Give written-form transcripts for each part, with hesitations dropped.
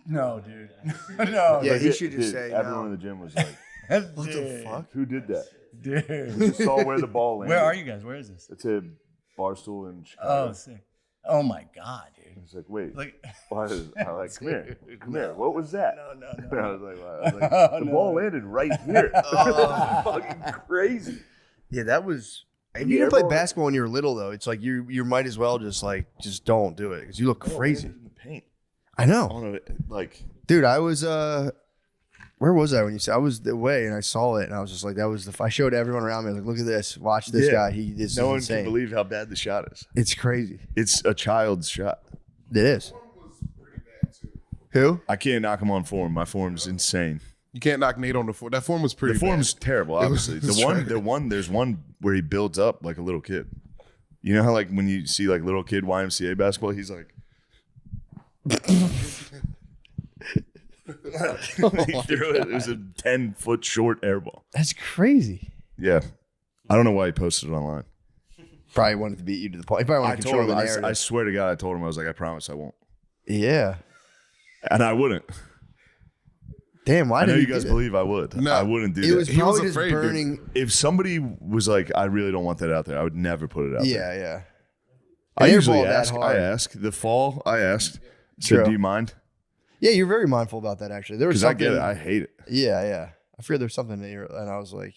No, dude. No. Yeah, he should just say everyone no. in the gym was like, What the fuck? who did that? Dude. We just saw where the ball landed. Where are you guys? Where is this? It's a Barstool in Chicago. Oh, sick. Oh my God, dude. It's like, wait. Like, Why is, I'm like, come here. What was that? no. And I was like, the ball landed right here. Fucking crazy. Yeah, that was. If you didn't play basketball when you were little, though, it's like you might as well just don't do it because you look crazy. In the paint. I know. On a, like, Dude, I was where was I when you said I was away and I saw it and I was just like, that was I showed everyone around me. I was like, look at this, watch this guy. This no one insane. can believe how bad the shot is. It's crazy. It's a child's shot. It is. Who? I can't knock him on form. My form's insane. You can't knock Nate on the form. That form was pretty The form's bad. terrible, obviously. There's one where he builds up like a little kid. You know how like when you see like little kid YMCA basketball, he's like he threw it. It was a 10-foot short air ball. That's crazy. Yeah. I don't know why he posted it online. Probably wanted to beat you to the point. He probably wanted to control the narrative. I swear to God, I told him, I was like, I promise I won't. Yeah. And I wouldn't. Damn, why I know did you guys believe I would. No. I wouldn't do it that. was He was probably just afraid, dude. burning. If somebody was like, I really don't want that out there, I would never put it out there. Yeah. I An air usually ball that ask. hard. I ask. The fall, I asked. True. Said, do you mind? Yeah, you're very mindful about that, actually. There was Because I something. get it. I hate it. Yeah. I forget there's something that and I was like,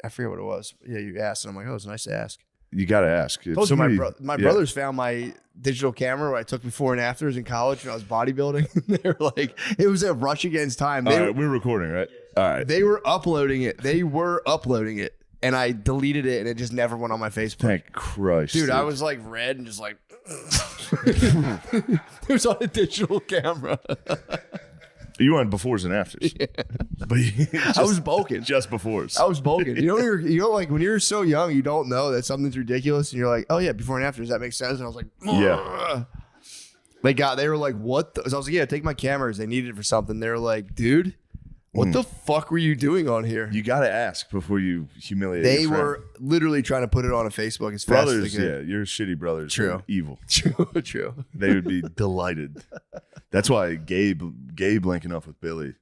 I forget what it was. Yeah, you asked, and I'm like, oh, it's nice to ask. You got to ask. If Told you somebody, my brothers found my digital camera where I took before and afters in college when I was bodybuilding. They were like, it was a rush against time. All right, we're recording, right? All right. They were uploading it. And I deleted it, and it just never went on my Facebook. Thank Christ. Dude, I was like red and just like. It was on a digital camera. You went befores and afters. Yeah. But I was bulking. Just befores. I was bulking. You know, like when you're so young, you don't know that something's ridiculous, and you're like, "Oh yeah, before and after, does that make sense?" And I was like, Yeah. They were like, "What?" So I was like, "Yeah, take my cameras." They needed it for something. They were like, "Dude, what the fuck were you doing on here?" You got to ask before you humiliate They your friend. were literally trying to put it on a Facebook as fast brothers. as they Yeah, could. your shitty brothers. True. Are evil. True. They would be delighted. That's why Gabe linking up with Billy.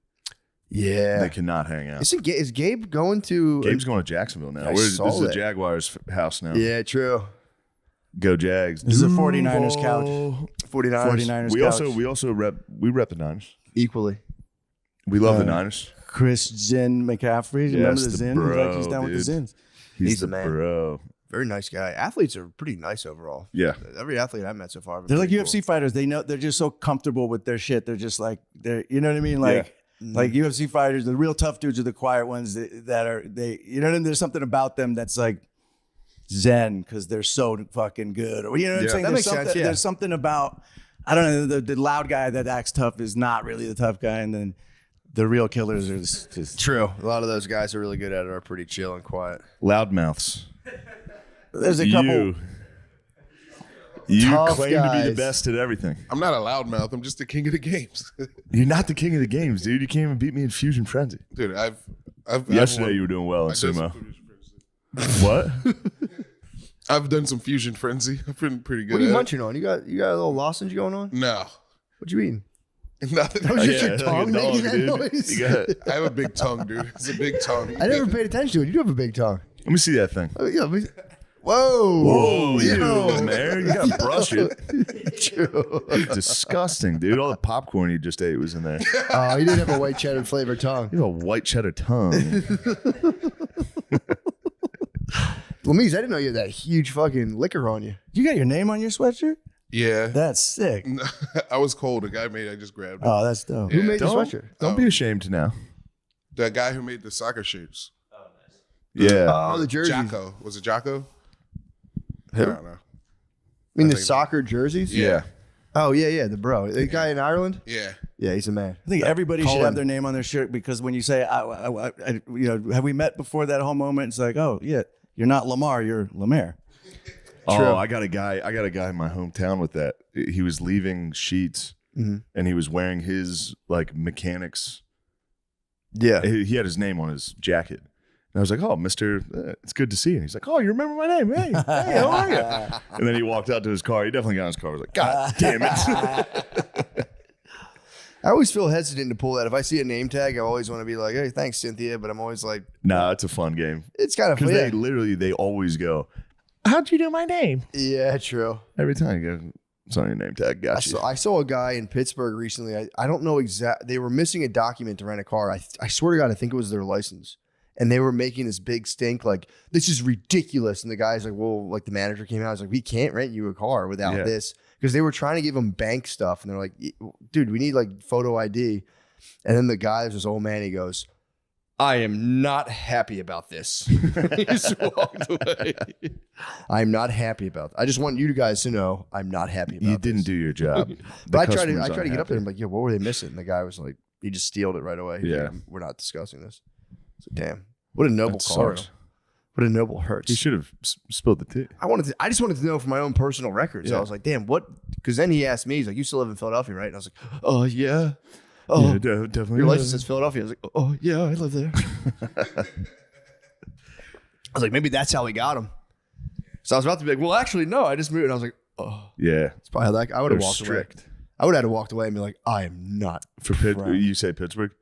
Yeah. They cannot hang out. Is Gabe going to? Gabe's going to Jacksonville now. I This saw is the that. Jaguars' house now. Yeah, true. Go Jags. This is a 49ers couch. 49ers. 49ers We couch. also rep the Niners. Equally. We love the Niners. Chris Zin McCaffrey. Remember the the Zin? bro, He's down with the dude. Zins. He's the the man. bro. Very nice guy. Athletes are pretty nice overall. Yeah. Every athlete I've met so far. have been They're like pretty UFC fighters. They know they're just so comfortable with their shit. They're just like you know what I mean? Like UFC fighters, the real tough dudes are the quiet ones that are you know what I mean? There's something about them that's like zen because they're so fucking good. Or you know what I'm saying? That There's makes sense, something- yeah. There's something about I don't know, the loud guy that acts tough is not really the tough guy, and then the real killers are just True. A lot of those guys are really good at it are pretty chill and quiet. Loudmouths. there's a couple You Tough claim to be guys. the best at everything. I'm not a loudmouth. I'm just the king of the games. You're not the king of the games, dude. You can't even beat me in Fusion Frenzy. Dude, I've Yesterday won- you were doing well in I've done sumo. some Fusion Frenzy. What? I've done some Fusion Frenzy. I've been pretty good What are you at it. munching on? You got a little lozenge going on? No. What you eating? Nothing. That was just Yeah, your like a tongue dog, making that dude. noise. You got- I have a big tongue, dude. It's a big tongue. I never paid attention to it. You do have a big tongue. Let me see that thing. Oh, yeah. Whoa. Whoa, Yo. you, man. You gotta brush it. True. Disgusting, dude. All the popcorn you just ate was in there. Oh, you did have a white cheddar flavored tongue. You have a white cheddar tongue. Lamese, I didn't know you had that huge fucking liquor on you. You got your name on your sweatshirt? Yeah. That's sick. I was cold. The guy made it. I just grabbed it. Oh, that's dope. Who made the Don't, sweatshirt? don't be ashamed now. The guy who made the soccer shoes. Yeah. Oh, the jerseys. Jocko. Was it Jocko? Who? I don't know. I mean, the think- soccer jerseys? Yeah. Oh, yeah, the bro. The guy in Ireland? Yeah. Yeah, he's a man. I think everybody should Colin. have their name on their shirt because when you say, you know, have we met before that whole moment? It's like, oh, yeah, you're not Lamar, you're Lemaire. Oh, I got a guy in my hometown with that. He was leaving Sheets and he was wearing his like mechanics. Yeah. He had his name on his jacket. And I was like, oh, Mr. It's good to see you. And he's like, oh, you remember my name? Hey, how are you? And then he walked out to his car. He definitely got in his car. I was like, God damn it. I always feel hesitant to pull that. If I see a name tag, I always want to be like, hey, thanks, Cynthia. But I'm always like, nah, it's a fun game. it's kind of fun. Because they always go, how'd you know my name? Yeah, true. Every time you go, it's on your name tag. Got you. I saw a guy in Pittsburgh recently. I don't know they were missing a document to rent a car. I swear to God, I think it was their license. And they were making this big stink, like, this is ridiculous. And the guy's like, well, like the manager came out. I was like, we can't rent you a car without this. Because they were trying to give him bank stuff. And they're like, dude, we need like photo ID. And then the guy, this old man, he goes, I am not happy about this. He just walked away. I'm not happy about it. I just want you guys to know I'm not happy about You didn't do your job. But I tried to get up there and be like, yo, what were they missing? And the guy was like, he just stealed it right away. He's like, we're not discussing this. So damn. What a noble car. What a noble Hertz. He should have spilled the tea. I just wanted to know for my own personal records. So I was like, damn, what? Because then he asked me, he's like, you still live in Philadelphia, right? And I was like, oh, yeah. Oh, yeah, definitely. Your license says Philadelphia. I was like, oh, yeah, I live there. I was like, maybe that's how we got him. So I was about to be like, well, actually, no, I just moved. And I was like, oh. Yeah. It's probably how that, I would have walked away. I would have had to walk away and be like, I am not. You say Pittsburgh?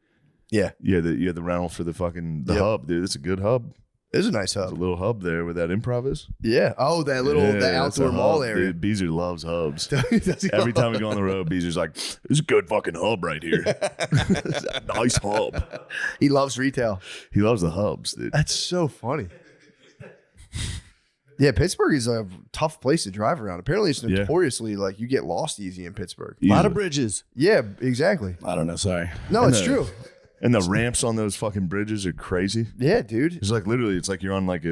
Yeah. Yeah, you had the rental for the hub, dude. It's a good hub. It is a nice hub. It's a little hub there where that Improv is. Yeah. Oh, that outdoor mall area. Dude, Beezer loves hubs. Every time we go on the road, Beezer's like, "This is a good fucking hub right here. Nice hub." He loves retail. He loves the hubs, dude. That's so funny. Yeah, Pittsburgh is a tough place to drive around. Apparently, it's notoriously like you get lost easy in Pittsburgh. A lot of bridges. Yeah, exactly. I don't know. Sorry. No, it's true. And the ramps on those fucking bridges are crazy. Yeah, dude. It's like literally, it's like you're on like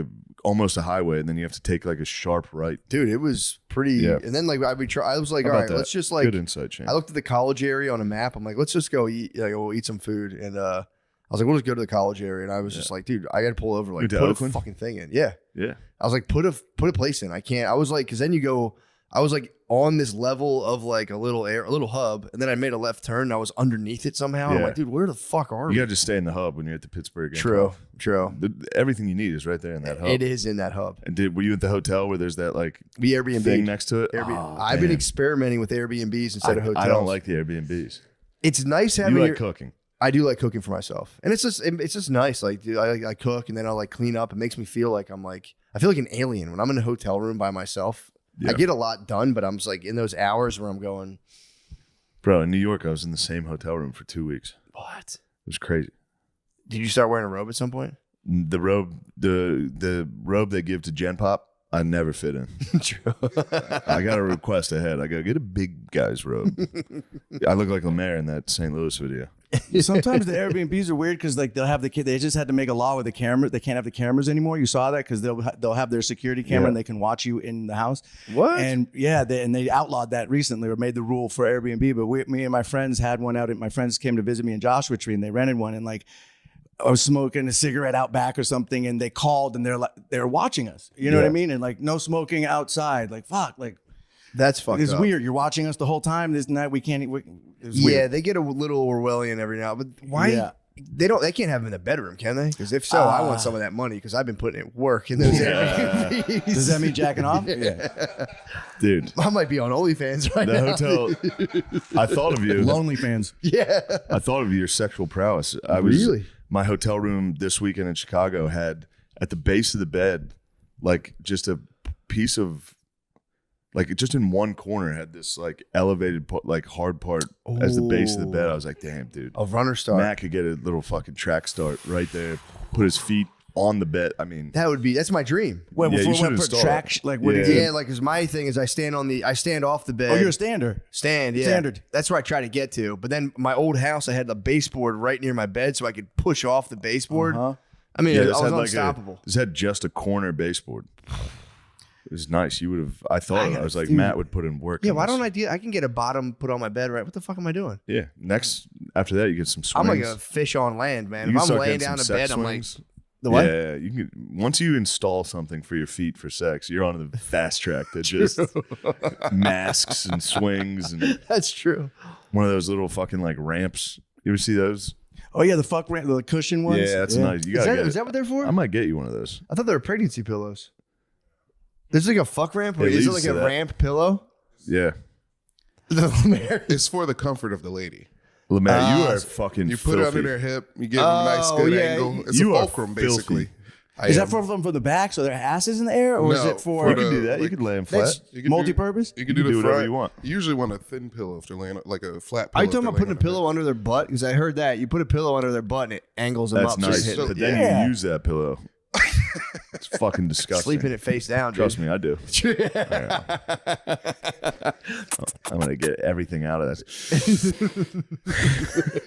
almost a highway, and then you have to take like a sharp right. Dude, it was pretty. Yeah. And then like I was like, all right, let's just like. Good insight, Shane. I looked at the college area on a map. I'm like, let's just go eat. Like, we'll eat some food. And I was like, we'll just go to the college area. And I was just like, dude, I got to pull over. Like, put Oakland? A fucking thing in. Yeah. Yeah. I was like, put a place in. I can't. I was like, because then you go. I was like on this level of like a little hub, and then I made a left turn. And I was underneath it somehow. Yeah. I'm like, dude, where the fuck are we? You got to just stay in the hub when you're at the Pittsburgh game. True. Everything you need is right there in that hub. It is in that hub. And were you at the hotel where there's that like Airbnb thing next to it? I've been experimenting with Airbnbs instead of hotels. I don't like the Airbnbs. It's nice having. You like cooking. I do like cooking for myself, and it's just nice. Like, dude, I cook and then I'll like clean up. It makes me feel like I feel like an alien when I'm in a hotel room by myself. Yeah. I get a lot done, but I'm just like in those hours where I'm going. Bro, in New York, I was in the same hotel room for 2 weeks. What? It was crazy. Did you start wearing a robe at some point? The robe they give to Gen Pop, I never fit in. True. I got a request ahead. I go, get a big guy's robe. I look like Lemaire in that St. Louis video. Sometimes the Airbnbs are weird because like they'll have the kid. They just had to make a law with the camera. They can't have the cameras anymore. You saw that because they'll have their security camera and they can watch you in the house. What? And yeah, they outlawed that recently or made the rule for Airbnb. But me and my friends had one out. My friends came to visit me in Joshua Tree and they rented one and like I was smoking a cigarette out back or something and they called and they're watching us. You know what I mean? And like no smoking outside. Like fuck. Like that's fucked up. It's weird. You're watching us the whole time. This night we can't. Weird. They get a little Orwellian every now. But why? Yeah. They can't have them in the bedroom, can they? Because if so, I want some of that money because I've been putting in work in those Airbnbs. Does that mean jacking off? Yeah. Dude, I might be on OnlyFans right now. The hotel. I thought of you. Lonely fans. Yeah. I thought of your sexual prowess. Really? My hotel room this weekend in Chicago had at the base of the bed, like just a piece of. Like just in one corner had this like elevated like hard part as the base of the bed. I was like, damn, dude. A runner start. Matt could get a little fucking track start right there. Put his feet on the bed. I mean, that's my dream. Wait, before we went for track, like what? Yeah, like because my thing is I stand off the bed. Oh, you're a stander. Standard. That's where I try to get to. But then my old house, I had the baseboard right near my bed, so I could push off the baseboard. I mean, I was unstoppable. This had just a corner baseboard. It was nice. You would have. I thought. I was like, Matt would put in work. Yeah. Why don't I can get a bottom put on my bed, right? What the fuck am I doing? Yeah. Next, after that, you get some swings. I'm like a fish on land, man. If I'm laying down in bed, I'm like, the what? Yeah. You can. Once you install something for your feet for sex, you're on the fast track that just masks and swings and. That's true. One of those little fucking like ramps. You ever see those? Oh yeah, the fuck ramp, the cushion ones. Yeah, that's nice. You gotta is that what they're for? I might get you one of those. I thought they were pregnancy pillows. There's like a fuck ramp, or is it like a ramp pillow? Yeah. It's for the comfort of the lady. Matt, you are fucking You put filthy. it under their hip. You give them a nice good angle. It's You a are fulcrum, filthy. basically. Is that from the back, so their ass is in the air, or is No, it for You can do that. You can lay them flat. You can multi-purpose? You can do the whatever front. you want. You usually want a thin pillow if they're laying like a flat pillow. Are you talking if about they're putting a laying pillow under their butt? Because I heard that you put a pillow under their butt and it angles them That's up. nice. So So- But then Yeah. you use that pillow. It's fucking disgusting. sleeping it face down, dude. Trust me, I do. I'm gonna get everything out of that.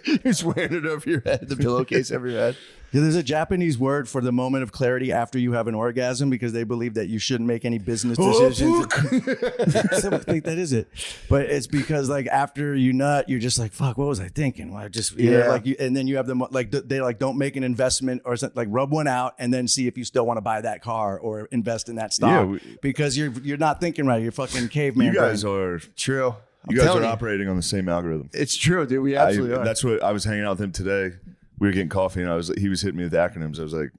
You're just wearing it over your head, the pillowcase over your head. Yeah, there's a Japanese word for the moment of clarity after you have an orgasm because they believe that you shouldn't make any business decisions. I think that is it. But it's because like after you nut, you're just like, fuck, what was I thinking? Well, I just, you know, like, and then you have them like, they like, don't make an investment or something, like rub one out and then see if you still want to buy that car or invest in that stock because you're not thinking right. You're fucking caveman. You guys brain. are. True. You guys are operating on the same algorithm. It's true, dude. We absolutely are. That's what I was hanging out with him today. We were getting coffee, and he was hitting me with acronyms. I was like,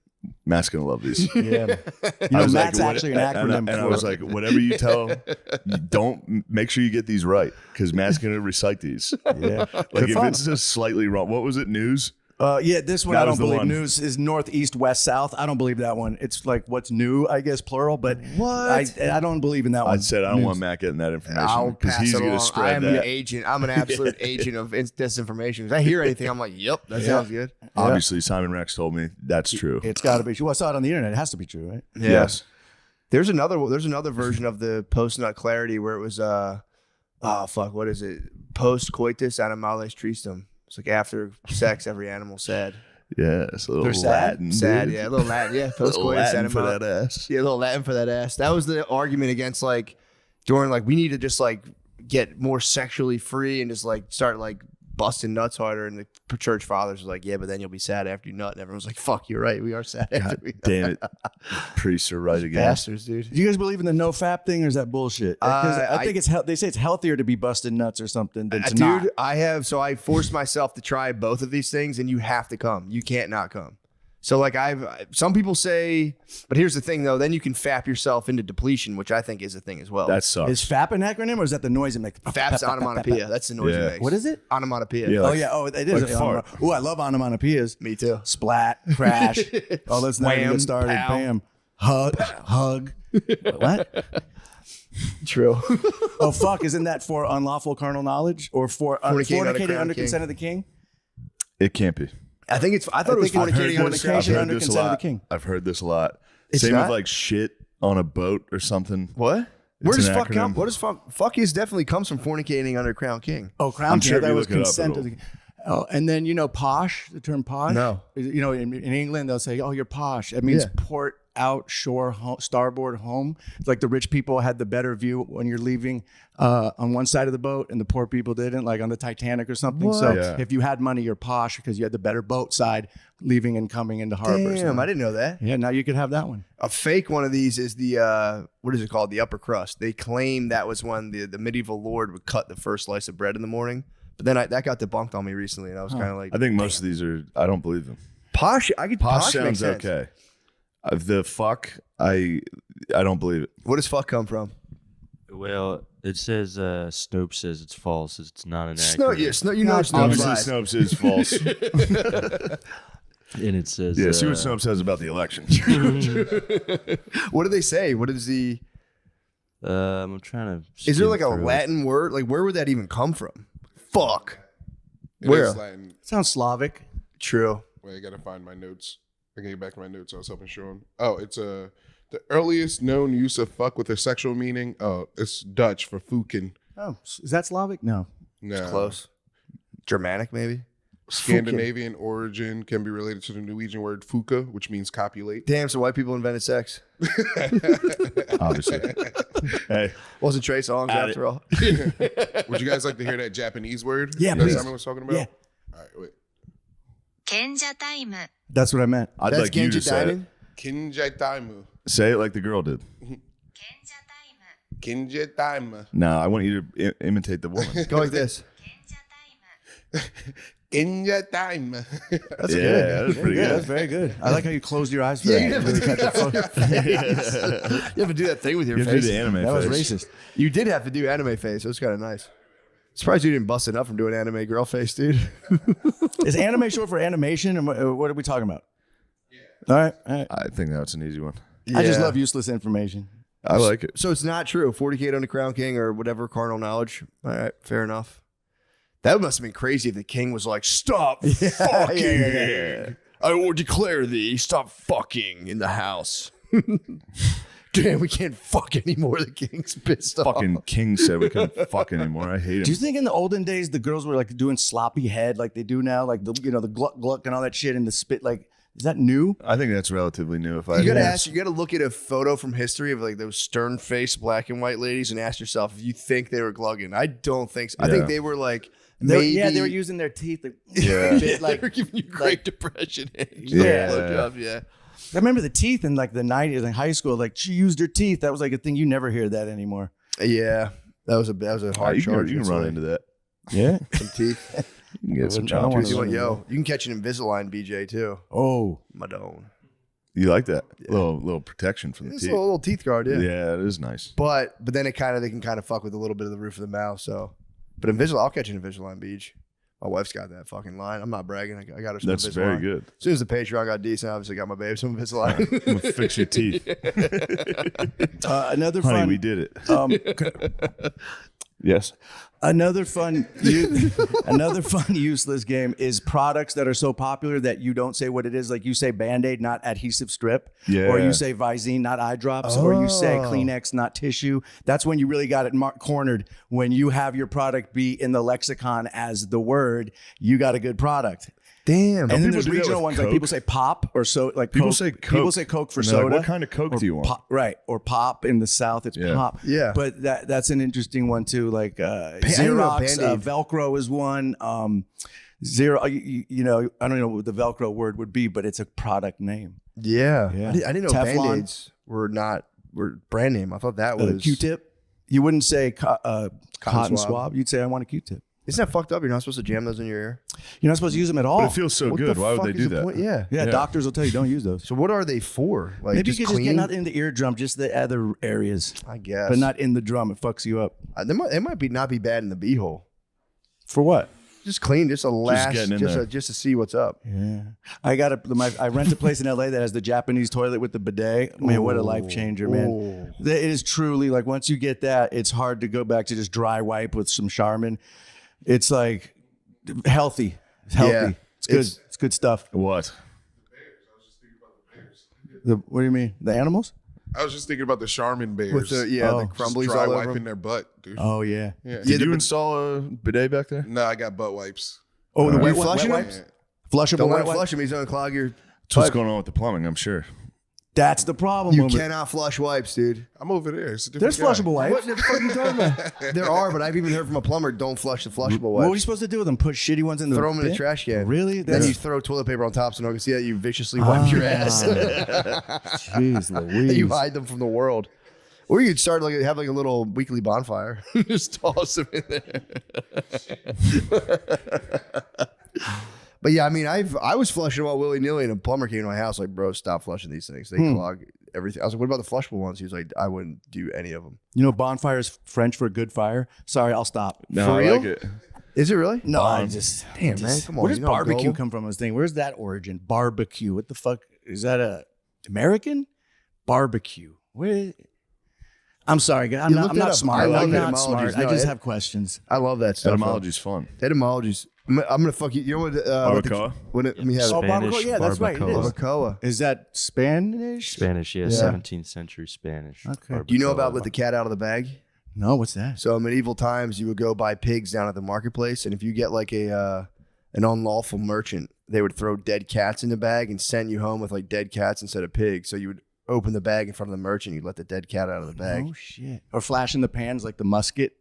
Matt's gonna love these. Yeah. You know, I was Matt's like, actually an acronym. and I was like, whatever you tell him, you don't make sure you get these right because Matt's gonna recite these. yeah. Like if it's just slightly wrong, what was it? News? Yeah, this one That I was don't the believe. one. News is northeast, west, south. I don't believe that one. It's like what's new, I guess, plural. But I don't believe in that one. I said I don't want Matt getting that information I'll because pass he's it gonna along. I spread am an that. agent. I'm an absolute agent of disinformation. If I hear anything, I'm like, yep, that sounds good. Obviously, Simon Rex told me that's true. It's got to be true. Well, I saw it on the internet. It has to be true, right? Yeah. Yes. There's another version of the post nut clarity where it was what is it? Post coitus animales tristem. It's like after sex, every animal sad. Yeah, it's a little They're sad? Latin. Sad, dude. yeah, a little Latin, yeah. A Post little coitus Latin for animales. that ass. Yeah, a little Latin for that ass. That was the argument against like during like we need to just like get more sexually free and just like start like busting nuts harder. And the church fathers were like, yeah, but then you'll be sad after you nut. And everyone's like, fuck, you're right. We are sad after we nut. Damn it, priests are right again. Bastards, dude. Do you guys believe in the no fap thing, or is that bullshit? 'Cause I think they say it's healthier to be busting nuts or something than to not. Dude, I forced myself to try both of these things, and you have to come. You can't not come. So like some people say, but here's the thing though, then you can fap yourself into depletion, which I think is a thing as well. That sucks. Is fap an acronym, or is that the noise it makes? Fap's onomatopoeia. That's the noise Yeah. it makes. What is it? Onomatopoeia. Yeah, Oh like- yeah. Oh, it is. like fart. Oh, I love onomatopoeias. Me too. Splat, crash. Oh, let's not even Wham, get started. pow. Bam, hug. What? True. Oh fuck! Isn't that for unlawful carnal knowledge or for fornicating under consent of the king? It can't be. I thought it was think it's fornicating on the fornication king. under consent of the king. I've heard this a lot. It's Same not? with like shit on a boat or something. What? Where It's does an fuck come? acronym. What does fuck? Fuck is definitely comes from fornicating under crown king. Oh, crown I'm king. sure That if you was look it up, consent of the. Oh, and then posh. The term posh. No. In England they'll say, "Oh, you're posh." It means port out, shore, starboard, home. It's like the rich people had the better view when you're leaving on one side of the boat, and the poor people didn't, like on the Titanic or something. What? So Yeah. if you had money, you're posh because you had the better boat side, leaving and coming into harbor. or Damn, something. I didn't know that. Yeah, now you could have that one. A fake one of these is the what is it called? The upper crust. They claim that was when the medieval lord would cut the first slice of bread in the morning. But then that got debunked on me recently, and I was kind of like, I think most of these are. I don't believe them. posh. Posh makes sounds sense. okay. The fuck, I don't believe it. What does fuck come from? Well, it says Snopes says it's false. It's not an Snow, acronym. yeah, Snow, you know Snopes Obviously, lies. Snopes is false. And it says Yeah, see what Snopes says about the election. What do they say? What is the? I'm trying to. Is there like a skim through it. Latin word? Like where would that even come from? Fuck. It Where? is Latin. Sounds Slavic. True. Wait, I gotta find my notes. I can get back to my notes. I was helping show him. Oh, it's the earliest known use of fuck with a sexual meaning. Oh, it's Dutch for fuken. Oh, is that Slavic? No. No. Close. Germanic maybe. Scandinavian origin can be related to the Norwegian word fuka, which means copulate. Damn, so white people invented sex. Obviously. Hey, Wasn't Trey Songz after all? Would you guys like to hear that Japanese word? Yeah, that please. Simon was talking about? Yeah. All right, wait. 賢者タイム That's what I meant. I'd That's like you Genji to say it. Diamond? Kinjai taimu. Say it like the girl did. 賢者タイム Kinjai taimu. No, I want you to imitate the woman. Go like this. 賢者タイム Kinjai taimu. That's yeah, good. that was pretty Yeah, good. that's very good. I like how you closed your eyes for Yeah, that. you Really cut the You have to do that thing with your You have to face. do the anime That was face. racist. You did have to do anime face. It was kind of nice. Surprised you didn't bust it up from doing anime girl face, dude. Is anime short for animation? And what are we talking about? All right. I think that's an easy one. I just Yeah. love useless information. I like it. So it's not true. 40K on the Crown King or whatever carnal knowledge. All right, fair enough. That must have been crazy if the king was like, "Stop fucking! yeah. I will declare thee. Stop fucking in the house." Damn, we can't fuck anymore. The king's pissed off. Fucking king said we couldn't fuck anymore. I hate Do you him. think in the olden days the girls were like doing sloppy head like they do now, like the the gluck gluck and all that shit and the spit? Like, is that new? I think that's relatively new. If I You gotta had to ask. You gotta look at a photo from history of like those stern-faced black and white ladies and ask yourself if you think they were glugging. I don't think so. I think Yeah. they were like They were- maybe. yeah, they were using their teeth. Like, Yeah. bit, like, they were giving you Great Depression age. Yeah. Blowjobs, yeah. I remember the teeth in like the 90s in high school. Like she used her teeth. That was like a thing. You never hear that anymore. Yeah, that was a hard you can, charge. you can run into that. Yeah. some teeth. You can get some I don't wanna choppers. You run want, into yo, you can catch an Invisalign, BJ too. Oh, Madone. You like that little protection from the It's a teeth? little teeth guard, yeah. Yeah, it is nice. But then they can kind of fuck with a little bit of the roof of the mouth. So, but Invisalign, I'll catch an Invisalign, BJ. My wife's got that fucking line. I'm not bragging. I got her some That's Invisalign. very good. As soon as the Patreon got decent, I obviously got my babe some Invisalign. I'm gonna fix your teeth, another honey. fun. We did it. Yes. Another fun, another fun useless game is products that are so popular that you don't say what it is. Like you say Band-Aid, not adhesive strip. Yeah. Or you say Visine, not eye drops. Or you say Oh. Kleenex, not tissue. That's when you really got it cornered. When you have your product be in the lexicon as the word, you got a good product. Damn. And then people there's do that regional with ones like Coke? people say pop or so like People Coke. say Coke. People say Coke for And they're like, soda. what kind of Coke or do you want? Pop, right. Or pop in the South, it's Yeah. pop. Yeah. But that's an interesting one too. Like I didn't know Xerox, Band-Aid. Velcro is one. Zero, you know, I don't know what the Velcro word would be, but it's a product name. Yeah. Yeah. I didn't know Teflon. Band-Aids were brand name. I thought that was Q-tip. You wouldn't say cotton swab. swab. You'd say I want a Q-tip. Isn't that fucked up? You're not supposed to jam those in your ear. You're not supposed to use them at all. But it feels so What good. the Why would fuck they is do the that? point? Yeah. yeah, Yeah. doctors will tell you don't use those. So what are they for? Like Maybe just you could clean? just get not in the eardrum, just the other areas, I guess. but not in the drum. It fucks you up. It might be not be bad in the beehole. For what? Just clean, just a last, getting in there. just to see what's up. Yeah, I rent a place in LA that has the Japanese toilet with the bidet. Man, what a life changer, man! Ooh. It is truly like once you get that, it's hard to go back to just dry wipe with some Charmin. It's like healthy. It's healthy. Yeah. It's good. It's- It's good stuff. What? What do you mean? The animals? I was just thinking about the Charmin bears. With the Oh, the Just crumblies dry all over wiping 'em. their butt, dude. Oh yeah. Yeah. Did you install a bidet back there? No, I got butt wipes. Oh, the You wet, flushing wet them? wipes? Flushable Don't let wet him wipes? flush him. He's gonna clog your. That's what's going on with the plumbing, I'm sure. That's the problem. You Wilbur. cannot flush wipes, dude. I'm over there. It's a There's different guy. flushable wipes. What the fuck are you talking about? There are, but I've even heard from a plumber, don't flush the flushable What are you wipes. supposed to do with them? Put shitty ones in the Throw them in the bin? trash can. Really? Then That's- you throw toilet paper on top so no one can see that you viciously wipe your ass. Jeez Louise. You hide them from the world. Or you could start have a little weekly bonfire. Just toss them in there. But yeah, I mean, I was flushing them all willy nilly, and a plumber came to my house like, "Bro, stop flushing these things. They clog everything." I was like, "What about the flushable ones?" He was like, "I wouldn't do any of them." You know, bonfire is French for good fire. Sorry, I'll stop. No, For I real? like it. Is it really? No, I just Damn, man, come on, Where does you know I'm barbecue gullible. come from? This thing. Where's that origin? Barbecue. What the fuck is that? A American barbecue? Where? I'm sorry, guys. I'm You not, looked I'm it not up. smart. I love I'm not etymologies. smart. I No, just it- have questions. I love that stuff. Etymology's fun. Etymologies. I'm gonna fuck you. You know what? Barbacoa? Let me have Oh, it. barbacoa. Spanish Yeah, that's right. It barbacoa. is. Barbacoa. Is that Spanish? Spanish, yeah, 17th century Spanish. Okay. Do you know barbacoa. about let the cat out of the bag? No, what's that? So in medieval times, you would go buy pigs down at the marketplace, and if you get like an unlawful merchant, they would throw dead cats in the bag and send you home with like dead cats instead of pigs. So you would open the bag in front of the merchant, you'd let the dead cat out of the bag. Oh shit! Or flash in the pans like the musket,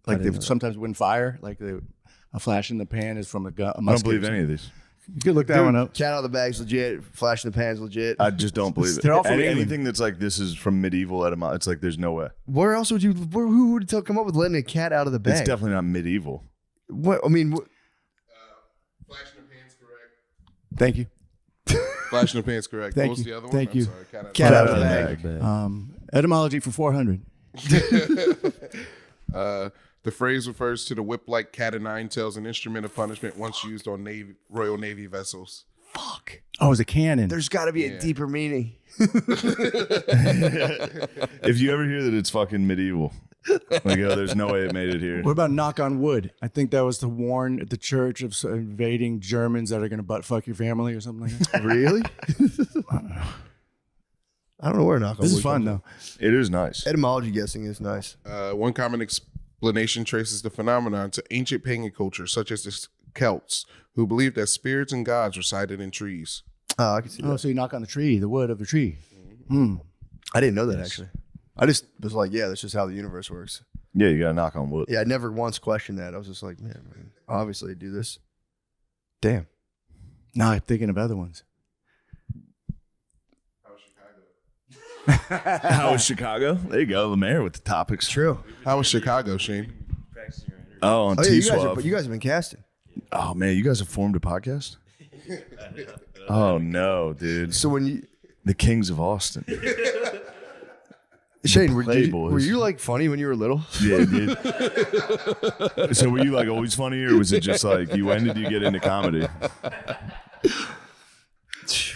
like they sometimes win fire. Like a flash in the pan is from a gun. A I don't musket believe or any of these. You could look that one up. Cat out of the bag's legit. Flash in the pan's legit. I just don't believe it. They're all from England. Anything that's like this is from medieval etymology. It's like there's no way. Where else would you? Who would come up with letting a cat out of the bag? It's definitely not medieval. What I mean, Flash in the pants, correct. Thank you. Flash in the pants, correct. Thank what was you. the other Thank one? you. I'm sorry. Cat out cat out Out of the of the bag. Etymology for 400. The phrase refers to the whip-like cat o' nine tails, an instrument of punishment once used on Royal Navy vessels. Fuck. Oh, it's a cannon. There's got to be a deeper meaning. If you ever hear that it's fucking medieval, like, oh, there's no way it made it here. What about knock on wood? I think that was to warn the church of invading Germans that are going to butt fuck your family or something like that. Really? I don't know where knock on This wood is fun comes though. It is nice. from. Etymology guessing is nice. One common explanation traces the phenomenon to ancient pagan culture, such as the Celts, who believed that spirits and gods resided in trees. I can see that. Oh, so you knock on the tree, the wood of the tree. I didn't know that actually. I just was like, yeah, that's just how the universe works. Yeah, you got to knock on wood. Yeah, I never once questioned that. I was just like, man, obviously do this. Damn. Now I'm thinking of other ones. How was Chicago? There you go, the mayor with the topics. True. How was Chicago, Shane? Oh, on Oh, yeah, T-Swab. you guys have been casting. Oh man, you guys have formed a podcast? Oh no, dude. So when you, The Kings of Austin. Shane, were Playboys. you like funny when you were little? Yeah, dude. So were you like always funny, or was it just like when did you get into comedy?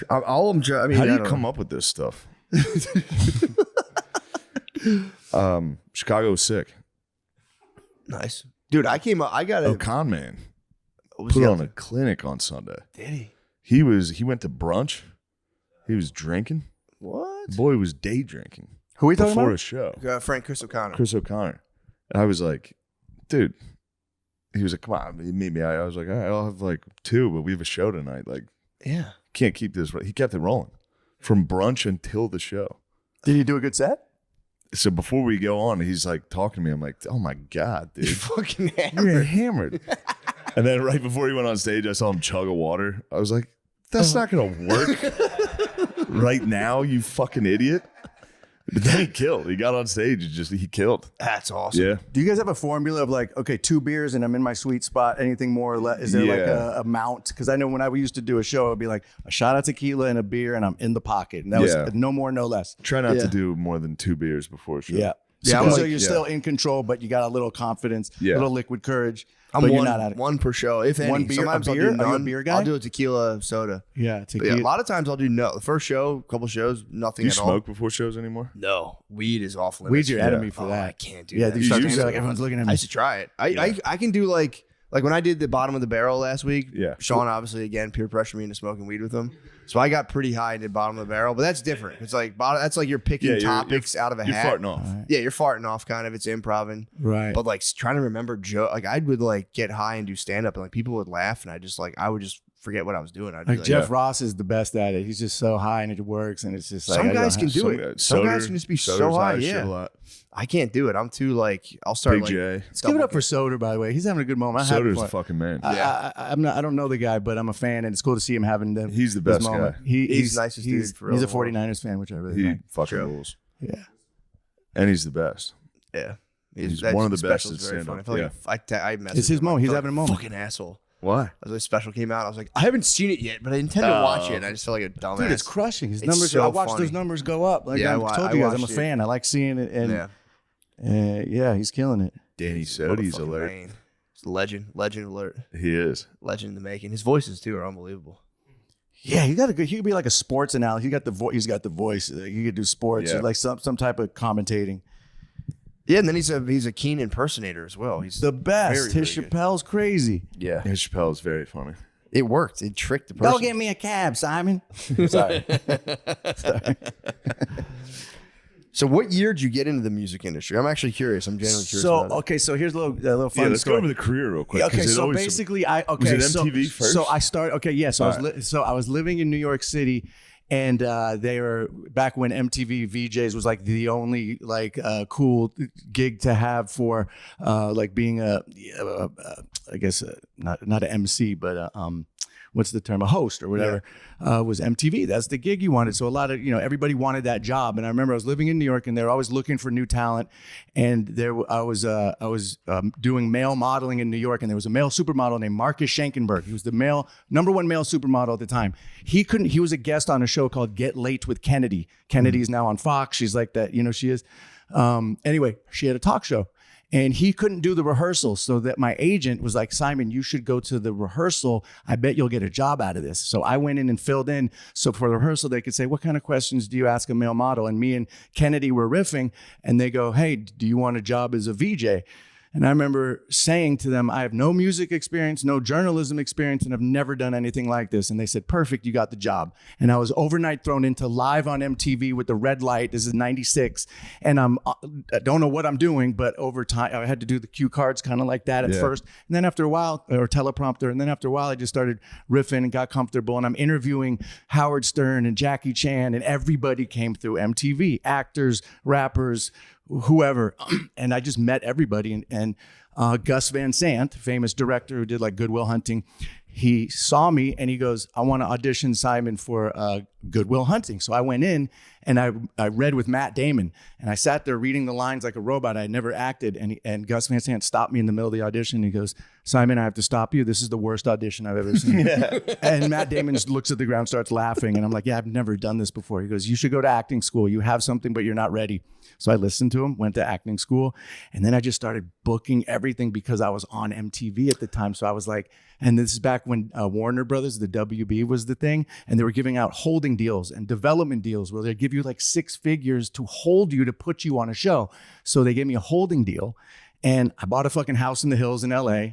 All I'm trying. I mean, How do I you don't come know. up with this stuff? Chicago was sick. Nice, dude. I came up. I got Oh, a. con man Was put he on up a clinic on Sunday. Did he? He went to brunch. He was drinking. What? The boy was day drinking Who are we talking before about? a show. Frank Chris O'Connor. Chris O'Connor. And I was like, dude. He was like, come on, meet me. I was like, all right, I'll have like 2, but we have a show tonight. Like, Yeah. can't keep this. He kept it rolling from brunch until the show. Did he do a good set? So before we go on, he's like talking to me. I'm like, oh my God, dude. Fucking You're hammered. And then right before he went on stage, I saw him chug a water. I was like, that's not going to work right now, you fucking idiot. But then he killed. He got on stage and he killed. That's awesome. Yeah. Do you guys have a formula of like, okay, 2 beers and I'm in my sweet spot? Anything more or less? Is there like Yeah. a amount? Because I know when I used to do a show, it'd be like a shot of tequila and a beer and I'm in the pocket. And that Yeah. was no more, no less. Try not Yeah. to do more than 2 beers before a show. Yeah. Yeah, So, I'm so like- you're still in control, but you got a little confidence, Yeah. little liquid courage. I'm but one, you're not at it. one per show, if any. One beer- a Sometimes I'll beer? do Are you a none. beer guy? I'll do a tequila soda. Yeah, But tequila. yeah, a lot of times I'll do no. The first show, couple shows, nothing Do you at smoke all. before shows anymore? No, weed is off limits. Weed's your Yeah. enemy for Oh, that. I can't do Yeah, that. you start You to used feel to. like everyone's looking at I me. used to try it. I can do like when I did the bottom of the barrel last week. Yeah. Sean obviously again peer pressured me into smoking weed with him, so I got pretty high and did bottom of the barrel. But that's different. It's like that's like you're picking Yeah, topics out of a You're hat. farting off. Yeah, you're farting off kind of. It's improv. Right. But like trying to remember joke, like I would like get high and do stand up, and like people would laugh, and I would just forget what I was doing. I'd be Like like, Jeff Ross is the best at it. He's just so high and it works, and it's just like some I guys don't can have- do it. Some guys can just be so Soder's high. shit Yeah, a lot. I can't do it. I'm too like I'll start Big like. J. Let's give it up for Soder, by the way. He's having a good moment. I'm happy Soder's for a him. fucking man. I'm not. I don't know the guy, but I'm a fan, and it's cool to see him having the. He's the his best moment. guy. He's the nicest dude for He's a real. 49ers fan, which I really He like. fucking True. rules. Yeah. And he's the best. Yeah, He's that one of the special best is at very stand-up. funny. I feel like I messaged It's his him, moment. I He's felt having a like moment. Fucking asshole. Why? As the special came out, I was like, I haven't seen it yet, but I intend to watch it. And I just felt like a dumbass. Dude, it's crushing. His It's numbers. so I watched funny. those numbers go up. Like Yeah, I told I you guys, I'm a watched it. fan. I like seeing it, and Yeah, yeah, he's killing it. Danny what a Sody's fucking alert. man. He's a legend alert, He is. legend in the making. His voices too are unbelievable. Yeah, he got a good. He could be like a sports analyst. He got the voice. He's got the voice. He could do sports, Yeah. like some type of commentating. Yeah, and then he's a keen impersonator as well. He's The best. very, His very good. Chappelle's crazy. Yeah, Yeah, Chappelle is very funny. it worked. It tricked the person. Go get me a cab, Simon. Sorry. So, what year did you get into the music industry? I'm actually curious. I'm genuinely curious. So about it. okay, so here's a little fun Yeah, let's story. go over the career real quick. Okay, 'cause it so always- basically, I Was it MTV so, first? So I started. Okay, yeah. So All I was living in New York City, and they were back when MTV VJs was like the only like cool gig to have for like being I guess not an MC, but what's the term, a host or whatever, was MTV. That's the gig you wanted. So a lot of, everybody wanted that job. And I remember I was living in New York and they were always looking for new talent. And I was doing male modeling in New York, and there was a male supermodel named Marcus Schenkenberg. He was the number one male supermodel at the time. He was a guest on a show called Get Late with Kennedy. Kennedy's now on Fox. She's like that, she is. Anyway, she had a talk show. And he couldn't do the rehearsal, so that my agent was like, Simon, you should go to the rehearsal. I bet you'll get a job out of this. So I went in and filled in. So for the rehearsal, they could say, what kind of questions do you ask a male model? And me and Kennedy were riffing, and they go, hey, do you want a job as a VJ? And I remember saying to them, I have no music experience, no journalism experience, and I've never done anything like this. And they said, perfect, you got the job. And I was overnight thrown into live on MTV with the red light. This is 96. And I don't know what I'm doing, but over time, I had to do the cue cards kind of like that at first. And then after a while, or teleprompter, and then after a while, I just started riffing and got comfortable. And I'm interviewing Howard Stern and Jackie Chan, and everybody came through MTV, actors, rappers, whoever. And I just met everybody. And Gus Van Sant, famous director who did like Good Will Hunting, he saw me and he goes, I want to audition Simon for Good Will Hunting. So I went in and I read with Matt Damon, and I sat there reading the lines like a robot. I had never acted. And Gus Van Sant stopped me in the middle of the audition. He goes, Simon, I have to stop you. This is the worst audition I've ever seen. And Matt Damon just looks at the ground, starts laughing. And I'm like, yeah, I've never done this before. He goes, you should go to acting school. You have something, but you're not ready. So I listened to him, went to acting school, and then I just started booking everything because I was on MTV at the time. So I was like, and this is back when Warner Brothers, the WB was the thing, and they were giving out holding deals and development deals where they'd give you like 6 figures to hold you, to put you on a show. So they gave me a holding deal, and I bought a fucking house in the hills in LA.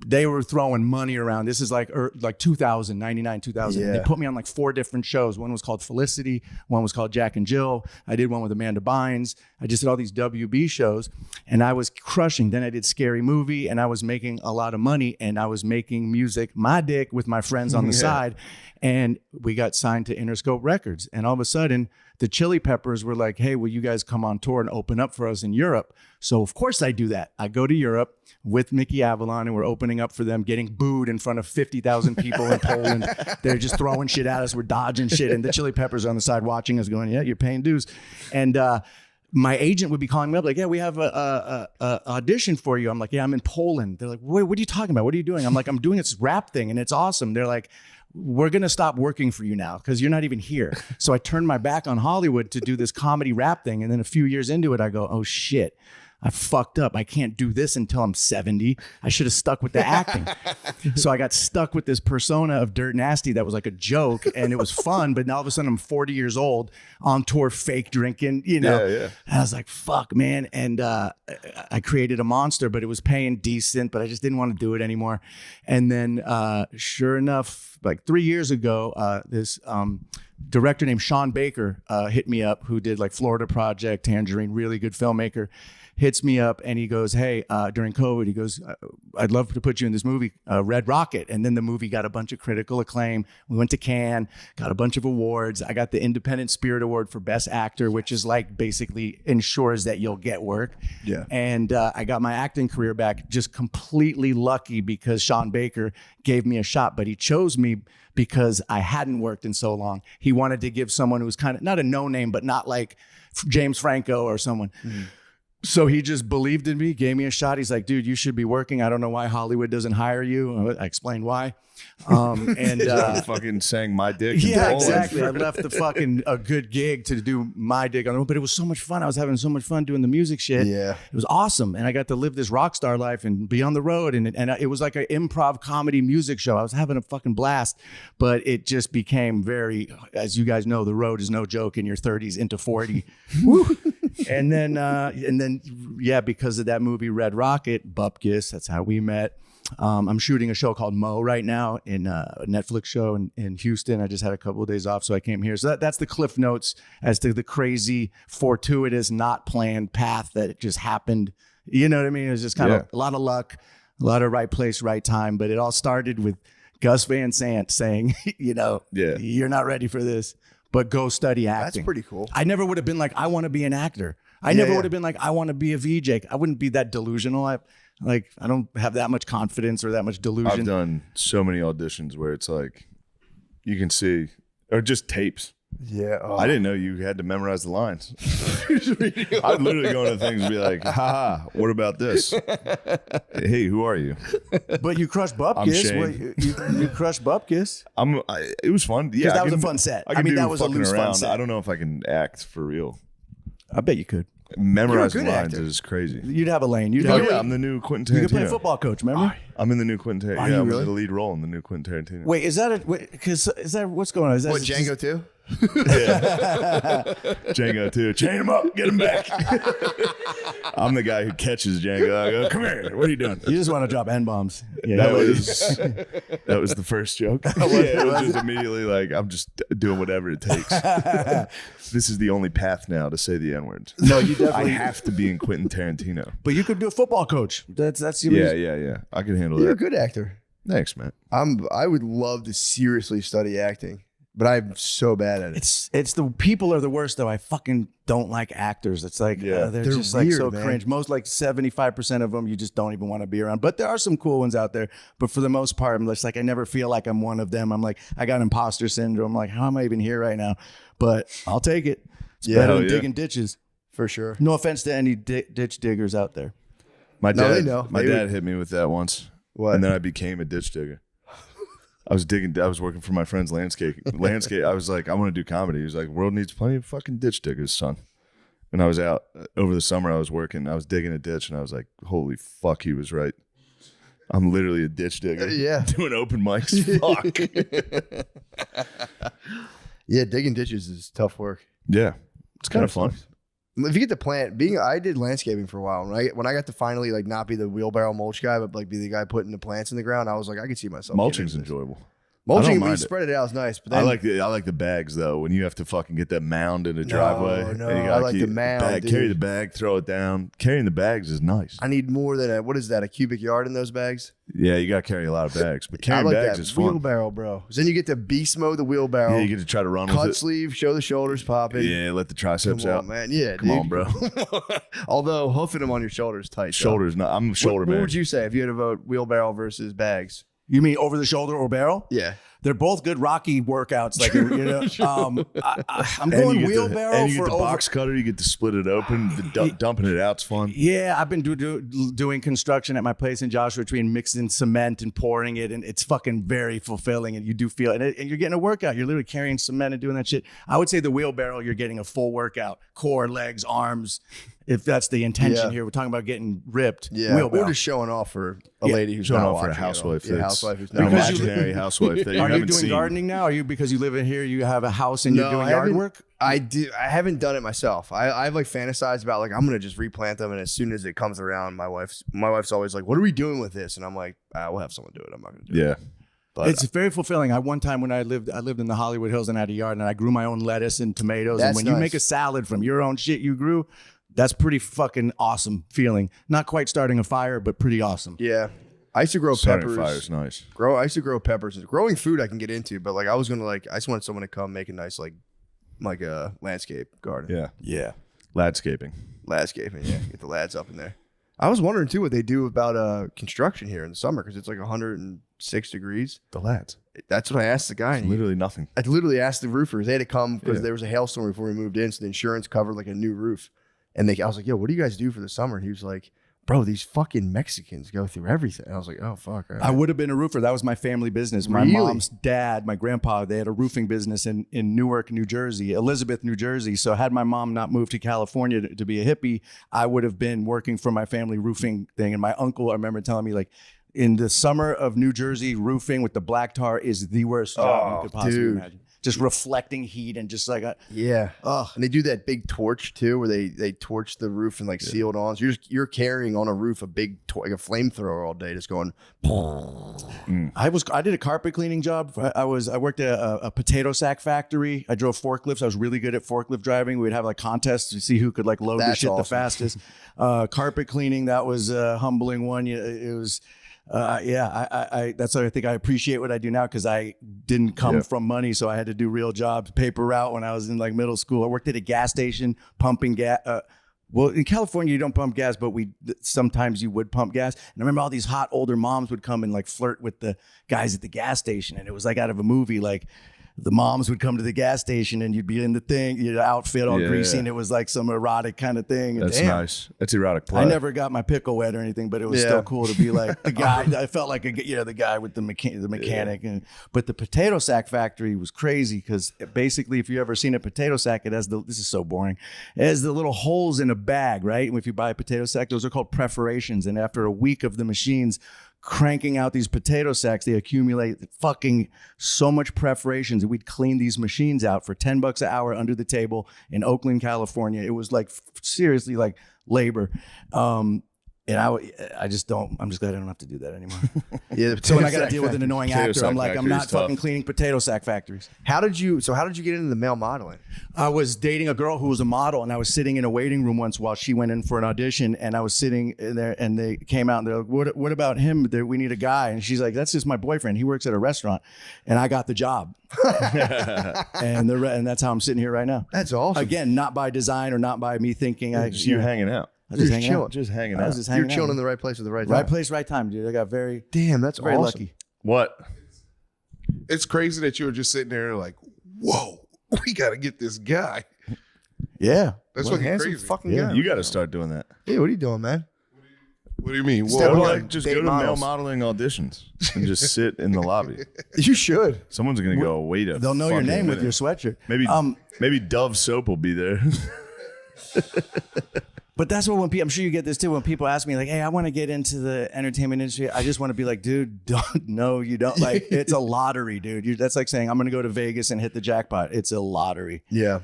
They were throwing money around. This is like 2000, 99, 2000. Yeah. They put me on like 4 different shows. One was called Felicity. One was called Jack and Jill. I did one with Amanda Bynes. I just did all these WB shows, and I was crushing. Then I did Scary Movie, and I was making a lot of money, and I was making music, my dick, with my friends on the side. And we got signed to Interscope Records. And all of a sudden, the Chili Peppers were like, hey, will you guys come on tour and open up for us in Europe? So of course I do that. I go to Europe with Mickey Avalon, and we're opening up for them, getting booed in front of 50,000 people in Poland. They're just throwing shit at us. We're dodging shit. And the Chili Peppers are on the side watching us going, yeah, you're paying dues. And my agent would be calling me up like, yeah, we have a audition for you. I'm like, yeah, I'm in Poland. They're like, what are you talking about? What are you doing? I'm like, I'm doing this rap thing, and it's awesome. They're like, we're going to stop working for you now because you're not even here. So I turned my back on Hollywood to do this comedy rap thing. And then a few years into it, I go, oh shit, I fucked up. I can't do this until I'm 70. I should have stuck with the acting. So I got stuck with this persona of Dirt Nasty that was like a joke, and it was fun. But now all of a sudden I'm 40 years old on tour, fake drinking, you know. And I was like, fuck, man. And I created a monster, but it was paying decent, but I just didn't want to do it anymore. And then sure enough, like 3 years ago, this director named Sean Baker hit me up, who did like Florida Project, Tangerine, really good filmmaker, hits me up and he goes, hey, during COVID, he goes, I'd love to put you in this movie, Red Rocket. And then the movie got a bunch of critical acclaim. We went to Cannes, got a bunch of awards. I got the Independent Spirit Award for Best Actor, which is like basically ensures that you'll get work. Yeah. And I got my acting career back, just completely lucky because Sean Baker gave me a shot, but he chose me because I hadn't worked in so long. He wanted to give someone who was kind of not a no name, but not like James Franco or someone. Mm-hmm. So he just believed in me, gave me a shot. He's like, dude, you should be working. I don't know why Hollywood doesn't hire you. I explained why. And fucking sang My Dick. Yeah, exactly. I left the fucking a good gig to do My Dick on the road, but it was so much fun. I was having so much fun doing the music shit. Yeah, it was awesome, and I got to live this rock star life and be on the road. And it was like an improv comedy music show. I was having a fucking blast, but it just became very, as you guys know, the road is no joke in your 30s into 40. And then, yeah, because of that movie Red Rocket, Bupkis, that's how we met. I'm shooting a show called Mo right now in a Netflix show in Houston. I just had a couple of days off, so I came here. So that's the cliff notes as to the crazy, fortuitous, not planned path that just happened. You know what I mean? It was just kind of a lot of luck, a lot of right place, right time. But it all started with Gus Van Sant saying, you're not ready for this, but go study acting. That's pretty cool. I never would have been like, I want to be an actor. I never would have been like, I want to be a VJ. I wouldn't be that delusional. I don't have that much confidence or that much delusion. I've done so many auditions where it's like, you can see, or just tapes. Yeah. Oh. I didn't know you had to memorize the lines. I'd literally go into things and be like, haha, what about this? Hey, who are you? But you crushed Bupkis. You crushed Bupkis. It was fun. Yeah, that was a fun set. I mean, that was a loose fun set. I don't know if I can act for real. I bet you could. Memorizing good lines actor. is crazy. You'd have a lane. You'd Oh have yeah, I'm the new Quentin You could play Tarantino. football coach, remember? I'm in the new Quentin Tarantino. Are Yeah, you I'm really? in the lead role in the new Quentin Tarantino. Wait, is that what's going on? Is that What, Django too? Django too. Chain him up, get him back. I'm the guy who catches Django. I go, come here. What are you doing? You just want to drop N bombs. Yeah, That was the first joke. It was just immediately like, I'm just doing whatever it takes. This is the only path now to say the N word. No, you definitely. I have to be in Quentin Tarantino. But you could do a football coach. That's Yeah. I can handle You're a that. good actor. Thanks, man. I would love to seriously study acting, but I'm so bad at it. It's the people are the worst though. I fucking don't like actors. It's like they're They're just like weird, so man. cringe. Most like 75% of them you just don't even want to be around. But there are some cool ones out there. But for the most part, I'm just like I never feel like I'm one of them. I'm like I got imposter syndrome. I'm like how am I even here right now? But I'll take it. It's better hell than yeah. digging ditches. For sure. No offense to any ditch diggers out there. My No, dad, they know. my They dad would- hit me with that once. What? And then I became a ditch digger. I was working for my friend's landscape. I was like, I want to do comedy. He was like, world needs plenty of fucking ditch diggers, son. And I was out over the summer. I was working. I was digging a ditch, and I was like, holy fuck, he was right. I'm literally a ditch digger. Yeah. Doing open mics. Fuck. Yeah, digging ditches is tough work. Yeah. It's kind of fun. If you get the plant, I did landscaping for a while. When I got to finally like not be the wheelbarrow mulch guy, but like be the guy putting the plants in the ground, I was like, I could see myself. Mulching's getting into this. enjoyable. Mulching, I don't when you mind it. spread it out is nice, but then I like the bags though. When you have to fucking get that mound in the driveway, no, and you I gotta like keep the mound, bag, dude. carry the bag, throw it down. Carrying the bags is nice. I need more than what is that? A cubic yard in those bags? Yeah, you gotta carry a lot of bags, but I carrying like bags that is fun. wheelbarrow, bro. 'Cause then you get to beast mode the wheelbarrow. Yeah, you get to try to run cut with it. sleeve, show the shoulders popping. Yeah, let the triceps Come out. on, man. Yeah, Come dude. on, bro. Although hoofing them on your shoulders tight. though. Shoulders, not. I'm a shoulder What man. would you say if you had to vote wheelbarrow versus bags? You mean over the shoulder or barrel? Yeah. They're both good Rocky workouts. Like you know, I'm And going you get wheelbarrow and you for get the over. box cutter. You get to split it open. Dumping it out's fun. Yeah, I've been doing construction at my place in Joshua Tree and mixing cement and pouring it, and it's fucking very fulfilling. And you do feel it, and you're getting a workout. You're literally carrying cement and doing that shit. I would say the wheelbarrow, you're getting a full workout: core, legs, arms. If that's the intention Yeah. here, we're talking about getting ripped. Yeah. Wheelbarrow. Or just showing off for a Yeah. lady who's Showing not off for a watching at all. housewife. Yeah, that's housewife who's an not Because you- watching. imaginary housewife that you Are you haven't doing seen. gardening now? Are you because you live in here? You have a house and you're doing I yard haven't- work. I do. I haven't done it myself. I've like fantasized about like I'm gonna just replant them, and as soon as it comes around, my wife's always like, "What are we doing with this?" And I'm like, "We'll have someone do it. I'm not gonna do it." Yeah. But It's very fulfilling. One time when I lived in the Hollywood Hills and had a yard, and I grew my own lettuce and tomatoes. And That's when you nice. make a salad from your own shit you grew, that's pretty fucking awesome feeling. Not quite starting a fire, but pretty awesome. yeah, I used to grow Starting peppers. fire is nice. I used to grow peppers. Growing food I can get into, but like I was gonna like I just wanted someone to come make a nice like a landscape garden. Yeah. Yeah. Landscaping. Landscaping. Yeah, get the lads up in there. I was wondering too what they do about construction here in the summer because it's like 106 degrees. The lads. That's what I asked the guy. and he- Literally nothing. I literally asked the roofers. They had to come because Yeah. there was a hailstorm before we moved in, so the insurance covered like a new roof. And I was like, "Yo, what do you guys do for the summer?" And he was like, "Bro, these fucking Mexicans go through everything." And I was like, "Oh fuck." all right." I would have been a roofer. That was my family business. My Really? mom's dad, my grandpa, they had a roofing business in Newark, New Jersey, Elizabeth, New Jersey. So had my mom not moved to California to be a hippie, I would have been working for my family roofing thing. And my uncle, I remember telling me like, in the summer of New Jersey, roofing with the black tar is the worst job you Oh, could possibly dude. imagine. Just reflecting heat and just like, Yeah. ugh. And they do that big torch too, where they torch the roof and like seal it on. So you're carrying on a roof a big like a flamethrower all day, just going. I did a carpet cleaning job. I worked at a potato sack factory. I drove forklifts. I was really good at forklift driving. We'd have like contests to see who could like load the That's shit the awesome. fastest. Carpet cleaning, that was a humbling one. It was. That's why I think I appreciate what I do now because I didn't come from money, so I had to do real jobs, paper route when I was in like middle school. I worked at a gas station pumping gas. Well, in California, you don't pump gas, but sometimes you would pump gas. And I remember all these hot older moms would come and like flirt with the guys at the gas station, and it was like out of a movie. Like the moms would come to the gas station and you'd be in the thing, your outfit all greasy, and it was like some erotic kind of thing. That's Damn. nice. That's erotic play. I never got my pickle wet or anything, but it was still cool to be like the guy. I felt like the guy with the mechanic. But the potato sack factory was crazy because basically, if you ever seen a potato sack, it has this is so boring. It has the little holes in a bag, right? And if you buy a potato sack, those are called perforations. And after a week of the machines cranking out these potato sacks, they accumulate fucking so much perforations, and we'd clean these machines out for $10 an hour under the table in Oakland, California. It was like seriously like labor. And I'm just glad I don't have to do that anymore. So when I got to deal with an annoying actor, I'm like, I'm not fucking cleaning potato sack factories. How did you get into the male modeling? I was dating a girl who was a model, and I was sitting in a waiting room once while she went in for an audition, and I was sitting in there, and they came out and they're like, what about him? We need a guy. And she's like, that's just my boyfriend. He works at a restaurant. And I got the job. and that's how I'm sitting here right now. That's awesome. Again, not by design or not by me thinking. You're hanging out. I was just hanging out. Just hanging out. You're chilling in the right place at the right time. Right place, right time, dude. I got damn, that's very awesome. lucky. What? It's crazy that you were just sitting there like, whoa, we got to get this guy. Yeah. That's What a fucking handsome crazy. fucking guy. You got to start doing that. Hey, what are you doing, man? What do you mean? Step Whoa, one. Just date go to models. male modeling auditions and just sit in the lobby. You should. Someone's gonna go, wait a They'll know your fucking name with minute." your sweatshirt. Maybe Dove soap will be there. But that's what when people, I'm sure you get this too, when people ask me like, hey, I want to get into the entertainment industry. I just want to be like, dude, you don't. Like, it's a lottery, dude. That's like saying I'm going to go to Vegas and hit the jackpot. It's a lottery. Yeah.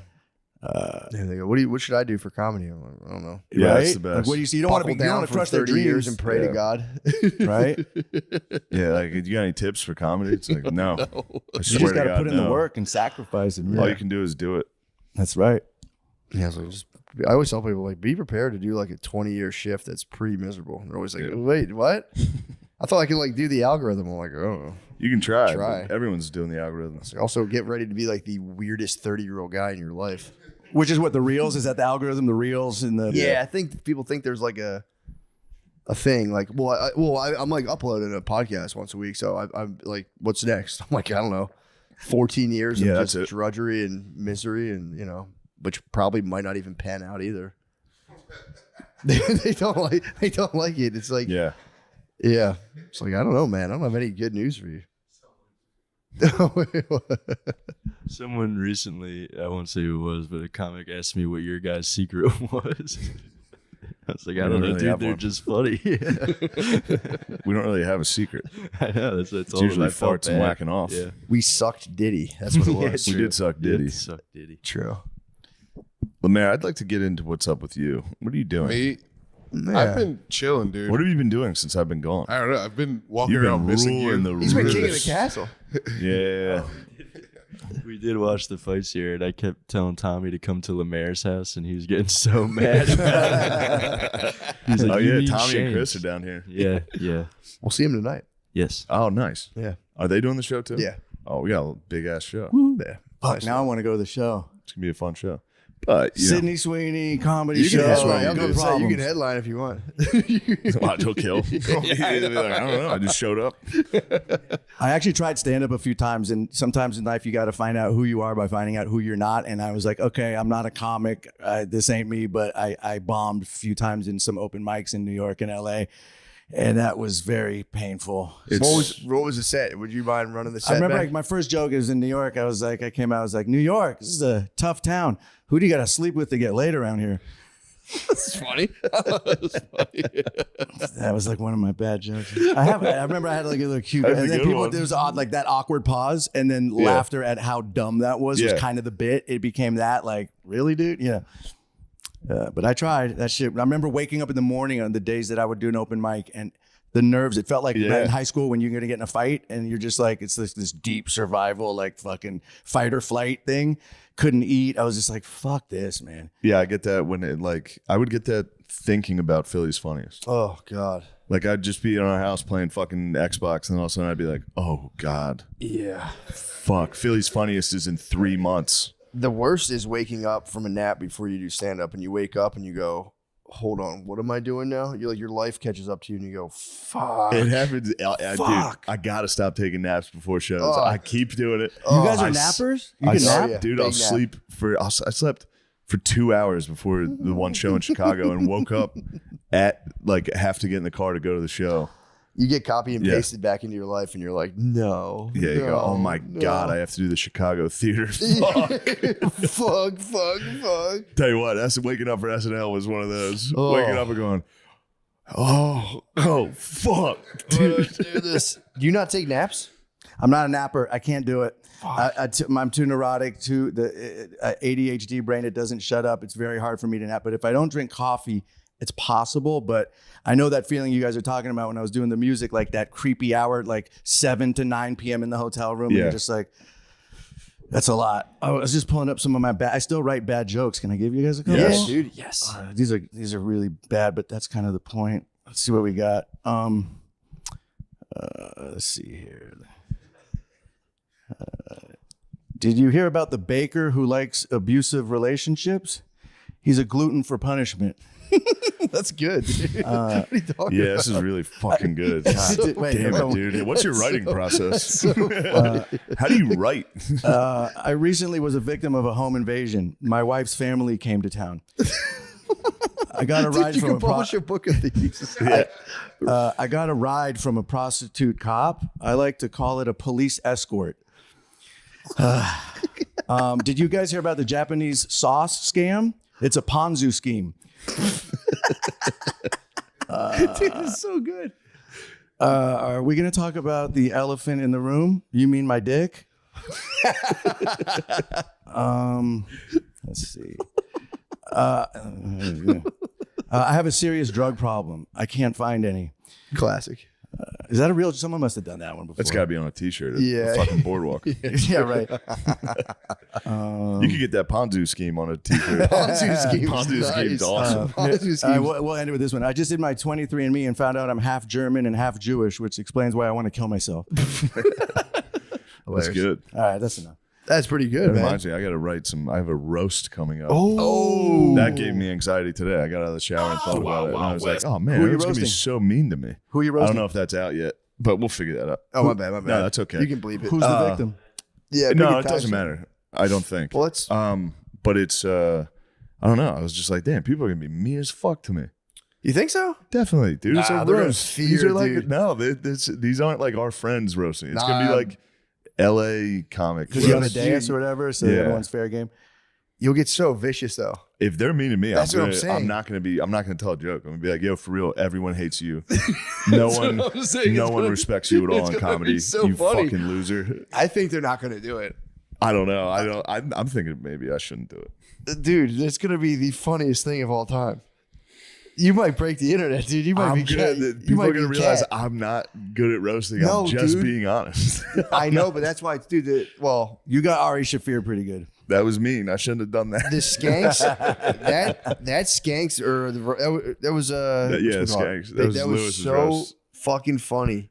There they go. What should I do for comedy? I'm like, I don't know. Yeah, right? that's the best. Like, what do you see? You don't want to be, you don't down want to for crush their 30 dreams. years and pray to God. Right? Yeah, like, you got any tips for comedy? It's like, no. I You swear just got to to God, put in the no. work and sacrifice. And All you can do is do it. That's right. Yeah, so I always tell people like, be prepared to do like a 20-year shift that's pretty miserable. They're always like, wait, what? I thought I could like do the algorithm. I'm like, oh. You can try. Try. But everyone's doing the algorithms. So also get ready to be like the weirdest 30-year-old guy in your life. Which is what the reels is that the algorithm, the reels and the Yeah, I think people think there's like a thing like, I'm like uploading a podcast once a week, so I'm like, what's next? I'm like, I don't know, 14 years Yeah, of that's just it. drudgery and misery, and which probably might not even pan out either. they don't like it. It's like, yeah. It's like, I don't know, man. I don't have any good news for you. Someone recently, I won't say who it was, but a comic asked me what your guys' secret was. I was like, I don't know, really dude. have They're one. just funny. We don't really have a secret. I know. That's It's all. usually I felt farts and bad. whacking off. Yeah. We sucked Diddy. That's what it was. We did suck Diddy. Suck Diddy. True. Lemaire, I'd like to get into what's up with you. What are you doing? Me, Yeah. I've been chilling, dude. What have you been doing since I've been gone? I don't know. I've been walking You've around been missing you. ruling the He's been king of the roost. castle. Yeah. We did watch the fights here, and I kept telling Tommy to come to Lemaire's house, and he was getting so mad about it. He's like, Oh, "You yeah. mean Tommy and Chris are Shane's." down here. Yeah, yeah. We'll see him tonight. Yes. Oh, nice. Yeah. Are they doing the show too? Yeah. Oh, we got a big ass show. Yeah. Fuck, now I want to go to the show. It's gonna be a fun show. But you Sydney Sweeney comedy You can show. headline. I'm No gonna say you problems. can headline if you want. know, watch, he'll kill. I don't know. I just showed up. I actually tried stand up a few times, and sometimes in life you got to find out who you are by finding out who you're not. And I was like, okay, I'm not a comic. This ain't me. But I bombed a few times in some open mics in New York and LA, and that was very painful. What was the set? Would you mind running the set? I remember back? like my first joke is in New York. I came out, I was like, New York, this is a tough town. Who do you got to sleep with to get laid around here? That's funny. That was like one of my bad jokes. I remember I had like a little cute, That's a and then good people, one. there was odd, like that awkward pause, and then laughter at how dumb that was Yeah. kind of the bit. It became that, like, really, dude? Yeah. But I tried that shit. I remember waking up in the morning on the days that I would do an open mic, and the nerves, it felt like Yeah. in high school when you're going to get in a fight and you're just like, it's this deep survival, like fucking fight or flight thing. Couldn't eat. I was just like, fuck this, man. Yeah, I get that when it I would get that thinking about Philly's Funniest. Oh God. Like I'd just be in our house playing fucking Xbox, and all of a sudden I'd be like, oh God, Yeah. fuck, Philly's Funniest is in 3 months. The worst is waking up from a nap before you do stand up, and you wake up and you go, hold on, what am I doing now? You're like, your life catches up to you and you go, fuck. It happens. Dude, Fuck. I gotta stop taking naps before shows. Oh. I keep doing it. You guys are I s- nappers? You I can s- nap? yeah. Dude, Big I'll nap. sleep for. I slept for 2 hours before the one show in Chicago and woke up at like have to get in the car to go to the show. You get copy and Yeah. pasted back into your life and you're like, no. Yeah, you go. Oh my no. god, I have to do the Chicago theater. Fuck. fuck. Tell you what, that's waking up for SNL was one of those. Oh. Waking up and going, oh, fuck, Dude, dude. do this. Do you not take naps? I'm not a napper. I can't do it. I'm too neurotic, too the ADHD brain. It doesn't shut up. It's very hard for me to nap. But if I don't drink coffee, it's possible. But I know that feeling you guys are talking about when I was doing the music, like that creepy hour, like 7 to 9 p.m. in the hotel room. And Yeah. you're just like, that's a lot. I was just pulling up some of my I still write bad jokes. Can I give you guys a couple? Yes. Dude. Yes. These are really bad, but that's kind of the point. Let's see what we got. Let's see here. Did you hear about the baker who likes abusive relationships? He's a gluten for punishment. That's good. Dude. What are you talking Yeah, about? this is really fucking good. Wait, Damn it, dude. What's your writing process? How do you write? I recently was a victim of a home invasion. My wife's family came to town. I got a ride Dude, you from can a publish a book of these. I got a ride from a prostitute cop. I like to call it a police escort. Did you guys hear about the Japanese sauce scam? It's a Ponzi scheme. Dude, this is so good. Are we going to talk about the elephant in the room? You mean my dick? Let's see. I have a serious drug problem. I can't find any. Classic. Is that a real? Someone must have done that one before. That's got to be on a t-shirt. Yeah. A fucking boardwalk. Yeah, right. You could get that Ponzu scheme on a t-shirt. Ponzi scheme. Ponzu scheme's awesome. Ponzi scheme. We'll end it with this one. I just did my 23andMe and found out I'm half German and half Jewish, which explains why I want to kill myself. That's good. All right, that's enough. That's pretty good, That man. reminds me, I got to write some. I have a roast coming up. Oh. That gave me anxiety today. I got out of the shower and thought about it. And I was like, oh man, Who are you everyone's going to be roasting? so mean to me. Who are you I roasting? don't know if that's out yet, but we'll figure that out. Oh, my bad. No, that's okay. You can bleep it. Who's the victim? Yeah. No, make it doesn't timestamp. matter. I don't think. Well, it's But it's, I don't know. I was just like, damn, people are going to be mean as fuck to me. you think so? Definitely, dude. It's Nah, a they're gonna roast. fear, These are like dude. no, these aren't like our friends roasting. It's gonna be Nah. like L.A. comic. Because you're on a roast. dais or whatever, so Yeah. everyone's fair game. You'll get so vicious though. If they're mean to me, That's what I'm saying. I'm not gonna tell a joke. I'm gonna be like, yo, for real, everyone hates you. No one, I'm saying. no It's one gonna- respects you at all it's in gonna be comedy. so you funny. fucking loser. I think they're not going to do it. I don't know. I'm thinking maybe I shouldn't do it. Dude, that's going to be the funniest thing of all time. You might break the internet, dude. You might I'm be gonna, you people might are gonna be realize cat. I'm not good at roasting. No, I'm just dude. being honest. I know, but that's why, dude. Well, You got Ari Shafir pretty good. That was mean. I shouldn't have done that. the skanks, that skanks, or that was yeah, what's it called? skanks. That was was Lewis's so roast. fucking funny.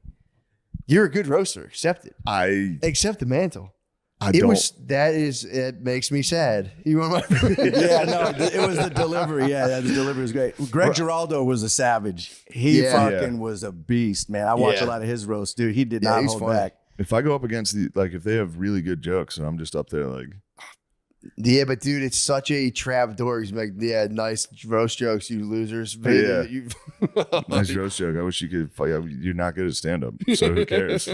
You're a good roaster. Accept it. I Accept the mantle. don't. It makes me sad. You want my Yeah, no, it was the delivery. Yeah, the delivery was great. Greg Giraldo was a savage. He Yeah. fucking was a beast, man. I watched Yeah. a lot of his roasts, dude. He did Yeah, not he's hold funny. back. If I go up against if they have really good jokes and I'm just up there like, Yeah, but dude, it's such a trap door. He's like, yeah, nice roast jokes, you losers. But Yeah. you- nice roast joke. I wish you could. You're not good at stand up, so who cares?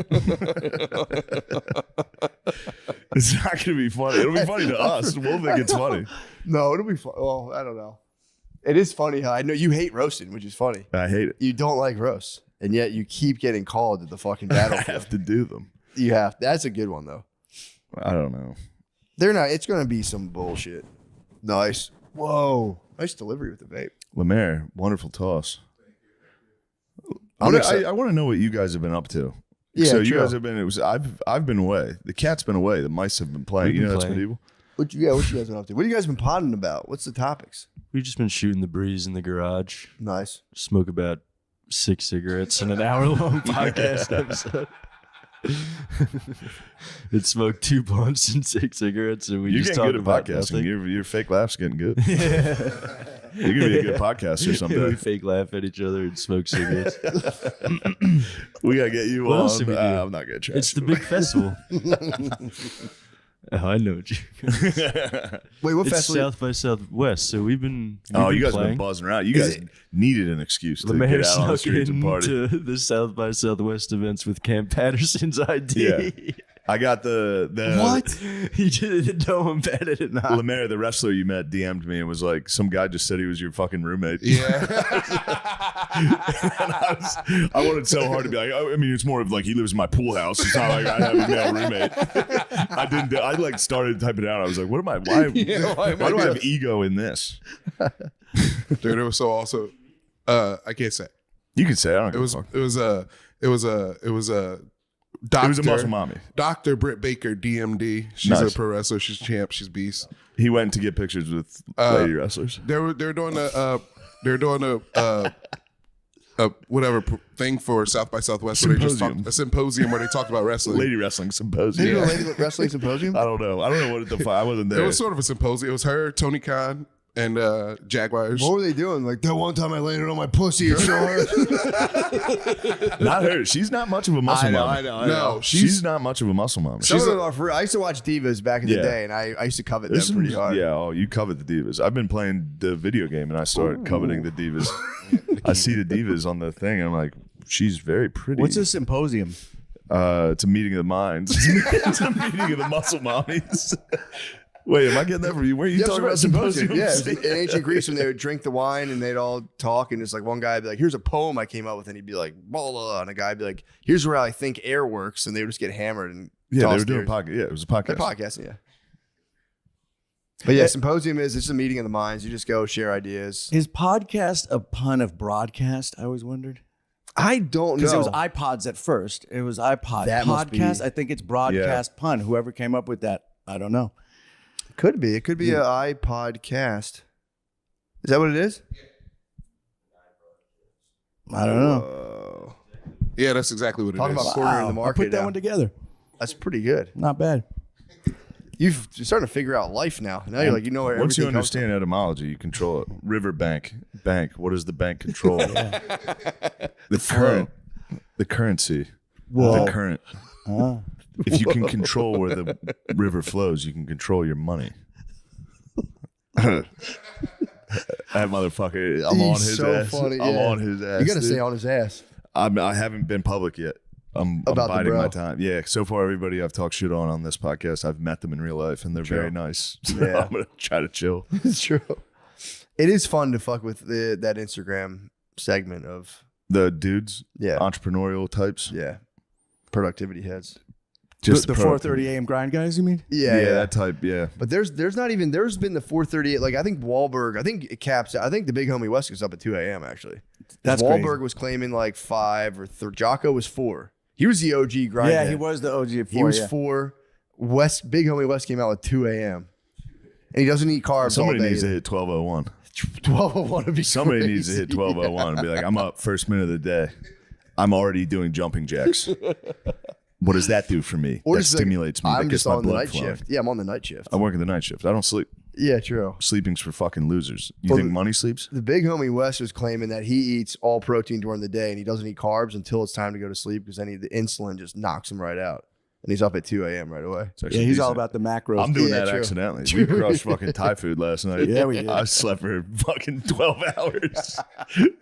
It's not going to be funny. It'll be funny to us. We'll think it's funny. No, it'll be fun. Well, I don't know. It is funny how I know you hate roasting, which is funny. I hate it. You don't like roasts, and yet you keep getting called at the fucking I battlefield. have to do them. You have. That's a good one though. I don't know. They're not. It's gonna be some bullshit. Nice. Whoa. Nice delivery with the vape. Lemaire, wonderful toss. I'm excited. I want to know what you guys have been up to. Yeah, so you true. guys have been. I've been away. The cat's been away. The mice have been playing. We've You been know that's playing. medieval. What you guys been up to? What have you guys been ponding about? What's the topics? We've just been shooting the breeze in the garage. Nice. Smoke about 6 cigarettes in an hour-long podcast episode. and smoke 2 blunts and 6 cigarettes, and we You're just getting talk good at about podcasting. nothing. Your fake laugh's getting good. You're gonna be a good podcaster someday. We fake laugh at each other and smoke cigarettes. We gotta get you What on. else did we do? I'm not gonna try. It's the big festival. Oh, I know what you. Wait, what It's festival? South by Southwest, so we've been. Oh, you guys have playing. been buzzing around. You guys needed an excuse to Lemaire get out on the snuck streets and party. into the South by Southwest events with Cam Patterson's ID. Yeah. I got the What? He didn't know him better than not. Lemaire, the wrestler you met, DM'd me and was like, some guy just said he was your fucking roommate. Yeah. And I wanted so hard to be like, oh, I mean, it's more of like he lives in my pool house. It's not like I have a male roommate. I like started typing it out. I was like, what am I? Why? Yeah, why am I do I have doing- ego in this? Dude, it was so also. I can't say. You can say I don't. It give a was. fuck. It was a. It was a. It was a. It Doctor, was a muscle mommy. Dr. Britt Baker, DMD. She's Nice. a pro wrestler. She's champ. She's beast. He went to get pictures with lady wrestlers. They're doing a whatever thing for South by Southwest. Where they just Symposium. a symposium where they talked about wrestling. Lady wrestling Did symposium. you do a lady wrestling symposium? I don't know what the fuck. I wasn't there. It was sort of a symposium. It was her, Tony Khan, and Jaguars. What were they doing? Like that one time I landed on my pussy. It's so hard. Not her. She's not much of a muscle mommy. No, She's not much of a muscle mommy. Some of them are I used to watch Divas back in the Yeah. day, and I used to covet There's them some, pretty hard. yeah. Oh, you covet the divas. I've been playing the video game and I started coveting the divas. I see the divas on the thing and I'm like, she's very pretty. What's a symposium? It's a meeting of the minds. It's a meeting of the muscle mommies. Wait, am I getting that from you? Where are you Yeah, talking about symposium. symposiums? Yeah, in ancient Greece, when they would drink the wine and they'd all talk, and it's like one guy would be like, "Here's a poem I came up with," and he'd be like, "Blah blah," blah. And a guy would be like, "Here's where I think air works," and they would just get hammered and Yeah, they tossed were doing their- podcast. Yeah, it was a podcast. They're podcasting, yeah. But yeah, symposium is it's a meeting of the minds. You just go share ideas. Is podcast a pun of broadcast? I always wondered. I don't know. Because it was iPods at first. It was iPod. That must be- Podcast, I think it's broadcast pun. Whoever came up with that, I don't know. Could be. It could be an iPodcast. Is that what it is? I don't know. Yeah, that's exactly what it is. Talking about cornering the I market. put that now. one together. That's pretty good. Not bad. You're starting to figure out life now. Now you're like, you know where Once you everything comes from. understand etymology, you control it. River bank. What does the bank control? The current. The currency. Whoa. The current. If you can control where the river flows, you can control your money. That motherfucker, I'm on He's his so ass. funny, I'm yeah. on his ass. You got to dude. stay on his ass. I haven't been public yet. I'm About the biding bro. my time. Yeah, so far everybody I've talked shit on this podcast, I've met them in real life and they're very nice. So Yeah. I'm gonna try to chill. It's true. It is fun to fuck with that Instagram segment of The dudes, yeah, entrepreneurial types, yeah, productivity heads. just the pro- 4:30 a.m. grind guys, you mean? Yeah, Yeah, that type. Yeah, But there's not even there's been the 4:38. Like I think Wahlberg. I think it caps. I think the big homie West is up at 2 a.m. Actually. That's Wahlberg crazy. was claiming like 5 or 3. Jocko was 4. He was the OG grind. Yeah, he was the OG at 4. He was yeah. 4. West, big homie West came out at 2 a.m. And he doesn't eat carbs somebody all day. needs to hit 12:01. 12:01 would be Somebody crazy. needs to hit 12:01 and be like, I'm up first minute of the day. I'm already doing jumping jacks. What does that do for me? Or That just like, stimulates me. That I'm gets just my on the blood night flowing. shift. Yeah, I'm on the night shift. I work in the night shift. I don't sleep. Yeah, true. Sleeping's for fucking losers. You Well, think money sleeps? The big homie West was claiming that he eats all protein during the day and he doesn't eat carbs until it's time to go to sleep because then the insulin just knocks him right out. And he's up at 2 a.m. right away. It's actually Yeah, he's all decent. about the macros. I'm doing Yeah, that true. accidentally. We crushed fucking Thai food last night. Yeah, we did. I slept for fucking 12 hours.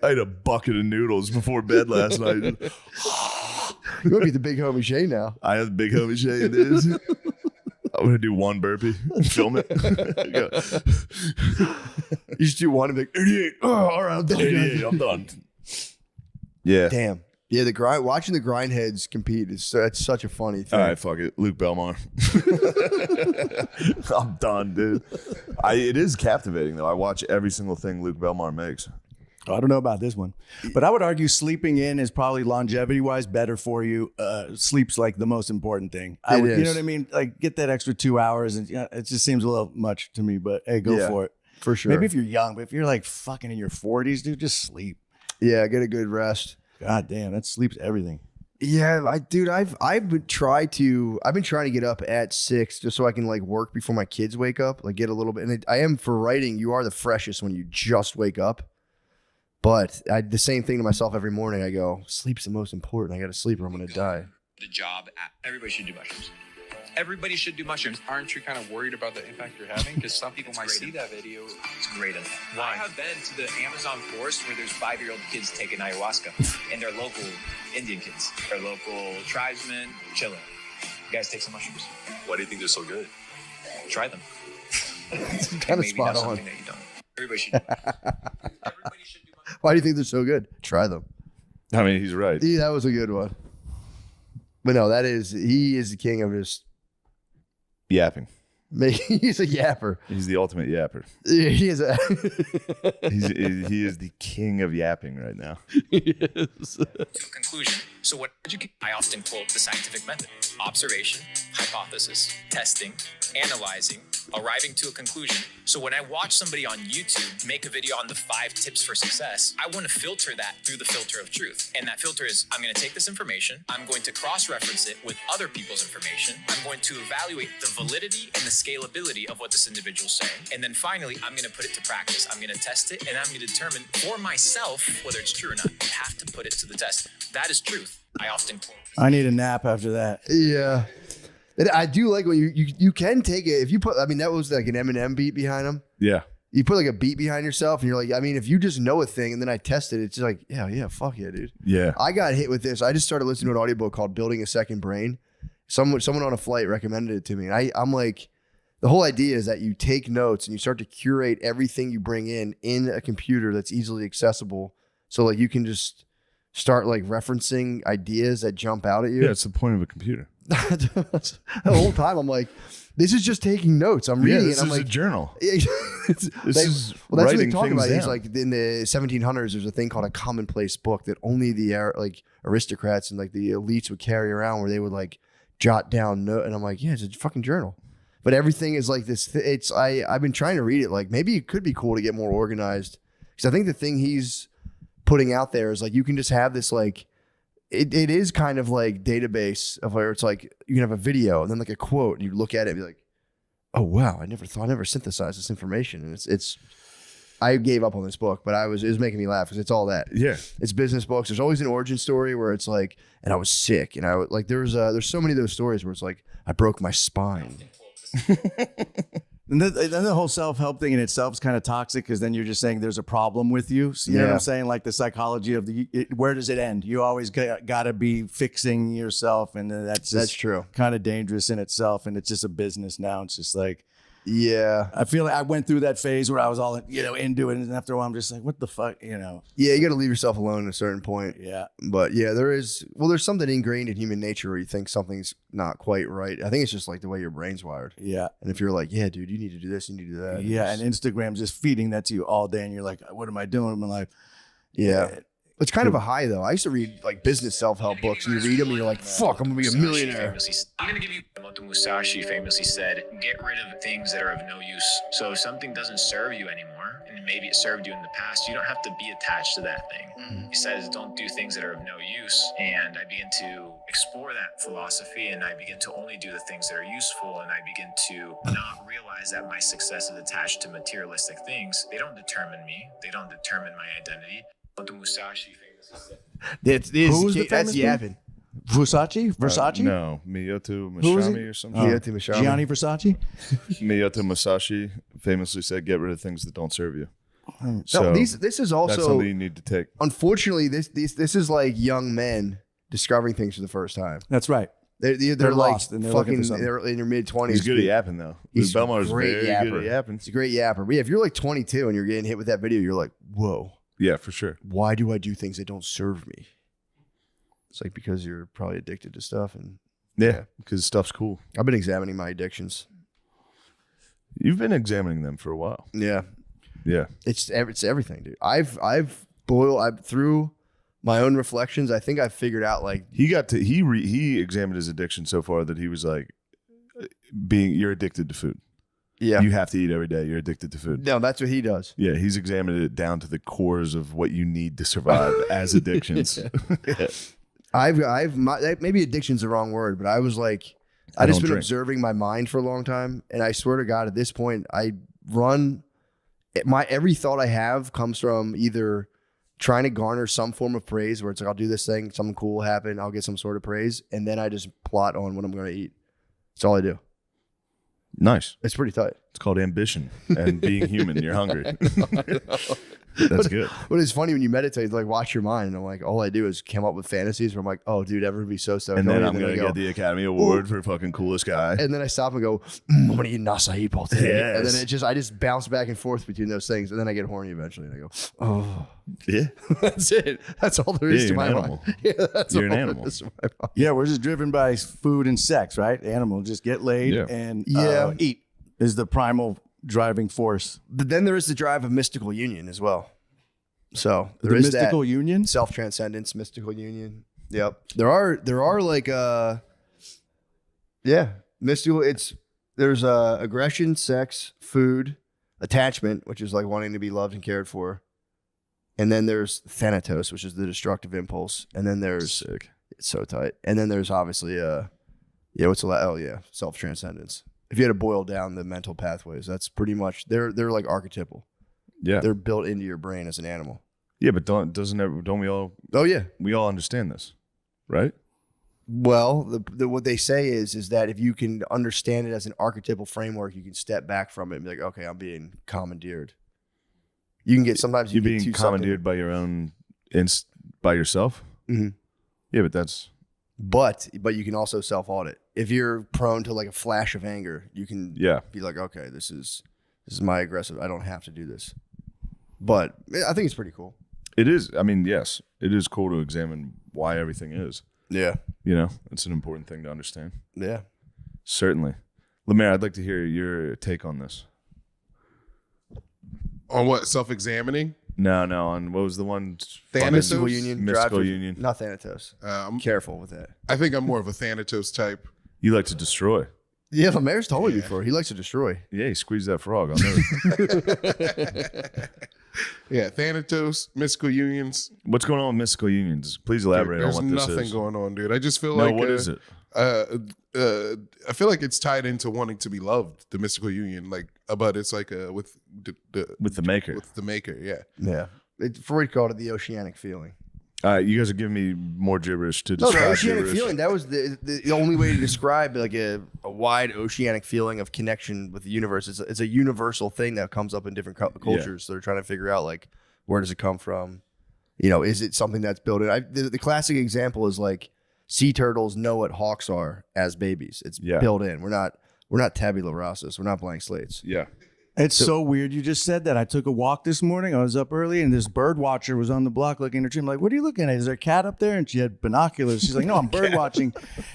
I ate a bucket of noodles before bed last night. You might be the big homie Shay now. I have big homie shit. It is. I'm gonna do one burpee, film it. Go. You just do one and be like, 88. Oh, all right, I'm done. 88, I'm done. Yeah. Damn. Yeah, the grind. Watching the grind heads compete is that's such a funny thing. All right, fuck it. Luke Belmar. I'm done, dude. It is captivating though. I watch every single thing Luke Belmar makes. I don't know about this one, but I would argue sleeping in is probably longevity wise better for you. Sleep's like the most important thing. It You is. know what I mean? Like get that extra 2 hours, and it just seems a little much to me. But hey, go Yeah, for it. for sure. Maybe if you're young, but if you're like fucking in your 40s, dude, just sleep. Yeah, get a good rest. God damn, that sleep's everything. Yeah, I've been trying to get up at 6 just so I can like work before my kids wake up, like get a little bit. And I am for writing. You are the freshest when you just wake up. But I the same thing to myself every morning. I go, sleep's the most important. I got to sleep or I'm gonna die. The job. Everybody should do mushrooms. Everybody should do mushrooms. Aren't you kind of worried about the impact you're having? Because some people might see that video. It's great impact. Why? I have been to the Amazon forest where there's 5-year-old kids taking ayahuasca, and they're local Indian kids. They're local tribesmen chilling. You guys take some mushrooms. Why do you think they're so good? Try them. It's kind of Maybe know spot on. something that you don't. Everybody should. Everybody should do mushrooms. Why do you think they're so good? Try them. I mean, he's right. Yeah, that was a good one. But no, he is the king of just Yapping. he's a yapper. He's the ultimate yapper. Yeah, he is a He is the king of yapping right now. Yes. To a conclusion. So what I often quote the scientific method: observation, hypothesis, testing, analyzing, arriving to a conclusion. So when I watch somebody on YouTube make a video on the 5 tips for success, I want to filter that through the filter of truth. And that filter is, I'm going to take this information, I'm going to cross-reference it with other people's information, I'm going to evaluate the validity and the scalability of what this individual's saying. And then finally, I'm going to put it to practice. I'm going to test it, and I'm going to determine for myself whether it's true or not. You have to put it to the test. That is truth. I often quote. I need a nap after that. yeah. And I do like when you can take it if you put. I mean, that was like an Eminem beat behind him. Yeah. You put like a beat behind yourself, and you're like, I mean, if you just know a thing, and then I test it, it's just like, yeah, fuck yeah, dude. Yeah. I got hit with this. I just started listening to an audiobook called "Building a Second Brain." Someone on a flight recommended it to me, and I'm like, the whole idea is that you take notes and you start to curate everything you bring in a computer that's easily accessible. So like you can just start like referencing ideas that jump out at you. Yeah, it's the point of a computer. The whole time I'm like, this is just taking notes. I'm reading this it. I'm is like, a journal. this is that's what they writing talk things about. He's down. like in the 1700s, there's a thing called a commonplace book that only the like aristocrats and like the elites would carry around, where they would like jot down note. And I'm like, yeah, it's a fucking journal. But everything is like this. I've been trying to read it. Like maybe it could be cool to get more organized, because I think the thing he's putting out there is like you can just have this like. It is kind of like database of where it's like you can have a video and then like a quote, and you look at it and be like, oh wow, I never synthesized this information. And it's I gave up on this book, but it was making me laugh because it's all that. Yeah. It's business books. There's always an origin story where it's like, and I was sick, and I like there's so many of those stories where it's like I broke my spine. And then the whole self-help thing in itself is kind of toxic, because then you're just saying there's a problem with you. So you know what I'm saying? Like the psychology of where does it end? You always got to be fixing yourself. And that's true. Kind of dangerous in itself. And it's just a business now. It's just like, Yeah. I feel like I went through that phase where I was all, into it. And after a while, I'm just like, what the fuck, Yeah, you got to leave yourself alone at a certain point. Yeah. But yeah, there's something ingrained in human nature where you think something's not quite right. I think it's just like the way your brain's wired. Yeah. And if you're like, yeah, dude, you need to do this, you need to do that. Yeah. And Instagram's just feeding that to you all day. And you're like, what am I doing with my life? Yeah. It's kind of a high, though. I used to read like business self-help books, and you read them and you're like, fuck, I'm going to be a millionaire. I'm going to give you what Musashi famously said: get rid of things that are of no use. So if something doesn't serve you anymore, and maybe it served you in the past, you don't have to be attached to that thing. He says, don't do things that are of no use. And I begin to explore that philosophy, and I begin to only do the things that are useful, and I begin to not realize that my success is attached to materialistic things. They don't determine me. They don't determine my identity. What the Musashi famously said. Who was the That's famous dude? yapping. Versace? No, Miyoto Who was Musashi it? or something. Gianni Masami. Gianni Versace? Miyoto Musashi famously said, get rid of things that don't serve you. So No, this is that's also, something you need to take. unfortunately, this is like young men discovering things for the first time. That's right. They're They're like lost and they're looking fucking, for something. they're in their mid-20s. He's good at yapping, though. He's Belmar's great very yapper. good at yapping. He's a great yapper. But yeah, if you're like 22 and you're getting hit with that video, you're like, whoa, Yeah, for sure. why do I do things that don't serve me? It's like because you're probably addicted to stuff. And Yeah, because stuff's cool. I've been examining my addictions. You've been examining them for a while. Yeah. Yeah. It's everything, dude. I've through my own reflections, I think I've figured out like, He examined his addiction so far that he was like, you're addicted to food. yeah. You have to eat every day. You're addicted to food. No, that's what he does. Yeah, he's examined it down to the cores of what you need to survive as addictions. Yeah. Maybe addiction's the wrong word, but I was like, I just been observing my mind for a long time, and I swear to God, at this point, I run. Every thought I have comes from either trying to garner some form of praise, where it's like I'll do this thing, something cool will happen, I'll get some sort of praise, and then I just plot on what I'm going to eat. That's all I do. Nice. It's pretty tight. It's called ambition and being human. You're hungry. That's good. But it's funny when you meditate, like watch your mind. And I'm like, all I do is come up with fantasies where I'm like, oh, dude, everyone would be so stoked. And then I'm going to get the Academy Award for fucking coolest guy. And then I stop and go, I'm going to eat an acai bowl today. Yes. And then I just bounce back and forth between those things. And then I get horny eventually. And I go, oh. Yeah. That's it. That's all there is to my mind. Yeah, that's you're an all animal. there is to my mind. Yeah, we're just driven by food and sex, right? Animal, just get laid and eat is the primal driving force. But then there is the drive of mystical union as well. So there the is mystical that. union, Self-transcendence, mystical union. Yep. There are like mystical. There's aggression, sex, food, attachment, which is like wanting to be loved and cared for. And then there's thanatos, which is the destructive impulse. And then there's it's so tight. And then there's obviously self-transcendence. If you had to boil down the mental pathways, that's pretty much they're like archetypal. Yeah. They're built into your brain as an animal. Yeah, but don't we all? Oh yeah. We all understand this, right? Well, what they say is that if you can understand it as an archetypal framework, you can step back from it and be like, okay, I'm being commandeered. You can get sometimes you're being commandeered by your own by yourself. Mm-hmm. Yeah, but that's. But you can also self-audit. If you're prone to like a flash of anger, you can be like, okay, this is my aggressive. I don't have to do this. But I think it's pretty cool. It is. I mean, yes, it is cool to examine why everything is. Yeah. You know, it's an important thing to understand. Yeah. Certainly. Lemaire, I'd like to hear your take on this. On what? Self-examining? No, on what was the one? Thanatos? Mystical union. Mystical union. Not Thanatos. I'm careful with that. I think I'm more of a Thanatos type. You like to destroy. Yeah, Lemaire's told me before. He likes to destroy. Yeah, he squeezed that frog. I'll never. Yeah, Thanatos, mystical unions. What's going on with mystical unions? Please elaborate on what this is. There's nothing going on, dude. I just feel No, like what is it? I feel like it's tied into wanting to be loved, the mystical union. Like, but it's like with the maker. With the maker, yeah. Yeah. Freud called it the oceanic feeling. You guys are giving me more gibberish to No, describe the oceanic gibberish. feeling, that was the only way to describe like a wide oceanic feeling of connection with the universe. It's a universal thing that comes up in different cultures. So they're trying to figure out like, where does it come from? You know, is it something that's built in? The classic example is like sea turtles know what hawks are as babies. It's built in. We're not tabula rasas. We're not blank slates. Yeah. It's so weird you just said that. I took a walk this morning. I was up early, and this bird watcher was on the block looking at her tree. I'm like, what are you looking at? Is there a cat up there? And she had binoculars. She's like, no, I'm bird watching.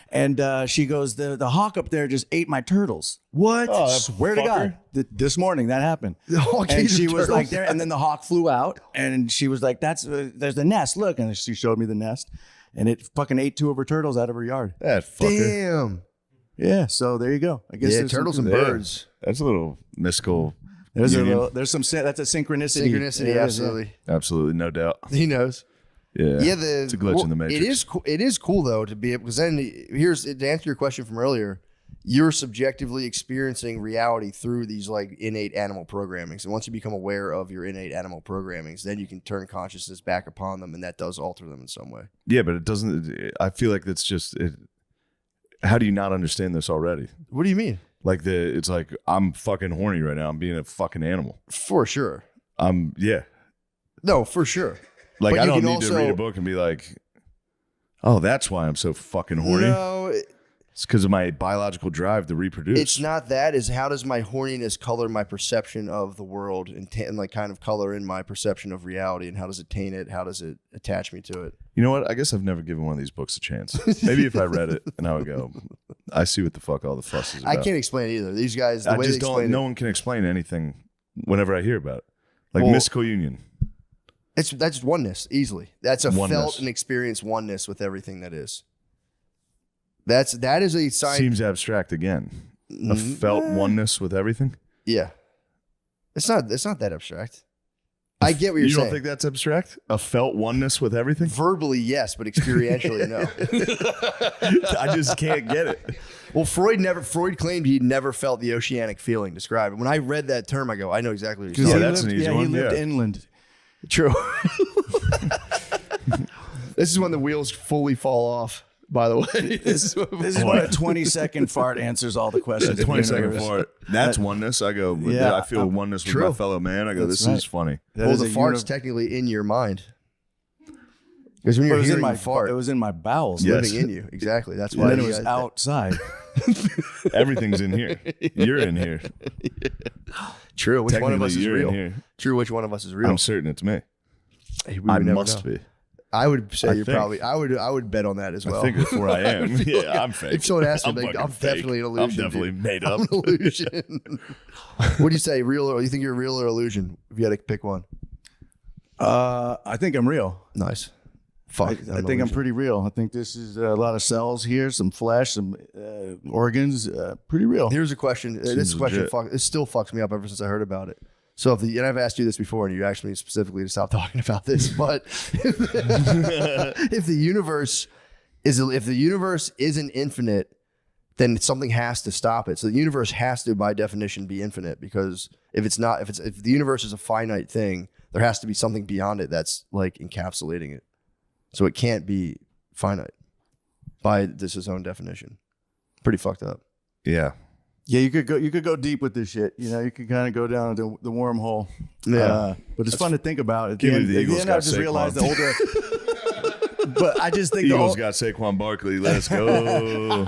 And she goes, the hawk up there just ate my turtles. What? Oh, Swear to God. This morning that happened. And she was like there, and then the hawk flew out, and she was like, there's the nest. Look. And she showed me the nest, and it fucking ate 2 of her turtles out of her yard. That fucker. Damn. Yeah, so there you go. I guess turtles and Yeah. birds. That's a little mystical. There's union. that's a synchronicity. Synchronicity, absolutely. Absolutely, no doubt. He knows. Yeah. Yeah, it's a glitch in the matrix. It is cool though to be able, because then here's to answer your question from earlier. You're subjectively experiencing reality through these like innate animal programmings, and once you become aware of your innate animal programmings, then you can turn consciousness back upon them, and that does alter them in some way. Yeah, but it doesn't. I feel like that's just. How do you not understand this already? What do you mean? Like it's like I'm fucking horny right now. I'm being a fucking animal. For sure. Yeah. No, for sure. Like But I you don't can need to also- read a book and be like, oh, that's why I'm so fucking horny. No, It's because of my biological drive to reproduce. it's not that. Is how does my horniness color my perception of the world and like kind of color in my perception of reality, and how does it taint it? How does it attach me to it? You know what? I guess I've never given one of these books a chance. Maybe if I read it and I would go, I see what the fuck all the fuss is about. I can't explain it either. These guys, the I way just they don't. explain No it, one can explain anything whenever I hear about it. Like Well- mystical union. that's oneness easily. That's a Oneness. felt and experienced oneness with everything that is. That is a sign. Seems abstract again. A felt oneness with everything. Yeah, it's not that abstract. I get what you're You saying. don't think that's abstract? A felt oneness with everything? Verbally, yes, but experientially, no. I just can't get it. Well, Freud claimed he never felt the oceanic feeling described. When I read that term, I go, I know exactly what you're Yeah, saying. that's an easy He one, lived yeah. inland. True. This is when the wheels fully fall off, by the way. This is when a 20-second fart answers all the questions. The of the 20-second universe. fart. That's oneness. I go, Yeah, I feel oneness with true. my fellow man. I go, That's this right. is funny. That Well, is the a fart's technically in your mind. Because when It you're was in hearing my the fart, It was in my bowels. Yeah. living Yes. in you. Exactly. That's And why then it you was guys- outside. Everything's in here. You're in here. True. Which one of us Technically, is you're real? in here. True. Which one of us is real? I'm certain it's me. Hey, we I would never must know. be. I would say I you're think. probably. I would bet on that as well. I think that's where I am. Yeah, I'm fake. If someone asked me, like, fucking I'm fake. definitely an illusion. I'm definitely dude. made I'm up. an illusion. What do you say? Real or you think you're real or illusion? If you had to pick one. I think I'm real. Nice. Fuck. I think I'm pretty real. I think this is a lot of cells here, some flesh, some organs. Pretty real. Here's a question. This Seems question legit. it still fucks me up ever since I heard about it. So and I've asked you this before, and you asked me specifically to stop talking about this. But if the universe isn't infinite, then something has to stop it. So the universe has to, by definition, be infinite, because if the universe is a finite thing, there has to be something beyond it that's like encapsulating it. So it can't be finite by its own definition. Pretty fucked up. Yeah. Yeah, you could go deep with this shit. You know, you could kind of go down the wormhole. Yeah. But it's fun to think about. At the Give me end, the at the Eagles end I got just realized the Saquon. older. But I just think Eagles got Saquon Barkley. Let's go.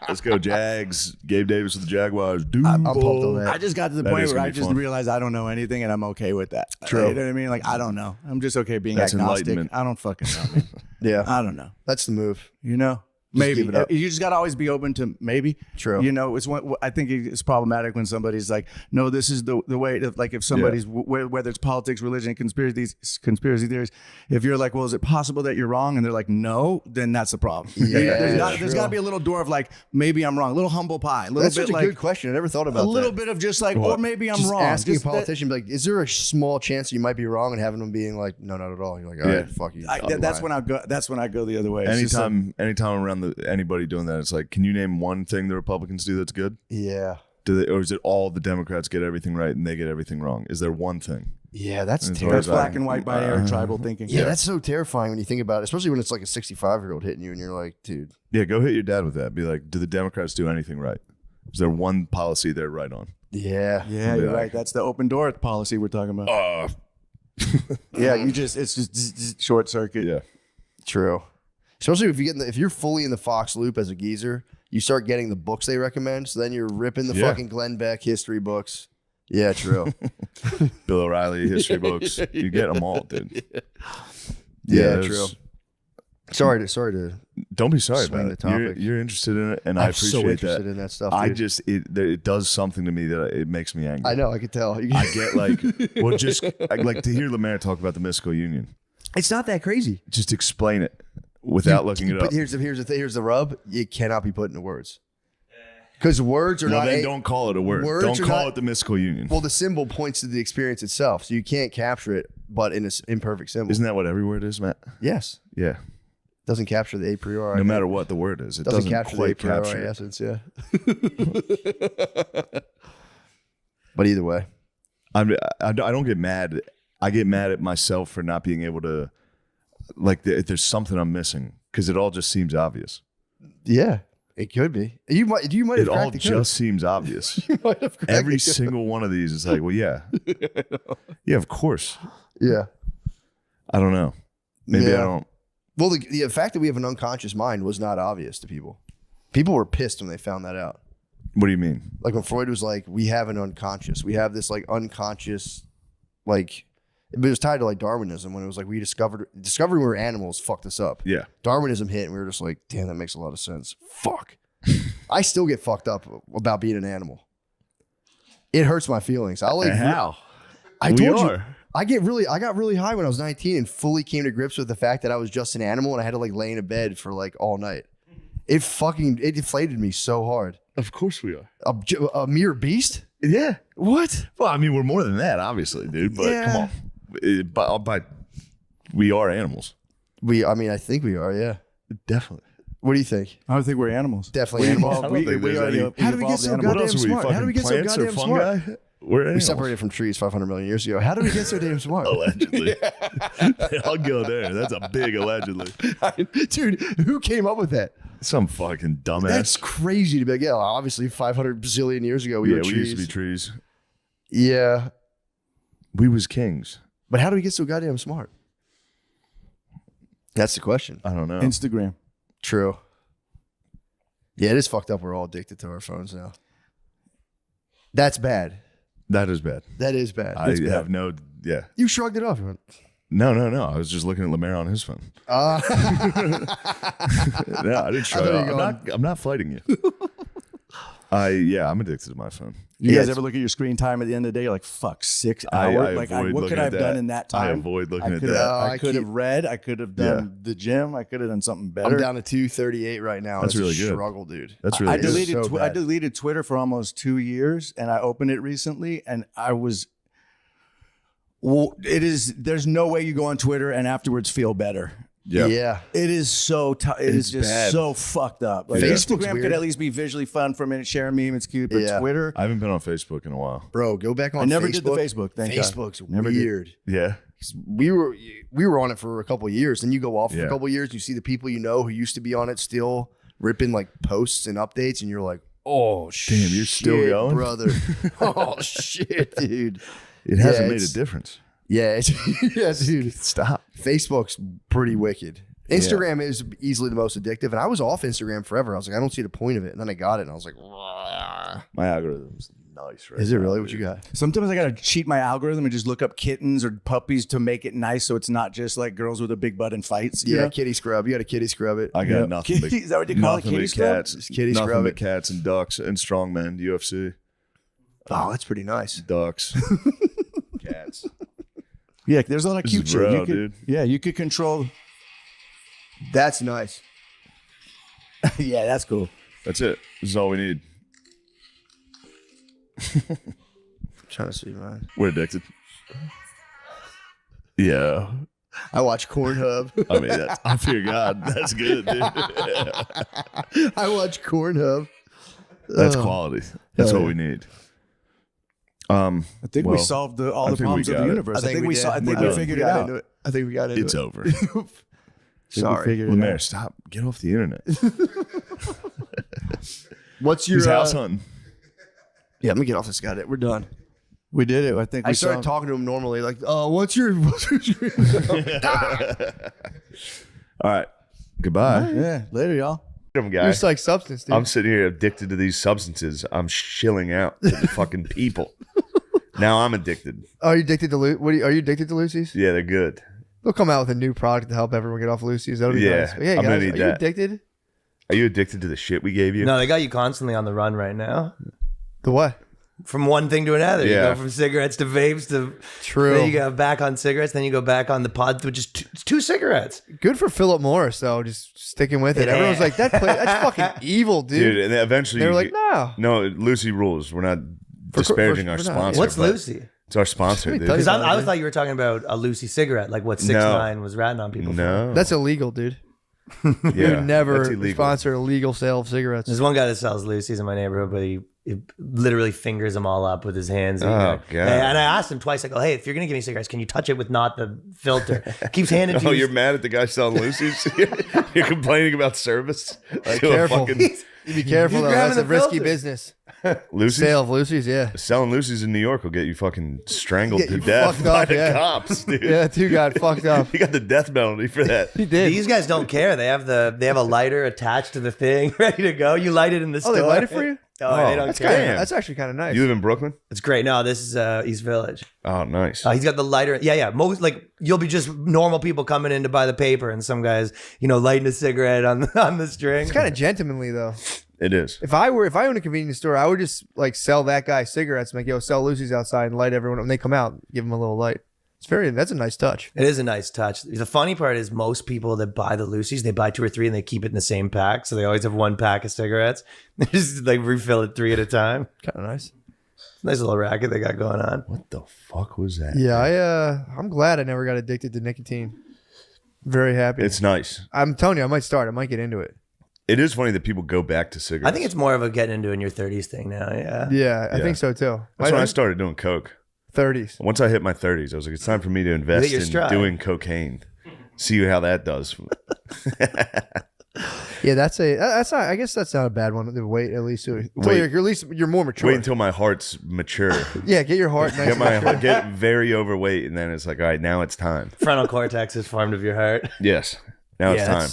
Let's go, Jags. Gabe Davis with the Jaguars. Dude, I'm pumped on that. I just got to the That point is where gonna I be just fun. realized I don't know anything, and I'm okay with that. True. You know what I mean? Like, I don't know. I'm just okay being That's agnostic. enlightenment. I don't fucking know. Man. Yeah. I don't know. That's the move. You know? Maybe give it up. you just got to always be open to maybe. True. You know, I think it's problematic when somebody's like, "No, this is the way." Like if somebody's whether it's politics, religion, conspiracy theories. If you're like, "Well, is it possible that you're wrong?" and they're like, "No," then that's the problem. Yeah, there's got to be a little door of like, maybe I'm wrong, a little humble pie, a little That's bit such a like good question. I never thought about a that. little bit of just like, or maybe I'm Just wrong. asking Just a that- politician, like, is there a small chance you might be wrong, and having them being like, no, not at all. You're like, all right, fuck you. that's when I go. That's when I go the other way. It's just anytime around anybody doing that, it's like, can you name one thing the Republicans do that's good? Yeah. Or is it all the Democrats get everything right and they get everything wrong? Is there one thing? Yeah, that's It's terrifying. that's black and white binary tribal thinking. Yeah, that's so terrifying when you think about it, especially when it's like a 65-year-old hitting you and you're like, dude. Yeah, go hit your dad with that. Be like, do the Democrats do anything right? Is there one policy they're right on? Yeah. Yeah, you're right. That's the open door policy we're talking about. Yeah, it's just short circuit. Yeah. True. Especially if you're fully in the Fox loop as a geezer, you start getting the books they recommend. So then you're ripping the Yeah. fucking Glenn Beck history books. Yeah, true. Bill O'Reilly history books. You get them all, dude. Yeah, there's- true. Sorry to. Don't be sorry Swing about the it. topic. You're interested in it, and I I'm so appreciate interested that. in that stuff. I dude. just it does something to me that it makes me angry. I know. I could tell. I get like, well, just like to hear Lemaire talk about the mystical union. It's not that crazy. Just explain it without looking it up. But here's the rub. It cannot be put into words. Because words are Well, not. then don't call it a word. words Don't are call not- it the mystical union. Well, the symbol points to the experience itself, so you can't capture it, but in an imperfect symbol. Isn't that what every word is, Matt? Yes, Yeah. doesn't capture the a priori. No matter what the word is, it doesn't doesn't capture the a quite priori capture it. essence. Yeah. But either way, I don't get mad. I get mad at myself for not being able to, like, there's something I'm missing because it all just seems obvious. yeah, it could be. You might have It all cracked the code. just seems obvious. You might have cracked Every the code. single one of these is like, well, yeah, yeah, of course. Yeah. I don't know. Maybe I Yeah. don't. Well, the fact that we have an unconscious mind was not obvious to people. People were pissed when they found that out. What do you mean? Like when Freud was like, we have an unconscious. We have this like unconscious, like, it was tied to like Darwinism when it was like we discovering we were animals fucked us up. Yeah. Darwinism hit and we were just like, damn, that makes a lot of sense. Fuck. I still get fucked up about being an animal. It hurts my feelings. I like How? I We told you. are. I got really high when I was 19 and fully came to grips with the fact that I was just an animal and I had to like lay in a bed for like all night. It inflated me so hard. Of course we are. A mere beast? Yeah. What? Well, I mean, we're more than that, obviously, dude. But Yeah. come on. but we are animals. I mean, I think we are. Yeah. Definitely. What do you think? I don't think we're animals. Definitely animals. I don't think there's any- How do we get so animals. What goddamn else are we? smart? How do Fucking we get so plants or goddamn smart? fungi? We're We animals. separated from trees 500 million years ago. How do we get so damn smart? Allegedly. I'll go there. That's a big allegedly. Dude, who came up with that? Some fucking dumbass. That's crazy to be like, yeah, obviously 500 bazillion years ago we yeah, were we trees. used to be trees. Yeah. We was kings. But how do we get so goddamn smart? That's the question. I don't know. Instagram. True. Yeah, it is fucked up. We're all addicted to our phones now. That's bad. That is bad. That is bad. I That's bad. have no. Yeah. You shrugged it off. You went, No. I was just looking at Lemaire on his phone. No, I didn't try. thought you were I'm not fighting you. I'm addicted to my phone. You Yeah, guys it's- ever look at your screen time at the end of the day? You're like, fuck, 6 I hours. Like, avoid what looking could I have at done that. in that I time? avoid looking at could that. I could have read. I could have done the gym. I could have done something better. I'm down to 238 right now. That's It's really a good. struggle, dude. That's really I good. deleted. So I bad. deleted Twitter for almost 2 years, and I opened it recently, and I was. Well, it is. There's no way you go on Twitter and afterwards feel better. Yeah. It is so. It is just bad. so fucked up. Like, Facebook's Instagram weird. could at least be visually fun for a minute, share a meme, it's cute. But Yeah. Twitter, I haven't been on Facebook in a while. Bro, go back on I never Facebook. did the Facebook. Thank God. Facebook's Never did. weird. Yeah. We were on it for a couple of years. Then you go off for Yeah. a couple of years. You see the people you know who used to be on it still ripping like posts and updates, and you're like, oh shit, Damn, you're still going? brother. Oh shit, dude. It hasn't Yeah, made a it's- difference. Yeah, yeah, dude. Stop. Facebook's pretty wicked. Instagram is easily the most addictive, and I was off Instagram forever. I was like, I don't see the point of it, and then I got it, and I was like, "Rah." My algorithm's nice, right? Is it now, really what dude. you got? Sometimes I gotta cheat my algorithm and just look up kittens or puppies to make it nice, so it's not just like girls with a big butt and fights. You Yeah, know? kitty scrub. You got to kitty scrub it. I got Yep. nothing. Kitty- is that what they call it? nothing Kitty but scrub? cats. Just kitty nothing scrub but it. cats and ducks and strongmen. UFC. Oh, that's pretty nice. Ducks. Cats. Yeah, there's a lot of This cute is shit. bro, You could, dude. Yeah, you could control. That's nice. Yeah, that's cool. That's it. This is all we need. I'm trying to see mine. We're addicted. Yeah. I watch Cornhub. I mean, that's, I fear God. That's good, dude. I watch Cornhub. That's quality. That's hell what yeah. we need. I think we Well, solved all I the think we problems of got the it. universe. I think we did. saw. I think We're we done. figured We it got out. into it. I think we got into It's it. over. Sorry. Lemaire, stop. Get off the internet. What's your He's house hunting. Yeah, let me get off this guy. We're done. We did it. I think we I started solved- talking to him normally, like, "Oh, what's your screen?" All right. Goodbye. Yeah, later, y'all. Guy. You're just like substance, dude. I'm sitting here addicted to these substances. I'm shilling out to the fucking people. Now I'm addicted. Are you addicted to are you addicted to Lucy's? Yeah, they're good. They'll come out with a new product to help everyone get off Lucy's. That'll be Yeah, nice. But yeah, I'm gonna guys, need are you that. addicted? Are you addicted to the shit we gave you? No, they got you constantly on the run right now. The what? From one thing to another. You Yeah. go from cigarettes to vapes to True. Then you go back on cigarettes. Then you go back on the pod, which is two cigarettes. Good for Philip Morris though, just sticking with it. Yeah. Everyone's like, that's fucking evil, dude. dude. And then eventually They were you like, get- no. no, Lucy rules. We're not disparaging our we're not. sponsor. What's but Lucy? It's our sponsor, Let me dude. tell you Because about I always thought you were talking about a Lucy cigarette, like what 6ix9ine was ratting on people for. No, That's illegal, dude. yeah, You that's never illegal. sponsor illegal sale of cigarettes. There's one guy that sells Lucy's in my neighborhood, but he literally fingers them all up with his hands. Oh, God. And I asked him twice, I go, hey, if you're going to give me cigarettes, can you touch it with not the filter? Keeps handing to Oh, you. you're mad at the guy selling Lucy's? You're complaining about service? To a careful. fucking You be careful You're though. That's grabbing a the risky filter. business. Lucy's? Sale of Lucy's, yeah. Selling Lucy's in New York will get you fucking strangled Get to you death fucked by up, the yeah. cops, dude. Yeah, two got fucked up. He got the death penalty for that. He did. These guys don't care. They have a lighter attached to the thing, ready to go. You light it in the store. Oh, they light it for you? Oh, they don't That's care. kind of Damn. that's actually kind of nice. You live in Brooklyn? It's great. No, this is East Village. Oh, nice. He's got the lighter. Yeah. Most like you'll be just normal people coming in to buy the paper, and some guys, lighting a cigarette on the string. It's kind of gentlemanly though. It is. If I owned a convenience store, I would just like sell that guy cigarettes, and like, yo, sell Lucy's outside and light everyone. When they come out, give them a little light. That's a nice touch. It is a nice touch. The funny part is most people that buy the Lucy's, they buy 2 or 3 and they keep it in the same pack. So they always have one pack of cigarettes. They just like refill it 3 at a time. Kind of nice. Nice little racket they got going on. What the fuck was that? Yeah, I'm glad I never got addicted to nicotine. Very happy. It's nice. I'm telling you, I might start. I might get into it. It is funny that people go back to cigarettes. I think it's more of a getting into in your 30s thing now. Yeah. Yeah, I think so too. That's when I started doing coke. 30s. Once I hit my 30s, I was like, it's time for me to invest in doing cocaine. See how that does. Yeah, that's not. I guess that's not a bad one. To wait at least you're more mature. Wait until my heart's mature. Yeah, get your heart nice. Get very overweight, and then it's like, all right, now it's time. Frontal cortex is formed of your heart. Yes, now it's time.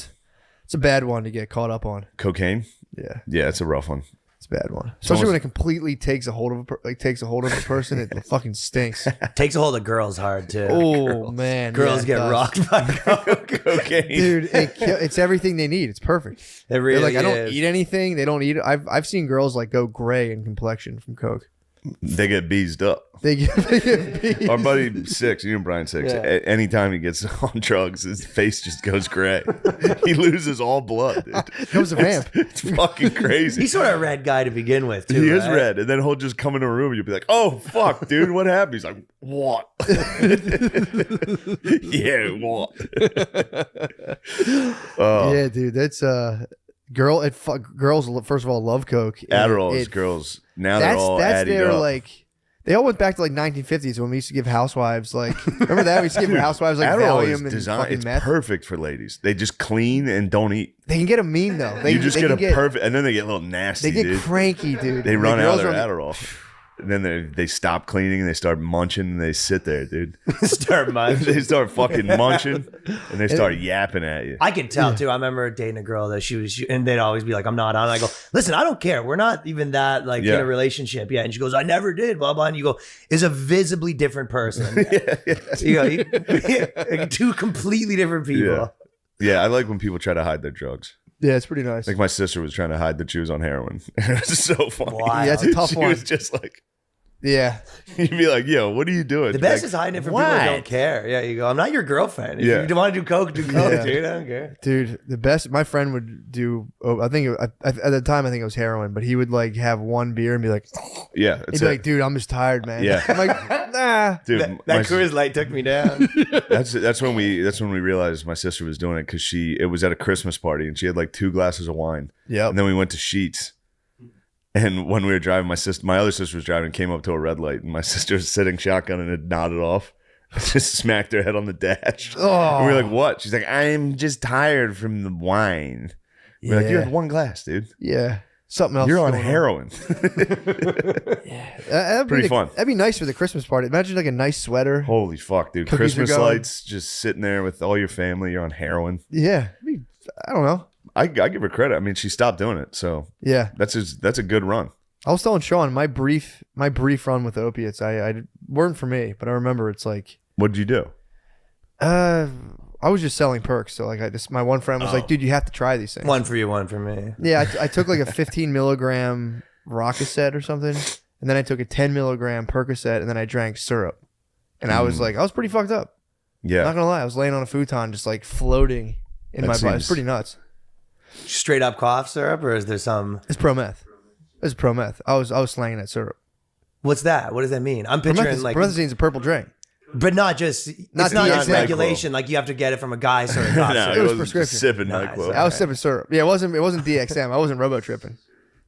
It's a bad one to get caught up on. Cocaine. Yeah, it's a rough one. It's a bad one, especially when it completely takes a hold of a person. It fucking stinks. Takes a hold of girls hard too. Oh man, girls get rocked by cocaine, dude. It's everything they need. It's perfect. It really They're like, is. I don't eat anything. They don't eat it. I've seen girls like go gray in complexion from coke. They get beezed up. They get beezed. Our buddy Six, you and Brian Six, anytime he gets on drugs, his face just goes gray. He loses all blood, dude. He was a vamp. It's fucking crazy. He's sort of a red guy to begin with, too. He is red, and then he'll just come in a room and you'll be like, oh, fuck, dude, what happened? He's like, what? Yeah, what? Yeah, dude, that's girls first of all love coke. Adderall is girls. Now they're all added up. Like they all went back to like 1950s when we used to give housewives like remember that we used to give housewives like Adderall Valium and fucking it's meth. perfect for ladies. They just clean and don't eat. They can get a mean though. You just get a perfect, and then they get a little nasty. They get cranky, dude. They run out of their Adderall. And then they stop cleaning and they start munching and they sit there, dude. Start munching. They start fucking munching and they start yapping at you. I can tell too. I remember dating a girl that she and they'd always be like, I'm not on. I go, listen, I don't care. We're not even that like in a relationship yet. And she goes, I never did, blah, blah. And you go, is a visibly different person. You go, two completely different people. Yeah, I like when people try to hide their drugs. Yeah, it's pretty nice. Like my sister was trying to hide that she was on heroin. It was so funny. Wow. Yeah, it's a tough one. She was just like, yeah. You'd be like, yo, what are you doing? The best is hiding it from people who don't care. Yeah, you go, I'm not your girlfriend. If you want to do coke, do coke, dude. I don't care. Dude, the best, my friend would do, at the time, I think it was heroin, but he would like have one beer and be like, yeah. He'd be like, dude, I'm just tired, man. Yeah. I'm like, nah. Dude, that Coors Light took me down. That's when we realized my sister was doing it because it was at a Christmas party and she had like 2 glasses of wine. Yeah. And then we went to Sheetz. And when we were driving, my other sister was driving and came up to a red light and my sister was sitting shotgun and had nodded off. Just smacked her head on the dash. Oh. And we were like, what? She's like, I'm just tired from the wine. We're like, you had 1 glass, dude. Yeah. Something else. You're on heroin. That'd Pretty fun. That'd be nice for the Christmas party. Imagine like a nice sweater. Holy fuck, dude. Cookies Christmas are going. lights, just sitting there with all your family. You're on heroin. Yeah. I don't know. I give her credit. I mean, she stopped doing it. So yeah, that's a good run. I was telling Sean my brief run with opiates. I weren't for me, but I remember it's like. What did you do? I was just selling perks. So like my one friend was like, dude, you have to try these things. One for you, one for me. Yeah, I took like a 15 milligram Rockaset or something, and then I took a 10 milligram Percocet, and then I drank syrup, and I was pretty fucked up. Yeah, not gonna lie, I was laying on a futon, just like floating in my body. It's pretty nuts. Straight up cough syrup, or is there some? It's pro meth. It's pro meth. I was slanging that syrup. What's that? What does that mean? I'm picturing like promethazine's a purple drink. But not just it's not just regulation. Like you have to get it from a guy. Sort of no, it was prescription. Sipping NyQuil. I was sipping syrup. Yeah, it wasn't DXM. I wasn't robo tripping.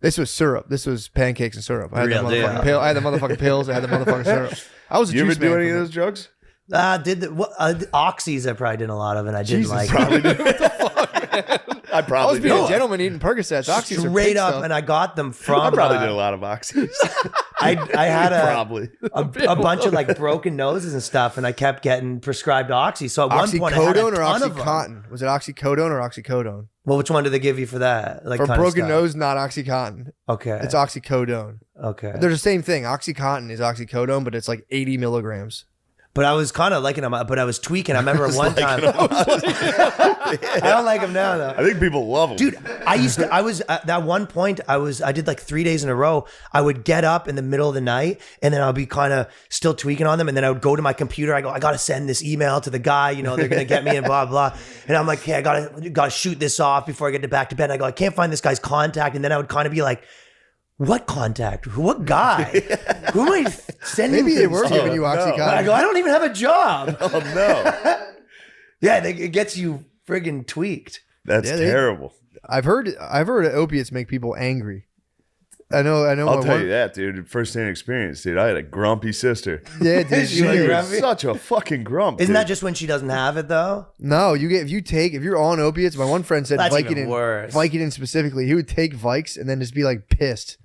This was syrup. This was pancakes and syrup. I had the motherfucking pill. I had the motherfucking pills. I had the motherfucking syrup. I was a you juice ever do man any of those drugs? Oxys I probably did a lot of, and I didn't like. Probably did. What the fuck, man? I was being a gentleman eating Percocets. Oxys straight up, and I got them from. I probably did a lot of oxys. I had a bunch of like broken noses and stuff, and I kept getting prescribed oxy. So at one point, I had a ton of them. Oxycontin? Was it oxycodone or oxycodone? Well, which one did they give you for that? Like for broken nose, not oxycontin. Okay, it's oxycodone. Okay, they're the same thing. Oxycontin is oxycodone, but it's like 80 milligrams. But I was kind of liking them, but I was tweaking. I remember one time. I don't like them now, though. I think people love them. Dude, I was, at one point, I did like 3 days in a row. I would get up in the middle of the night and then I'll be kind of still tweaking on them. And then I would go to my computer. I go, I got to send this email to the guy, they're going to get me and blah, blah. And I'm like, hey, I got to shoot this off before I get back to bed. And I go, I can't find this guy's contact. And then I would kind of be like, what contact? What guy? Who am I sending? Maybe they were things to? giving you Oxycontin. I go, I don't even have a job. Oh no, Yeah, it gets you friggin' tweaked. that's Yeah, terrible. I've heard opiates make people angry. I know. I'll tell you that, dude. First-hand experience, dude. I had a grumpy sister. Yeah, dude. She was She grumpy? was such a fucking grump. Isn't dude. that just when she doesn't have it though? No, if you're on opiates. My one friend said That's even Vicodin. worse. Vicodin specifically, he would take Vikes and then just be like pissed.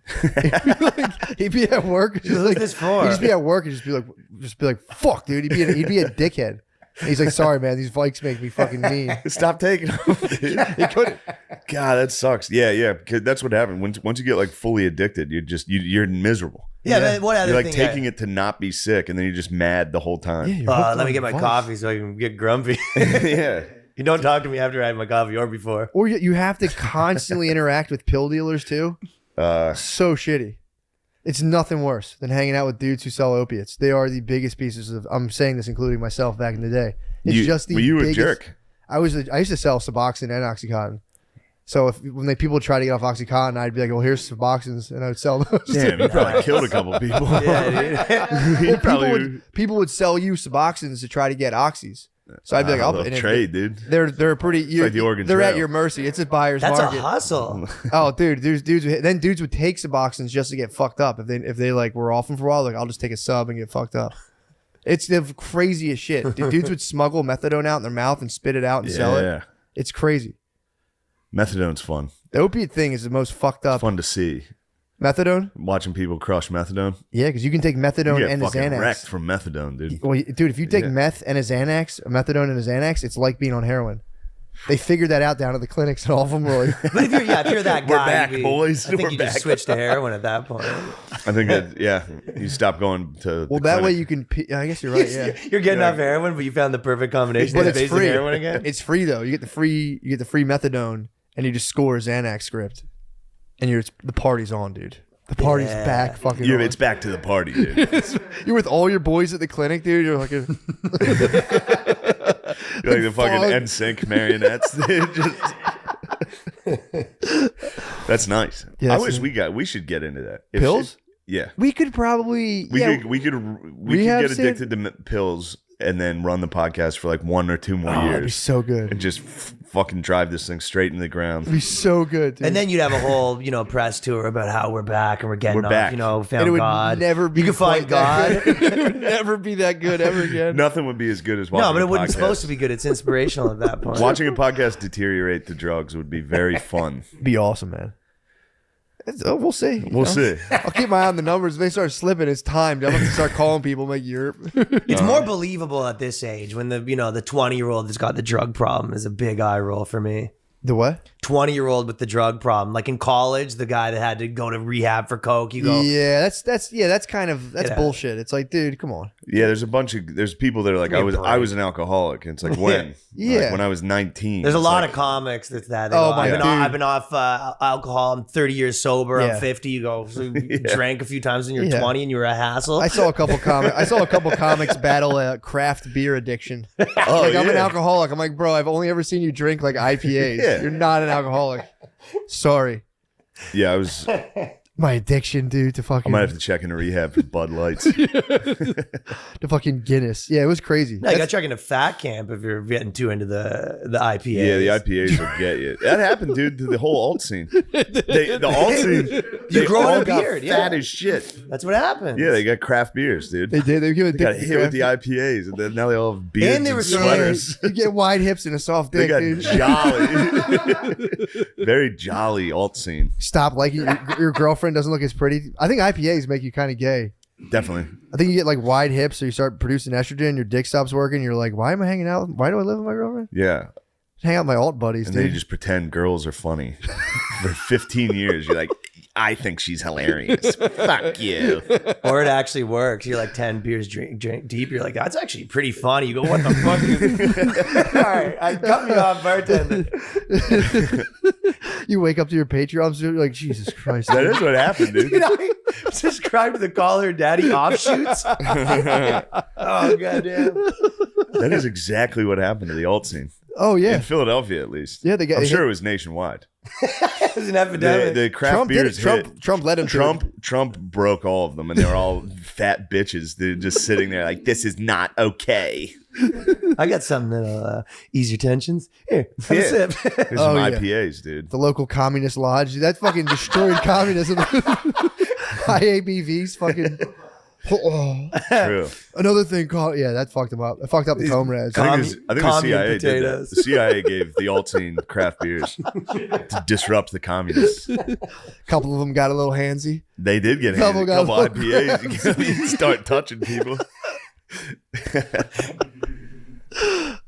he'd be at work. Just Who's like, this for? He'd just be at work and just be like, fuck, dude. He'd be a dickhead. And he's like, sorry, man. These Vikes make me fucking mean. Stop taking them, dude. He couldn't. God, that sucks. Yeah. 'Cause that's what happened. Once you get like fully addicted, you're miserable. Yeah, but what other You're like thing? taking it to not be sick, and then you're just mad the whole time. Yeah, you're hooked Let me on get my Vikes. coffee so I can get grumpy. Yeah. You don't talk to me after I have my coffee or before. Or you have to constantly interact with pill dealers too. So shitty. It's nothing worse than hanging out with dudes who sell opiates. They are the biggest pieces of. I'm saying this, including myself back in the day. It's just the Were you biggest, a jerk? I used to sell Suboxone and OxyContin. So when people try to get off OxyContin, I'd be like, "Well, here's Suboxones," and I would sell those. Damn, you probably killed a couple people. Yeah, dude. You probably People would sell you Suboxones to try to get oxys. So I'd be like, they'll trade, dude. They're pretty. like the Oregon They're at Trail. your mercy. It's a buyer's That's market. a hustle. Oh, dude, dudes would take Suboxones just to get fucked up. If they like were off them for a while, like I'll just take a sub and get fucked up. It's the craziest shit. Dudes would smuggle methadone out in their mouth and spit it out and sell it. Yeah. It's crazy. Methadone's fun. The opiate thing is the most fucked up. Fun to see. Methadone? Watching people crush methadone. Yeah, because you can take You methadone get and a fucking Xanax. wrecked from methadone, dude. Well, dude, if you take Yeah. meth and a Xanax, a methadone and a Xanax, it's like being on heroin. They figured that out down at the clinics, and all of them were like, But if you're that guy, We're back, maybe- boys. I think We're you back. just switch to heroin at that point. I think that, yeah, you stop going to well, the that way clinic. you can. I guess you're right. Yeah, You're getting off heroin, but you found the perfect combination. but of it's base and free. heroin again. It's free though. You get the free methadone, and you just score a Xanax script, and the party's on, dude. The party's Yeah. back, fucking. On. It's back to the party, dude. You're with all your boys at the clinic, dude. You're like, You're like the fucking Fog. NSYNC marionettes, dude. That's nice. Yeah, I that's- wish we should get into that. Pills? Yeah. we could probably. We yeah, could we could Rehab get addicted to pills and then run the podcast for like 1 or 2 more that'd be years so good. and just fucking drive this thing straight into the ground. It'd be so good, dude. And then you'd have a whole, press tour about how we're back and we're getting We're back. off, And it found would God. never be. You can find quite that God. good. It would never be that good ever again. Nothing would be as good as watching No, but a it wasn't podcast. supposed to be good. It's inspirational at that point. Watching a podcast deteriorate to drugs would be very fun. Be awesome, man. We'll see. We'll see. I'll keep my eye on the numbers. If they start slipping, it's time. I'm going to start calling people like Europe. It's more believable at this age when the 20-year-old that's got the drug problem is a big eye roll for me. The what? 20-year-old with the drug problem, like in college, the guy that had to go to rehab for coke. You go, Yeah, that's kind of Yeah. bullshit. It's like, dude, come on. Yeah, there's people that are like, Give me a I break. was an alcoholic. And it's like, when? Yeah. Like, when I was 19. There's a It's lot like, of comics that's that. They Oh go, my I've been, God, I've been off alcohol. I'm 30 years sober. Yeah. I'm 50. You go, so you drank a few times when you're Yeah. 20 and you were a hassle. I saw a couple comics battle craft beer addiction. Oh, Like I'm an yeah. alcoholic. I'm like, bro, I've only ever seen you drink like IPAs. Yeah. You're not an alcoholic. Sorry. Yeah, I was. My addiction, dude, to I fucking might have to check into rehab for Bud Lights. to fucking Guinness. Yeah, it was crazy. No, you got to check into fat camp if you're getting too into the IPA. Yeah, the IPAs will get you. That happened, dude, to the whole alt scene. The alt scene, they grow all a got beard, fat yeah. as shit. That's what happened. Yeah, they got craft beers, dude. They did. They They got hit with the IPAs, and then now they all have beards And they and were so sweaters. You get wide hips and a soft They dick, got dude. jolly, very jolly alt scene. Stop liking your girlfriend doesn't look as pretty. I think IPAs make you kind of gay. Definitely. I think you get like wide hips, so you start producing estrogen. Your dick stops working. You're like, why am I hanging out? Why do I live with my girlfriend? Yeah. Hang out with my alt buddies, And then you dude. just pretend girls are funny. For 15 years, you're like, I think she's hilarious. Fuck you. Or it actually works. You're like 10 beers drink deep. You're like, that's actually pretty funny. You go, what the fuck? All right, I cut me off, bartender. You wake up to your Patreon, you're like, Jesus Christ. That is what happened, dude. You know, subscribe to the Call Her Daddy offshoots. Oh, goddamn. That is exactly what happened to the alt scene. Oh yeah, In Philadelphia, at least. Yeah, they got- I'm they sure hit- it was nationwide. It was an epidemic. The craft Trump did beers it. hit. Trump led him to it. Trump broke all of them, and they were all fat bitches. They're just sitting there like, this is not okay. I got something that'll ease your tensions. Here, have a sip. There's some IPAs, dude. The local communist lodge. That fucking destroyed communism. High ABVs, fucking. True. Another thing called that fucked them up. It fucked up the comrades. I think the CIA did that. potatoes. The CIA gave the alt scene craft beers to disrupt the communists. A couple of them got a little handsy. They did get a Couple couple got- IPAs. You start touching people.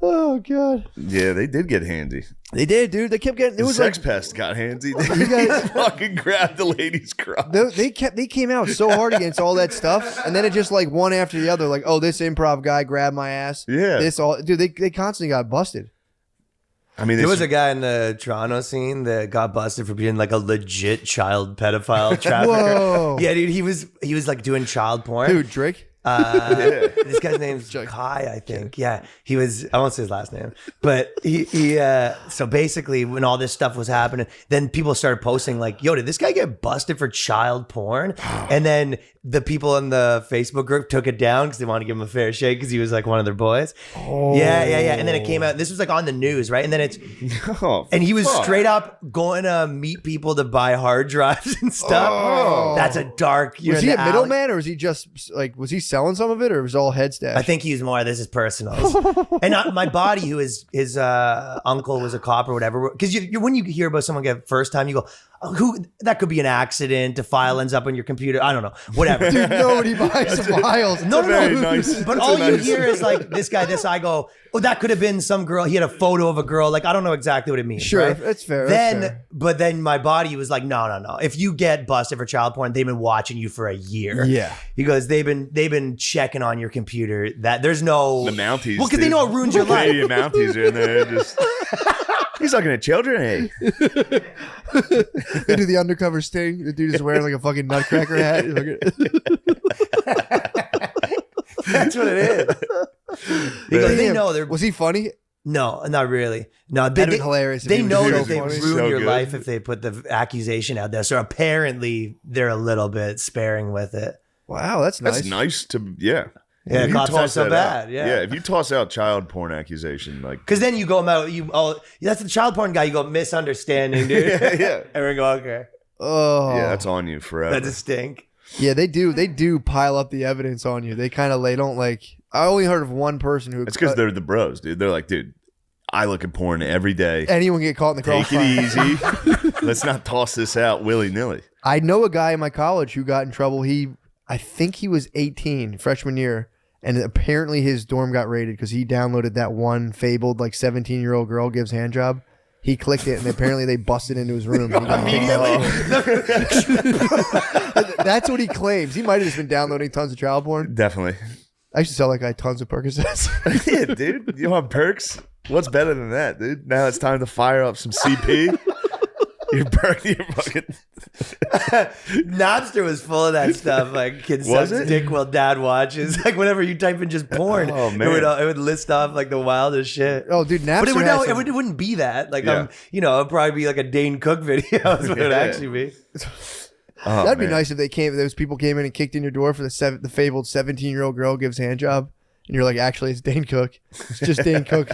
Oh god. Yeah, they did get handy. They did, dude. They kept getting. It The was sex like pest got handsy. They fucking grabbed the lady's crotch. they came out so hard against all that stuff, and then it just like one after the other. Like, oh, this improv guy grabbed my ass. Yeah. This all, dude. They constantly got busted. I mean, There was a guy in the Toronto scene that got busted for being like a legit child pedophile trafficker. Whoa. Yeah, dude, he was like doing child porn. Dude, Drake. This guy's name's Kai, I think. Yeah, he was. I won't say his last name, but he. So basically, when all this stuff was happening, then people started posting like, "Yo, did this guy get busted for child porn?" And then the people in the Facebook group took it down because they wanted to give him a fair shake because he was like one of their boys. Oh. Yeah. And then it came out. This was like on the news, right? And then it's and he was straight up going to meet people to buy hard drives and stuff. Oh. That's a dark. Was he a middleman, or was he just like, was he selling some of it, or was it all head stash? I think he's more. This is personal. And my buddy, who is his uncle was a cop or whatever. Because you when you hear about someone get first time, you go, oh, "Who? That could be an accident. The file ends up on your computer. I don't know. Whatever." Dude, nobody buys files. No. nice. But all you hear is like this guy, this. I go, oh, that could have been some girl. He had a photo of a girl. Like, I don't know exactly what it means. Sure, right? that's fair. Then, that's fair. but then my buddy was like, no. If you get busted for child porn, they've been watching you for a year. Yeah. He goes, they've been checking on your computer. That there's no The Mounties. Well, because they know it ruins your life. Canadian Mounties are in there. Just he's looking at children. Hey, They do the undercover sting. The dude is wearing like a fucking nutcracker hat. That's what it is. He goes, they know they're Was he funny? no, not really. No, That'd been hilarious if They he was know so that they funny. ruin So your good. life if they put the accusation out there. So apparently they're a little bit sparing with it. Wow, that's nice. that's nice to yeah. Yeah, If you cops are toss so that bad. out- Yeah. If you toss out child porn accusation, like Because then you go out, that's the child porn guy. You go misunderstanding, dude. yeah, And we go, okay, Oh, yeah, that's on you forever. that's a stink. yeah. They do pile up the evidence on you. They kind of don't like. I only heard of one person who. It's because they're the bros, dude. They're like, dude, I look at porn every day. anyone get caught in the Take crossfire. it easy. Let's not toss this out willy nilly. I know a guy in my college who got in trouble. I think he was 18, freshman year, and apparently his dorm got raided because he downloaded that one fabled 17-year-old girl gives hand job. He clicked it, and apparently they busted into his room. And he got kicked out. That's what he claims. He might have just been downloading tons of child porn. Definitely. I used to sell that guy tons of Percocets. Yeah, dude. You want perks? What's better than that, dude? Now it's time to fire up some CP. You're burning your fucking. Napster was full of that stuff. Like, kids Was sucks it? dick while dad watches. Like, whenever you type in just porn, Oh, man. it would list off like the wildest shit. Oh, dude, Napster But it would has no, some- it wouldn't be that. Like, Yeah. it'd probably be like a Dane Cook video. Is what it would Yeah. actually be. Oh, That'd be man. nice if those people came in and kicked in your door for the fabled 17-year-old girl gives hand job, and you're like, actually, it's Dane Cook. It's just Dane Cook.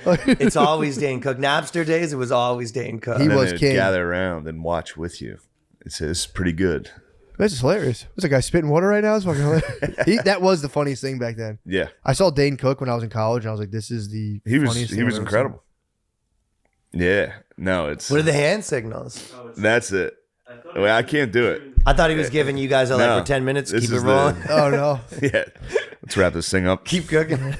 It's always Dane Cook. Napster days, it was always Dane Cook. He And then was they'd king. gather around and watch with you. It's pretty good. This is hilarious. There's a guy spitting water right now. It's fucking hilarious. That was the funniest thing back then. Yeah, I saw Dane Cook when I was in college, and I was like, this is the he was funniest thing I've ever incredible. Yeah, no, it's What are the hand signals? that's it. I can't do it. I thought he was giving you guys No, for 10 minutes. this Keep it is rolling. seen. Oh, no. Yeah, let's wrap this thing up. Keep cooking.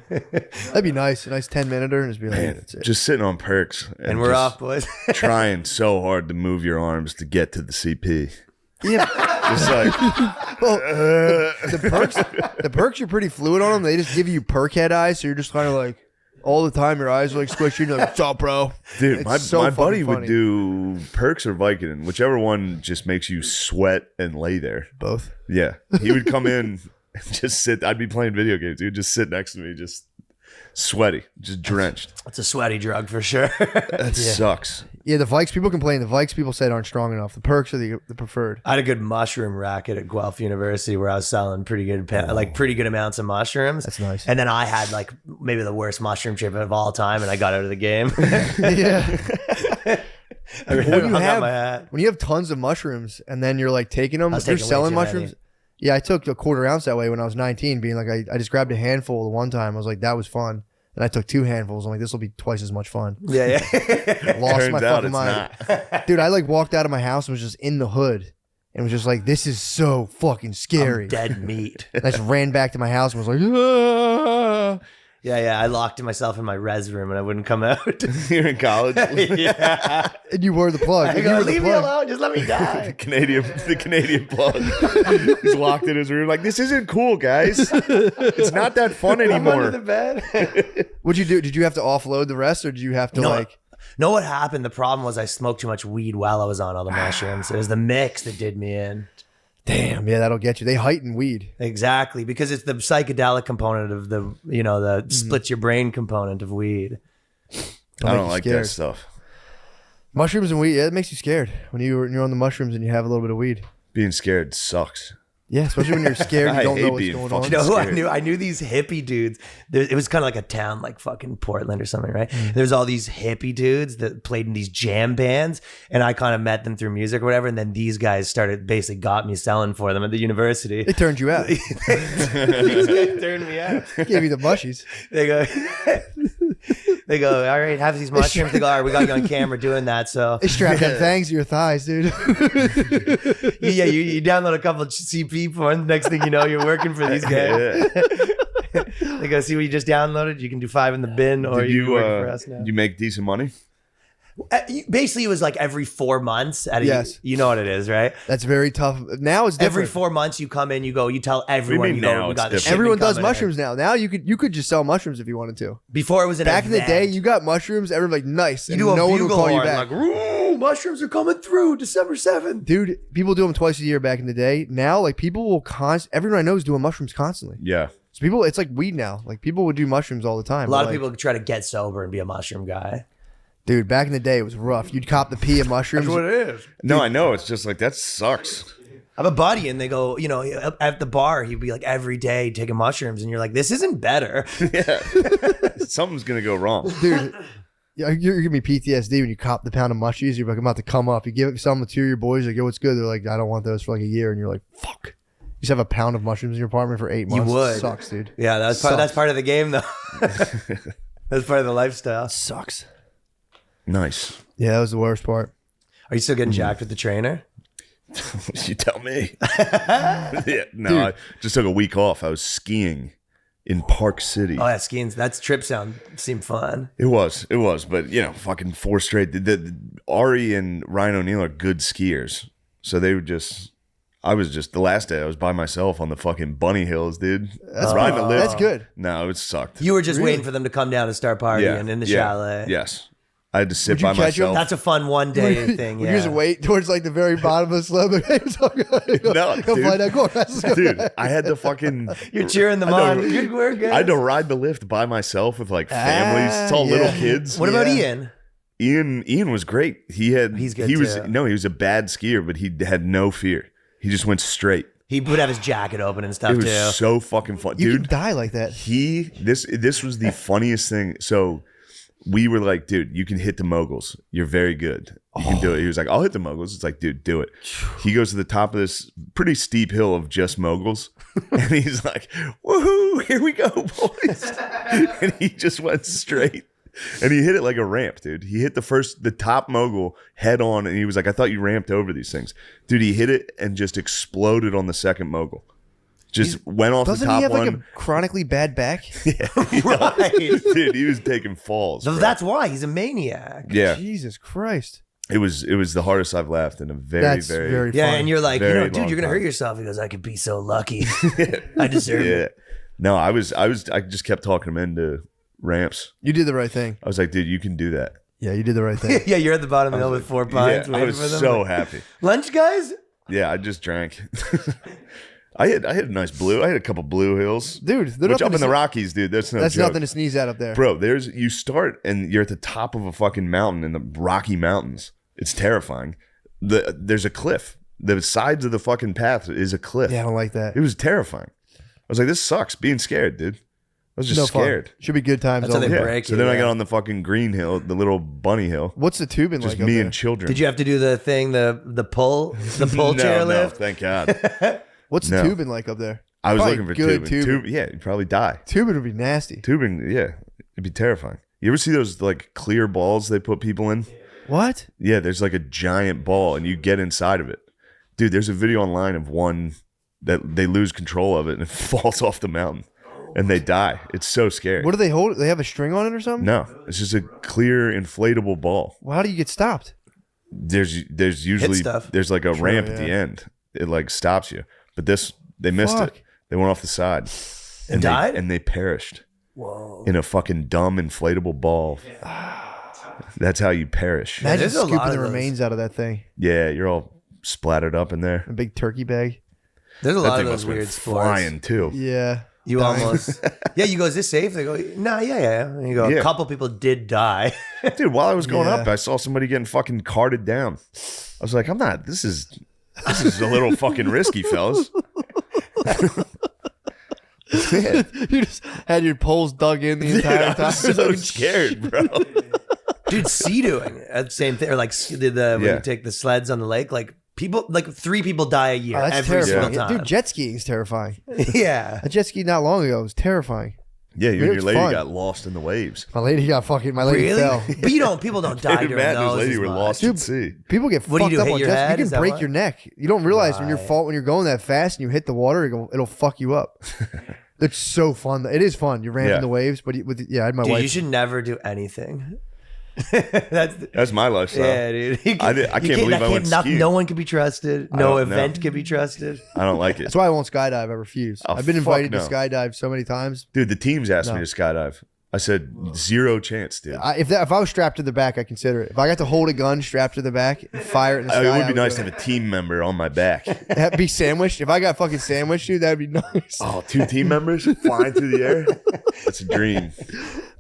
That'd be nice. A nice 10-minuter, and just be like, Man, that's it. just sitting on perks And we're just off, boys. trying so hard to move your arms to get to the CP. Yeah. Just like Well, the perks are pretty fluid on them. They just give you perk head eyes, so you're just kind of like, all the time your eyes are like squishy, and you're like, what's up, bro? dude, It's my so my fucking buddy would funny. do perks or Vicodin, whichever one just makes you sweat and lay there. Both. Yeah, he would come in and just sit. I'd be playing video games. He would just sit next to me, just sweaty, just drenched. It's a sweaty drug for sure. That sucks. Yeah, the Vikes, people complain. The Vikes people said aren't strong enough. The perks are the preferred. I had a good mushroom racket at Guelph University where I was selling pretty good amounts of mushrooms. That's nice. And then I had like maybe the worst mushroom trip of all time, and I got out of the game. Yeah. When when you have tons of mushrooms and then you're like taking them, I was you're taking way selling too mushrooms. many. Yeah, I took a quarter ounce that way when I was 19, being like, I just grabbed a handful the one time. I was like, that was fun. And I took 2 handfuls. I'm like, this will be twice as much fun. Yeah. Lost Turns my out fucking it's mind. not. Dude, I like walked out of my house and was just in the hood and was just like, this is so fucking scary. I'm dead meat. And I just ran back to my house and was like, ah. Yeah. I locked myself in my res room and I wouldn't come out. You're in college. Yeah. And you were the plug. I And go, you were the leave me plug. alone. Just let me the die. Canadian plug. He's locked in his room like, this isn't cool, guys. It's not that fun I'm under the anymore. bed. What'd you do? Did you have to offload the rest or did you have to Know what happened? The problem was I smoked too much weed while I was on all the mushrooms. It was the mix that did me in. damn, yeah, that'll get you. They heighten weed. Exactly, because it's the psychedelic component of the splits your brain component of weed. I don't you like scared. that stuff. Mushrooms and weed, yeah, it makes you scared when you're on the mushrooms and you have a little bit of weed. Being scared sucks. Yeah, especially when you're scared, you I don't hate know what's being going fucking on. You know who scared. I knew these hippie dudes. It was kind of like a town like fucking Portland or something, right? There's all these hippie dudes that played in these jam bands, and I kind of met them through music or whatever. And then these guys basically got me selling for them at the university. They turned you out. These guys turned me out. Gave you the mushies. They go, all right, have these mushrooms. They go, all right, we got you on camera doing that. So They strap them fangs to your thighs, dude. you download a couple of CP porn. Next thing you know, you're working for these guys. They go, see what you just downloaded? You can do 5 in the bin, or Did you you work for us now. you make decent money? Basically, it was like every 4 months. Yes. You know what it is, right? That's very tough. Now it's different. Every 4 months, you come in, you tell everyone, mean you go, now we it's got the different? shipment Everyone does coming in. mushrooms now. Now you could just sell mushrooms if you wanted to. Before it was an Back in the day, event. you got mushrooms. Everyone like nice. You and do a no one would bugle call you horn back. like, "Ooh, mushrooms are coming through December 7th. Dude, people do them twice a year back in the day. Now, like people will everyone I know is doing mushrooms constantly. Yeah. So people, it's like weed now. Like people would do mushrooms all the time. A lot But, of like, people try to get sober and be a mushroom guy. dude, back in the day, it was rough. You'd cop the pee of mushrooms. it is. No, I know. It's just like, that sucks. I have a buddy, and they go, at the bar, he'd be like every day taking mushrooms, and you're like, this isn't better. Yeah. Something's going to go wrong. Dude, yeah, you're giving me PTSD when you cop the pound of mushies. You're like, I'm about to come up. You give some to your boys, like, yo, what's good? They're like, I don't want those for like a year. And you're like, fuck. You just have a pound of mushrooms in your apartment for 8 months. You would. It sucks, dude. Yeah, that's part of the game, though. That's part of the lifestyle. Sucks. Nice. Yeah, that was the worst part. Are you still getting jacked with the trainer? You tell me. Yeah, no, I just took a week off. I was skiing in Park City. Oh, yeah, skiing. That trip seemed fun. It was, but fucking 4 straight. The Ari and Ryan O'Neal are good skiers, so they were just. I was just the last day. I was by myself on the fucking bunny hills, dude. That's riding a lift. That's good. No, it sucked. You were just waiting for them to come down and start partying in the chalet. Yes, I had to sit Would you by catch 'em? myself. That's a fun one day thing. Would Yeah. you just wait towards like the very bottom of the slope? No, Go fly that course. Let's go. Dude, I had to fucking. You're cheering them on. Good work, guys. I had to ride the lift by myself with like families. It's all yeah. little kids. What about Yeah. Ian? Ian was great. He's good, He was too. no, he was a bad skier, but he had no fear. He just went straight. He would have his jacket open and stuff It was too. so fucking fun, You dude. can die like that. This was the funniest thing. So we were like, dude, you can hit the moguls. You're very good. You can do it. He was like, I'll hit the moguls. It's like, dude, do it. He goes to the top of this pretty steep hill of just moguls. And he's like, woohoo, here we go, boys. And he just went straight. And he hit it like a ramp, dude. He hit the top mogul head on. And he was like, I thought you ramped over these things. Dude, he hit it and just exploded on the second mogul. Just went off the Doesn't top he have one. like a chronically bad back? Right. Dude, he was taking falls. So bro. that's why he's a maniac. Yeah. Jesus Christ. It was the hardest I've laughed in a very, That's very, very Yeah, funny. and you're like, Very dude, long you're gonna hurt time. yourself. He goes, I could be so lucky. I deserve yeah. it. No, I just kept talking him into ramps. You did the right thing. I was like, dude, you can do that. Yeah, you did the right thing. Yeah, you're at the bottom of the hill with 4 pints Yeah, I waiting was for them. so happy. Lunch, guys? Yeah, I just drank. I had a nice blue. I had a couple blue hills. Dude, they're Which nothing up in to the sne- Rockies, dude, that's no That's joke. nothing to sneeze at up there. Bro, you start and you're at the top of a fucking mountain in the Rocky Mountains. It's terrifying. There's a cliff. The sides of the fucking path is a cliff. Yeah, I don't like that. It was terrifying. I was like, this sucks. Being scared, dude. I was just No fun. scared. Should be good times. That's how only. they Yeah. break So you, then I yeah. got on the fucking green hill, the little bunny hill. What's the tubing Just like up me there? and children. Did you have to do the thing, the pull no, chair no, lift? thank God. What's the No. tubing like up there? I was Probably looking for good tubing. Yeah, you'd probably die. Tubing would be nasty. Tubing, yeah, it'd be terrifying. You ever see those like clear balls they put people in? What? Yeah, there's like a giant ball and you get inside of it. Dude, there's a video online of one that they lose control of it and it falls off the mountain and they die. It's so scary. What do they hold? They have a string on it or something? No, it's just a clear inflatable ball. Well, how do you get stopped? There's usually stuff. there's like a Sure, ramp at yeah. the end. It like stops you. But this they missed Fuck. it. They went off the side. And died? and they perished. Whoa. In a fucking dumb inflatable ball. That's how you perish. Imagine there's a lot scooping of the those. remains out of that thing. Yeah, you're all splattered up in there. A big turkey bag. There's a That lot thing of must those have been weird sports. flying too. Yeah. You Dying. almost, yeah. You go, is this safe? They go, no, yeah. And you go, Yeah. a couple people did die. Dude, while I was going Yeah. up, I saw somebody getting fucking carted down. I was like, this is a little fucking risky, fellas. You just had your poles dug in the Dude, entire I time. was so scared, bro. Dude, sea doing the same thing. Or like when Yeah. you take the sleds on the lake, like people, like 3 people die a year Oh, that's every terrifying. single time. Dude, jet skiing is terrifying. Yeah. A jet ski not long ago was terrifying. Yeah, you and It's your lady fun. got lost in the waves. My lady Really? fell. But people don't die David during Matt and his those. lady as were much. lost Dude, at sea. People get What do you fucked do, up hit on your jet skis. head? You Is can that break why? your neck. You don't realize when Right. when you're going that fast and you hit the water, it'll fuck you up. It's so fun. It is fun. You're ramping Yeah. the waves, but I had my Dude, wife. you should never do anything. That's my lifestyle. yeah, dude. You I can't believe I went skiing. No one can be trusted. I No don't know. event can be trusted. I don't like it. That's why I won't skydive. I refuse. Oh, I've been fuck invited no. to skydive so many times. Dude, the teams asked No. me to skydive. I said, zero chance, dude. If I was strapped to the back, I consider it. If I got to hold a gun strapped to the back and fire it in the sky, It would I be nice do to have a team member on my back. it. Be sandwiched. If I got fucking sandwiched, dude, that'd be nice. Oh, 2 team members flying through the air? That's a dream.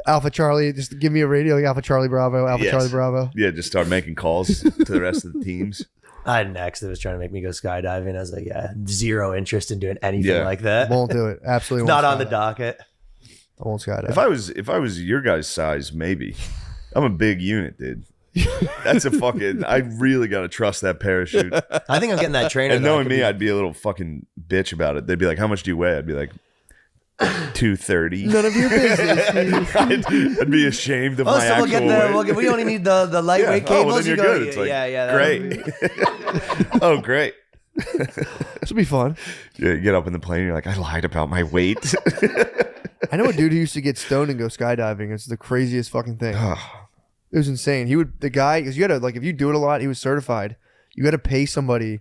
Alpha Charlie, just give me a radio. Like Alpha Charlie Bravo. Alpha Yes. Charlie Bravo. Yeah, just start making calls to the rest of the teams. I had an ex that was trying to make me go skydiving. I was like, yeah, zero interest in doing anything Yeah. like that. Won't do it. Absolutely. Not won't on the skydive. docket. I won't skydive. If I was your guys' size, maybe. I'm a big unit, dude. That's a fucking. I really gotta trust that parachute. I think I'm getting that trainer. And though. I knowing could me, be- I'd be a little fucking bitch about it. They'd be like, "How much do you weigh?" I'd be like, 230. None of your business. I'd be ashamed of Oh, my so actual we'll get weight. we only need the lightweight Oh, cables. well, then You you're go, good. It's like, yeah, great. Oh, great. This will be fun. Yeah, you get up in the plane. You're like, I lied about my weight. I know a dude who used to get stoned and go skydiving. It's the craziest fucking thing. It was insane. The guy, because you gotta, like, if you do it a lot, he was certified. You gotta pay somebody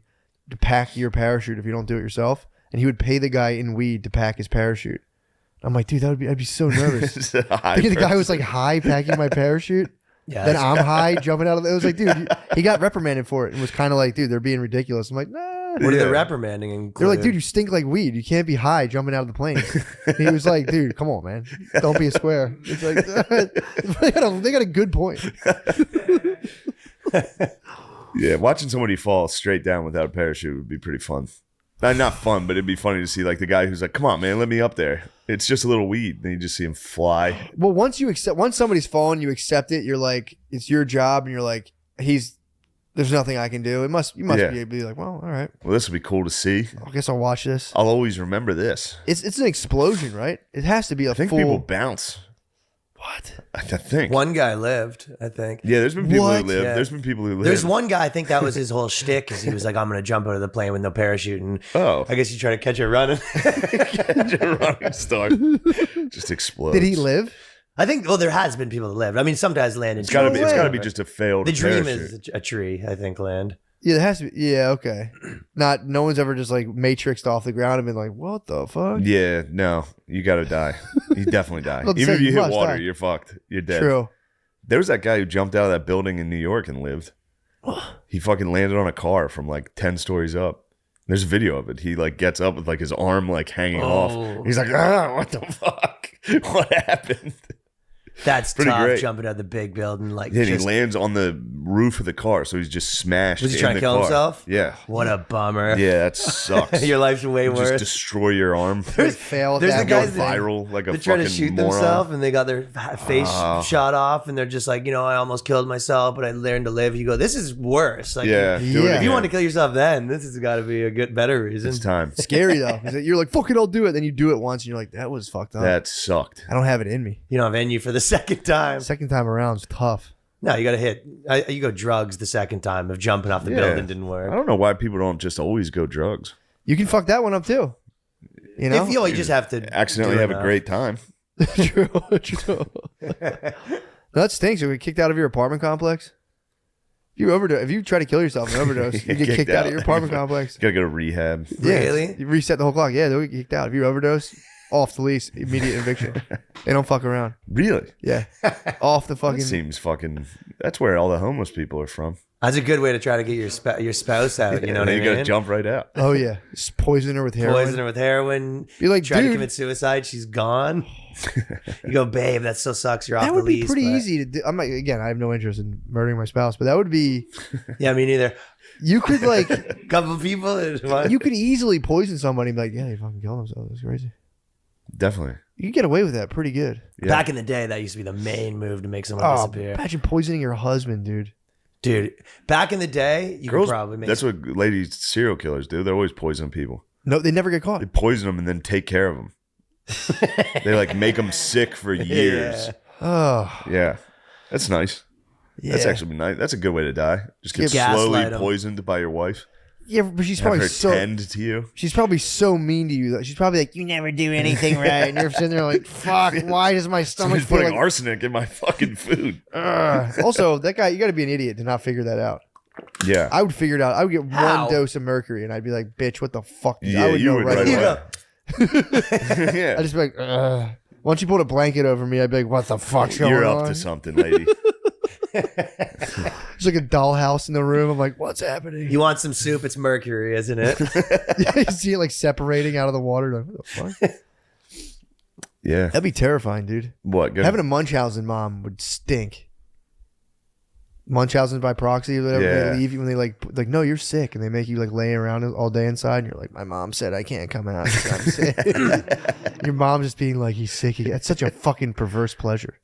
to pack your parachute if you don't do it yourself. And he would pay the guy in weed to pack his parachute. I'm like, dude, I'd be so nervous. It's a high Thinking the guy person. was like high packing my parachute. Yeah, Then that's- I'm high jumping out of it. It was like, dude, he got reprimanded for it and was kind of like, dude, they're being ridiculous. I'm like, nah. What are Yeah. the reprimanding include? They're like, dude, you stink like weed. You can't be high jumping out of the plane. And he was like, dude, come on, man. Don't be a square. It's like, they got a good point. Yeah, watching somebody fall straight down without a parachute would be pretty fun. Not fun, but it'd be funny to see like the guy who's like, "Come on, man, let me up there." It's just a little weed, then you just see him fly. Well, once somebody's fallen, you accept it. You're like, it's your job, and you're like, there's nothing I can do. You must Yeah. be able to be like, well, all right. Well, this would be cool to see. I guess I'll watch this. I'll always remember this. It's an explosion, right? It has to be a I think full. people bounce. What? I think. one guy lived, I think. Yeah, there's been people What? who live. Yeah. There's been people who live. There's one guy, I think that was his whole shtick, because he was like, I'm going to jump out of the plane with no parachute. And Oh, I guess you try to catch it running. running start just explodes. Did he live? I think, well, there has been people that lived. I mean, sometimes land in It's gotta be. It's way. gotta be just a failed. The dream parachute. is a tree, I think, land. Yeah, it has to be. Yeah, okay. No one's ever just like matrixed off the ground and been like, what the fuck? Yeah, no, you gotta die. You definitely die. Well, Even if say you you hit must water, die. you're fucked. You're dead. True. There was that guy who jumped out of that building in New York and lived. He fucking landed on a car from like 10 stories up. There's a video of it. He like gets up with like his arm like hanging Oh. off. He's like, what the fuck? What happened? That's Pretty tough, great. jumping out of the big building. Like, Yeah, and he just, lands on the roof of the car, so he's just smashed. was he in trying the to kill car. himself? Yeah. What a bummer. Yeah, that sucks. Your life's way Just worse. destroy your arm. Fail. there's that the Go guys that- viral like a They're trying fucking to shoot moron. themselves and they got their face shot off and they're just like, I almost killed myself, but I learned to live. You go, this is worse. Like, Yeah, do it Yeah. if you again. want to kill yourself, then this has got to be a better reason. It's time. Scary though. You're like, fuck it, I'll do it. Then you do it once and you're like, that was fucked up. That sucked. I don't have it in me. You don't have any for the second time. Second time around is tough. No, you got to hit. You go drugs the second time if jumping off the Yeah. building didn't work. I don't know why people don't just always go drugs. You can fuck that one up too. You know? If you just have to Accidentally do have a enough. great time. True. That stinks. You get kicked out of your apartment complex. If you try to kill yourself and overdose, you get kicked out of your apartment complex. Gotta go to rehab. Yeah, Really? You reset the whole clock. Yeah, they'll get kicked out. If you overdose, off the lease, immediate eviction. They don't fuck around. Really? Yeah. Off the That fucking. seems fucking. That's where all the homeless people are from. That's a good way to try to get your spouse out. You know what I you mean? gotta jump right out. Oh, yeah. Just poison her with heroin. Poison her with heroin. Be like, try to dude. commit suicide. She's gone. You go, babe. That still sucks. You're off That the would be lease. pretty but- easy to do. I'm like, again, I have no interest in murdering my spouse, but that would be. Yeah, me neither. You could like. Couple people. You could easily poison somebody and be like, yeah, they fucking killed themselves. That's crazy. Definitely. You can get away with that pretty good. Yeah. Back in the day, that used to be the main move to make someone Oh, disappear. imagine poisoning your husband, dude. Dude, back in the day, you Girls, could probably make that's what ladies serial killers do. They're always poisoning people. No, they never get caught. They poison them and then take care of them. They like make them sick for years. Oh, Yeah. That's nice. yeah. That's actually nice. That's a good way to die. Just get Yeah. slowly Gaslight 'em. poisoned by your wife. Yeah, but she's Have probably her so. tend to you. She's probably so mean to you. That she's probably like, you never do anything right, and you're sitting there like, fuck. Why does my stomach Somebody's feel putting like? arsenic in my fucking food. Also, that guy, you got to be an idiot to not figure that out. Yeah. I would figure it out. I would get How? one dose of mercury, and I'd be like, bitch, what the fuck? Yeah, I would you know would right right away. away. I'd Yeah. just be like, ugh. Once you pulled a blanket over me, I'd be like, what the fuck's going You're on? up to something, lady. There's like a dollhouse in the room. I'm like, what's happening? You want some soup? It's mercury, isn't it? Yeah, you see it like separating out of the water. Like, what the fuck? Yeah. That'd be terrifying, dude. What? Good. Having a Munchausen mom would stink. Munchausen by proxy or whatever. Yeah. They leave you when they like no, you're sick, and they make you like lay around all day inside, and you're like, my mom said I can't come out because I'm sick. Your mom just being like, he's sick. That's such a fucking perverse pleasure.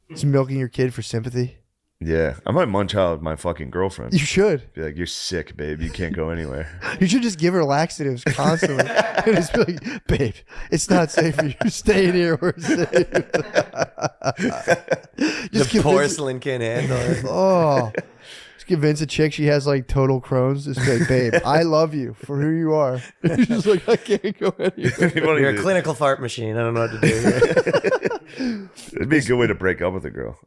Just milking your kid for sympathy. Yeah. I might munch out my fucking girlfriend. You should. Be like, you're sick, babe. You can't go anywhere. You should just give her laxatives constantly. And just be like, babe, it's not safe for you. Stay in here. We're safe. Just The porcelain can't handle it. Oh, just convince a chick she has like total Crohn's. Just be like, babe, I love you for who you are. She's just like, I can't go anywhere. You're a clinical fart machine. I don't know what to do here. It'd be a good way to break up with a girl.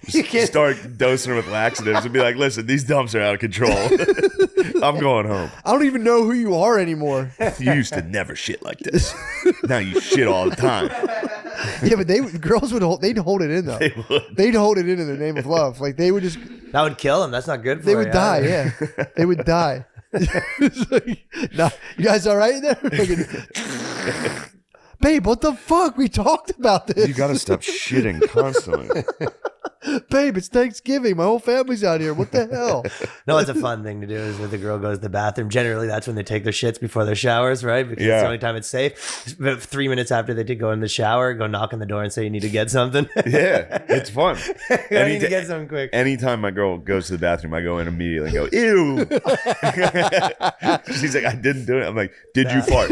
You can't. Start dosing her with laxatives and be like, listen, these dumps are out of control. I'm going home. I don't even know who you are anymore. You used to never shit like this. Now you shit all the time. Yeah, but girls they'd hold it in though. They would. They'd hold it in the name of love. Like they would just, That would kill him. That's not good for they you. would die. Yeah, they would die. It's like, nah, you guys all right there? Like, babe, what the fuck? We talked about this. You got to stop shitting constantly. Babe, it's Thanksgiving. My whole family's out here. What the hell? No, it's a fun thing to do is when the girl goes to the bathroom. Generally, that's when they take their shits before their showers, right? Because it's Yeah. the only time it's safe. But 3 minutes after they did go in the shower, go knock on the door and say you need to get something. Yeah, it's fun. I need to get something quick. Anytime my girl goes to the bathroom, I go in immediately and go, ew. She's like, I didn't do it. I'm like, did you fart?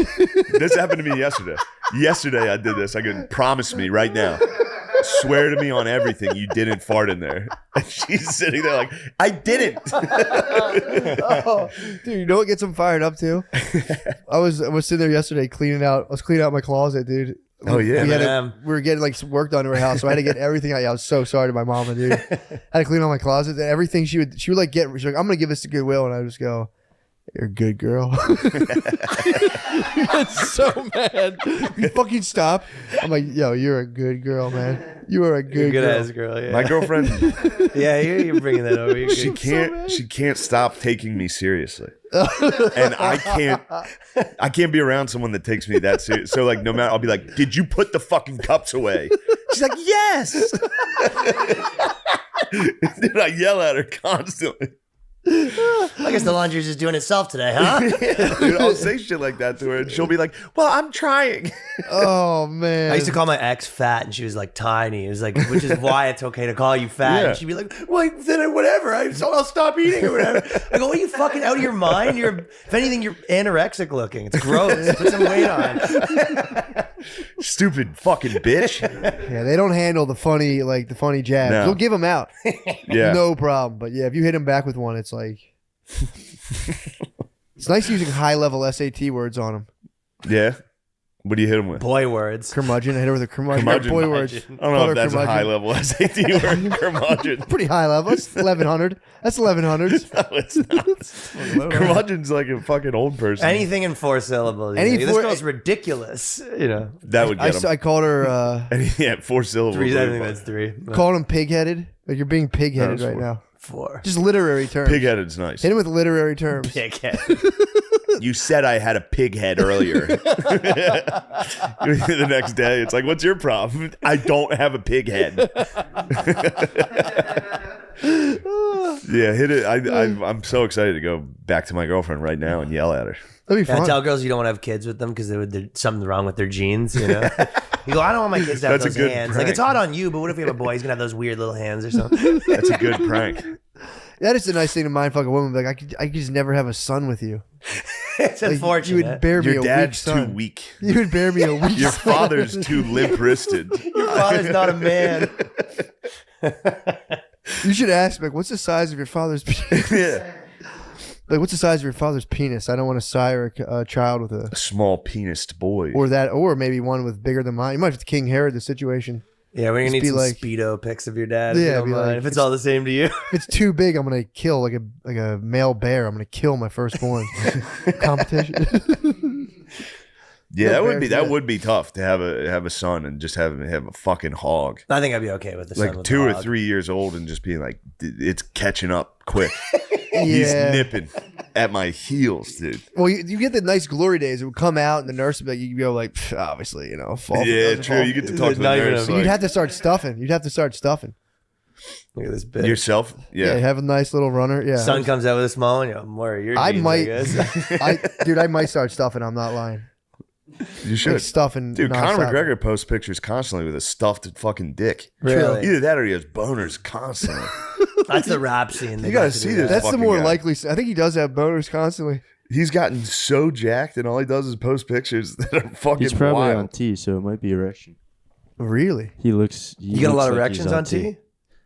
This happened to me yesterday. Yesterday I did this. I go, promise me right now. Swear to me on everything you didn't fart in there. And she's sitting there like, I didn't. Oh, dude, you know what gets them fired up too? I was sitting there yesterday cleaning out. I was cleaning out my closet, dude. Oh, yeah. We were getting like some work done to her house, so I had to get everything out. Yeah, I was so sorry to my mama, dude. I had to clean out my closet and everything. She would like get. She's like, I'm gonna give this to Goodwill, and I would just go, You're a good girl. That's so mad. You fucking stop. I'm like, yo, you're a good girl, man. You are a good girl. ass girl. Yeah. My girlfriend, Yeah, you're bringing that over. You're she good. can't stop taking me seriously, and I can't be around someone that takes me that serious. So like, no matter, I'll be like, "Did you put the fucking cups away?" She's like, "Yes." Dude, I yell at her constantly. I guess the laundry's just doing itself today, huh? Dude, I'll say shit like that to her, and she'll be like, "Well, I'm trying." Oh man. I used to call my ex fat, and she was like tiny. It was like, which is why it's okay to call you fat. Yeah. And she'd be like, "Well, then whatever. I'll stop eating or whatever." I go, "Are you fucking out of your mind? If anything, you're anorexic looking. It's gross. Put some weight on." Stupid fucking bitch. Yeah, they don't handle the funny jabs. No. They'll give them out. Yeah. No problem. But yeah, if you hit them back with one, it's like it's nice using high level SAT words on them. Yeah. What do you hit him with? Boy words. Curmudgeon. I hit her with a curmudgeon. Curmudgeon. Boy words. I don't know if that's a Curmudgeon. high level SAT word. Curmudgeon. Pretty high level. That's 1100. That's 1100s. No, it's not. Curmudgeon's like a fucking old person. Anything in 4 syllables. Any This four- girl's ridiculous. You know, That would get him. I called her. Yeah, 4 syllables. 3. I think that's 3. Called him pig-headed. Like you're being pig-headed No, right it's now. 4. Just literary terms. Pig-headed's nice. Hit him with literary terms. Dickhead. You said I had a pig head earlier. The next day, it's like, what's your problem? I don't have a pig head. Yeah, hit it. I'm so excited to go back to my girlfriend right now and yell at her. That'd be Yeah, fun. tell girls you don't want to have kids with them because there's something wrong with their genes, you know? You go, I don't want my kids to have That's a those good hands. prank. Like, it's hot on you, but what if we have a boy? He's going to have those weird little hands or something. That's a good prank. That is a nice thing to mind fuck a woman. Like I could just never have a son with you. It's Like, unfortunate. you would bear me Your a dad's weak too son. weak. You would bear me a weak Your son. father's too limp-wristed. Your father's not a man. You should ask, like, what's the size of your father's penis? Yeah. Like, what's the size of your father's penis? I don't want to sire a child with A small penised boy. or maybe one with bigger than mine. You might have to King Herod the situation. Yeah, we're going to need be some like- Speedo pics of your dad. If, Yeah, you don't be mind. like, If it's all the same to you. If it's too big, I'm gonna kill like a male bear. I'm gonna kill my firstborn. Competition. Yeah, No that would bears be do that that. would be tough to have a son and just have him have a fucking hog. I think I'd be okay with the son Like with 2 the or hog. 3 years old and just being like, it's catching up quick. He's Yeah. nipping at my heels, dude. Well, you get the nice glory days. It would come out, and the nurse would be like, you go like, "Pff, obviously, fall. Yeah, fall. true. You get to talk to the not even nurse. a- You'd Like, have to start stuffing. You'd have to start stuffing. Look at this bit. yourself? Yeah, Yeah. have a nice little runner. Yeah, Son comes out with a small one. You're like, more of your I genes, might- guess. dude, I might start stuffing. I'm not lying. You should. Like stuffing. Dude, Conor nonstop. McGregor posts pictures constantly with a stuffed fucking dick. Really? Either that or he has boners constantly. That's the rap scene. They You gotta got to see do this. that. That's the fucking more guy. likely. I think he does have boners constantly. He's gotten so jacked, and all he does is post pictures that are fucking He's probably wild. on T, so it might be erection. Really? He looks. You got a lot of erections on T. T?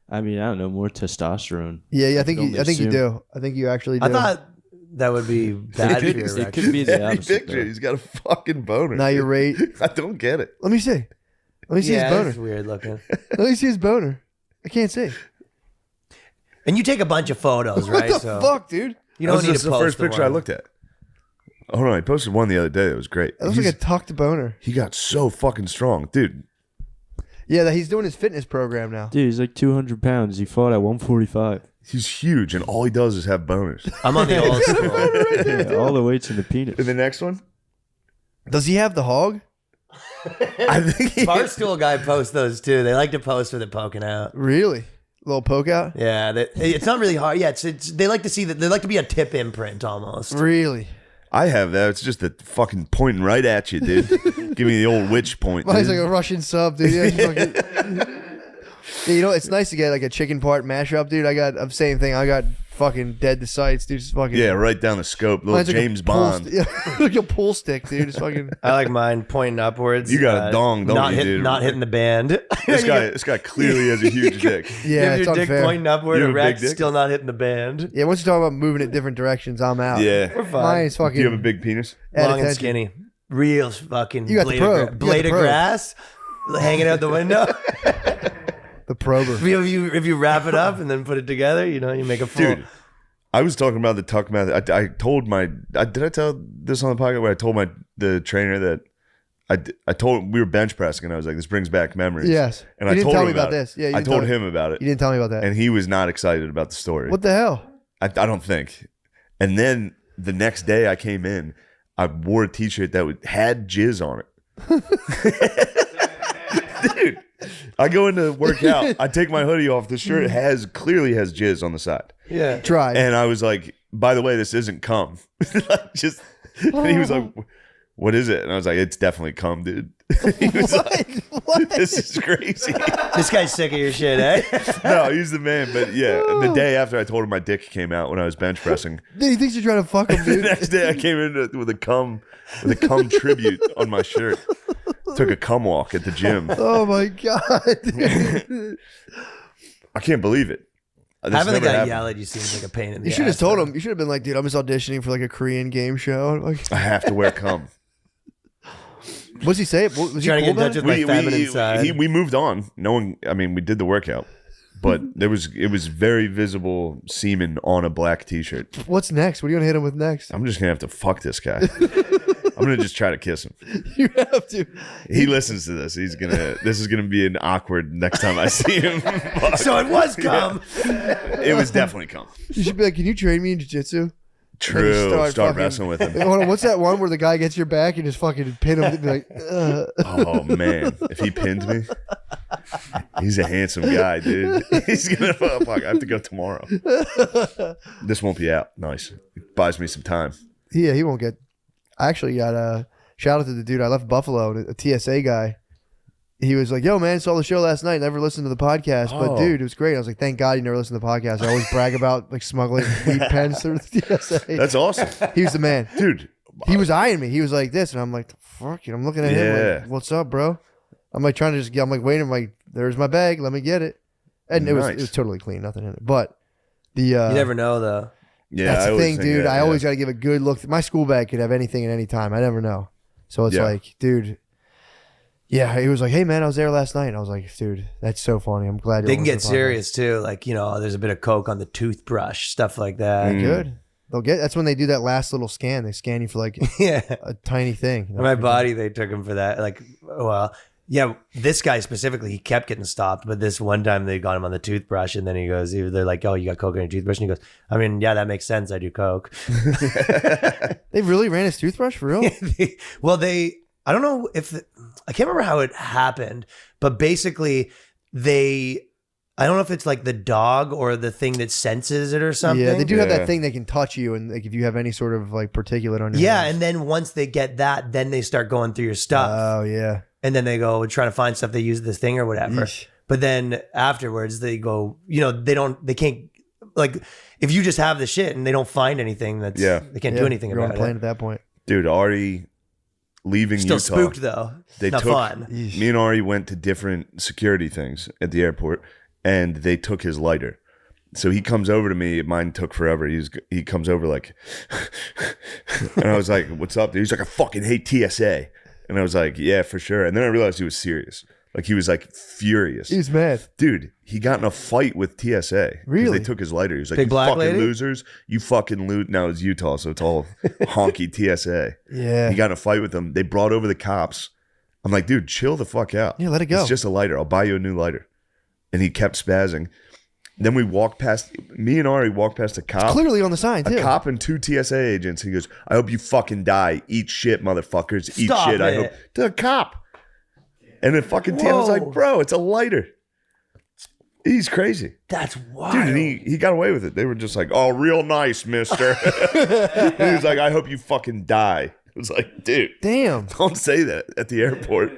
I mean, I don't know, more testosterone. Yeah, I think can only you assume. do. I think you actually do. I thought that would be bad for your It erection. could be the Every opposite. picture, though. he's got a fucking boner. Now you're right. I don't get it. Let me see. Let me see Yeah, his boner. it's weird looking. Let me see his boner. I can't see. And you take a bunch of photos, What right? the So fuck, dude? you don't That need was to the post first picture I one. looked at. Hold on, I posted one the other day that was great. That looks like a tucked boner. He got so fucking strong, dude. Yeah, that he's doing his fitness program now. Dude, he's like 200 pounds. He fought at 145. He's huge, and all he does is have boners. I'm on the old school. Yeah, all the weights in the penis. And the next one, Does he have the hog? I think he Barstool guy posts those too. They like to post with it poking out. Really? Little poke out? Yeah, it's not really hard. Yeah, it's they like to see that. They like to be a tip imprint almost. Really? I have that. It's just the fucking pointing right at you, dude. Give me the old witch point. Mine's Dude. like a Russian sub, dude. Yeah, yeah, it's nice to get like a chicken part mashup, dude. I'm same thing. I got fucking dead to sights, dude. Just fucking Yeah, right down the scope. Little mine's like a James pool Bond. yeah, like a pool stick, dude. Just fucking. I like mine pointing upwards. You got a dong, don't not you, dude? Not hitting the band. This guy clearly has a huge dick. Yeah, If it's your dick unfair. pointing upward, You have a big erect, dick? still not hitting the band. Yeah, once you talk about moving it different directions, I'm out. Yeah. We're fine. Mine's fucking. Do you have a big penis? at Long and attention. skinny, real fucking. You got the blade probe. Of You got blade the of probe. grass, hanging out the window. The prober. if you wrap it up and then put it together, you know, you make a full. Dude, I was talking about the tuck method. I told did I tell this on the podcast where I told the trainer that I told we were bench pressing and I was like, this brings back memories. Yes. And You I didn't told tell him me about about it. this. Yeah, you I didn't told tell him about it. You didn't tell me about that. And he was not excited about the story. What the hell? I don't think. And then the next day I came in, I wore a t-shirt that had jizz on it. Dude, I go into work out. I take my hoodie off. The shirt clearly has jizz on the side. Yeah. Try. And I was like, by the way, this isn't cum. And he was like, what is it? And I was like, it's definitely cum, dude. He was like, this is crazy. This guy's sick of your shit, eh? No, he's the man. But yeah, the day after I told him my dick came out when I was bench pressing. Dude, he thinks you're trying to fuck him, The dude. next day I came in with a cum tribute on my shirt. Took a cum walk at the gym. Oh my god. Dude. I can't believe it. This Having the never guy happened. yell at you seems like a pain in the You should have ass, told though. him. You should have been like, dude, I'm just auditioning for like a Korean game show. Like, I have to wear cum. what's he say? Was he Trying to cool get in touch about with it? my feminine side. We moved on. No one. I mean, we did the workout, but it was very visible semen on a black T-shirt. What's next? What are you gonna hit him with next? I'm just gonna have to fuck this guy. I'm gonna just try to kiss him. You have to. He listens to this. This is gonna be an awkward next time I see him. So it was cum. It was definitely cum. You should be like, can you train me in jiu-jitsu? True. Start fucking- wrestling with him. Hold on, what's that one where the guy gets your back and just fucking pin him? Be like, Oh man, if he pinned me, he's a handsome guy, dude. He's gonna fuck. I have to go tomorrow. This won't be out. Nice. It buys me some time. Yeah, he won't get. I actually got a shout out to the dude. I left Buffalo, a TSA guy. He was like, yo, man, saw the show last night. Never listened to the podcast. But, Oh. dude, it was great. I was like, thank God you never listened to the podcast. I always brag about like smuggling weed pens through the TSA. That's awesome, He was the man. dude. He was eyeing me. He was like this. And I'm like, fuck you. I'm looking at him Yeah. like, what's up, bro? I'm like trying to just get, I'm like, waiting. I'm like, there's my bag. Let me get it. And it Nice. was totally clean. Nothing in it. But the, You never know, though. Yeah, that's I the always thing, think dude. that, I yeah. always got to give a good look. My school bag could have anything at any time. I never know. So it's Yeah. like, dude, yeah, he was like, hey, man, I was there last night. And I was like, dude, that's so funny. I'm glad you're They can listening get to the podcast. serious too. Like, there's a bit of coke on the toothbrush, stuff like that. Mm. Good. They'll get. That's when they do that last little scan. They scan you for like Yeah. a tiny thing. My body, they took him for that. Like, well, yeah, this guy specifically, he kept getting stopped. But this one time they got him on the toothbrush, and then he goes, they're like, oh, you got coke on your toothbrush? And he goes, I mean, yeah, that makes sense. I do coke. They really ran his toothbrush for real? Well, I don't know I can't remember how it happened, but basically I don't know if it's like the dog or the thing that senses it or something. Yeah, they do have Yeah. that thing that can touch you, and like if you have any sort of like particulate on your Yeah, hands. and then once they get that, then they start going through your stuff. Oh yeah. And then they go trying to find stuff they use this thing or whatever. Yeesh. But then afterwards they go, they can't, like, if you just have the shit and they don't find anything, they can't do Yeah, anything you're on about a plane it. at that point. Dude, Ari leaving Still Utah. spooked though. They Not took fun. me and Ari went to different security things at the airport, and they took his lighter. So he comes over to me. Mine took forever. He comes over like, and I was like, "What's up?" Dude? He's like, "I fucking hate TSA," and I was like, "Yeah, for sure." And then I realized he was serious. Like he was like furious. He's mad. Dude, he got in a fight with TSA. 'cause Really? They took his lighter. He was like, Big "You black fucking lady? losers! You fucking loot." Now it's Utah, so it's all honky TSA. Yeah. He got in a fight with them. They brought over the cops. I'm like, dude, chill the fuck out. Yeah, let it go. It's just a lighter. I'll buy you a new lighter. And he kept spazzing. Then me and Ari walked past a cop. Clearly on the sign too. A cop and two TSA agents. He goes, "I hope you fucking die. Eat shit, motherfuckers. Eat Stop shit. I it. hope." To a cop. And the fucking TSA was Whoa. like, "Bro, it's a lighter." He's crazy. That's wild. Dude, and he got away with it. They were just like, "Oh, real nice, mister." And he was like, "I hope you fucking die." It was like, dude, Damn. don't say that at the airport.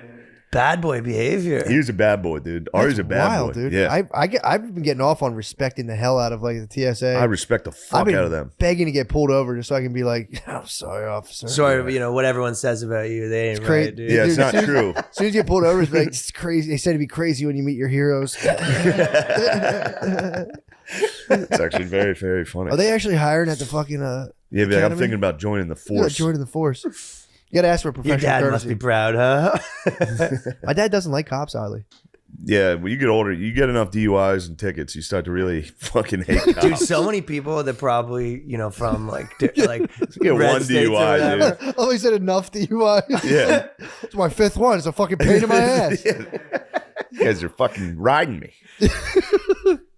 Bad boy behavior. He was a bad boy, dude. Ari's a bad Wild, boy. dude. Yeah. I've been getting off on respecting the hell out of like the TSA. I respect the I've fuck been out of them. begging to get pulled over just so I can be like, "I'm sorry, officer." Sorry, what everyone says about you, they ain't crazy. right, dude. Yeah, it's Dude, not as soon true. As soon as you get pulled over, it's like, it's crazy. They said it'd be crazy when you meet your heroes. It's actually very, very funny. Are they actually hiring at the fucking Yeah, but I'm Academy? thinking about joining the Yeah, force. joining the force? You gotta ask for Your professional dad courtesy. must be proud, huh? My dad doesn't like cops, oddly. Yeah, when you get older, you get enough DUIs and tickets, you start to really fucking hate cops. Dude, so many people that probably, from like get red one states or DUI, whatever. dude. Oh, he said enough DUI. Yeah. It's my 5th one. It's a fucking pain in my ass. You guys are fucking riding me.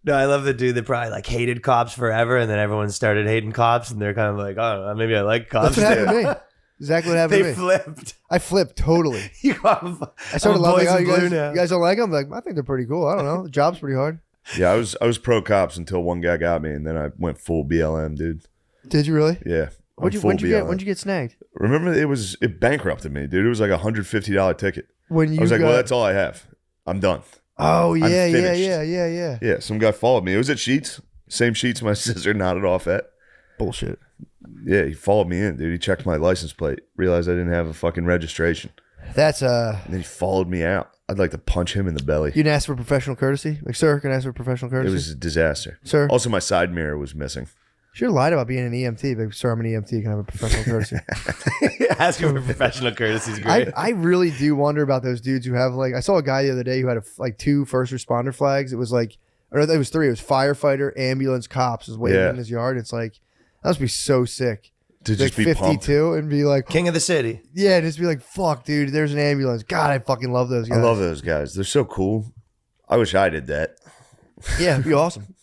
No, I love the dude that probably like hated cops forever, and then everyone started hating cops, and they're kind of like, I don't know, maybe I like cops. That's what happened to me. Exactly what happened They to me. flipped. I flipped totally. I I started loving, oh, you guys don't like them? Like, I think they're pretty cool. I don't know. The job's pretty hard. Yeah, I was pro cops until one guy got me, and then I went full BLM, dude. Did you really? Yeah. When'd you get snagged? Remember, it bankrupted me, dude. It was like $150 ticket. When you I was like, got, well, that's all I have. I'm done. Oh I'm yeah, finished. yeah. Yeah, some guy followed me. It was at Sheets. Same Sheets my sister nodded off at. Bullshit. Yeah, he followed me in, dude. He checked my license plate, realized I didn't have a fucking registration. That's And then he followed me out. I'd like to punch him in the belly. You didn't ask for professional courtesy? Like, sir, can I ask for professional It courtesy? was a disaster. Sir? Also, my side mirror was missing. Should have lied about being an EMT, but sir, I'm an EMT. Can I have a professional courtesy? Asking for professional courtesy is great. I really do wonder about those dudes who have I saw a guy the other day who had 2 first responder flags. It was it was 3. It was firefighter, ambulance, cops was waiting in his yard. It's like, that must be so sick. To just be 52 pumped. and be like, King of the city. yeah, just be like, fuck, dude, there's an ambulance. God, I fucking love those guys. I love those guys. They're so cool. I wish I did that. Yeah, it'd be awesome.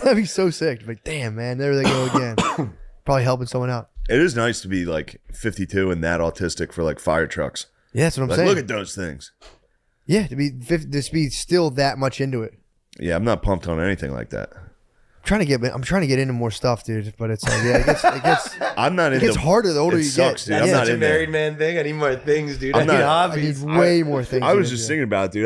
That'd be so sick. Like, damn, man, there they go again. Probably helping someone out. It is nice to be like 52 and that autistic for like fire trucks. Yeah, that's what I'm Like, saying. look at those things. Yeah, to be 50, just be still that much into it. Yeah, I'm not pumped on anything like that. I'm trying to get into more stuff, dude. But it's like, yeah, it gets I'm not into. gets harder the older it you sucks, get. Dude. I'm That's not such a in there. married man thing. I need more things, dude. I'm I need not- I hobbies. need way more things. I was to just do. thinking about it, dude.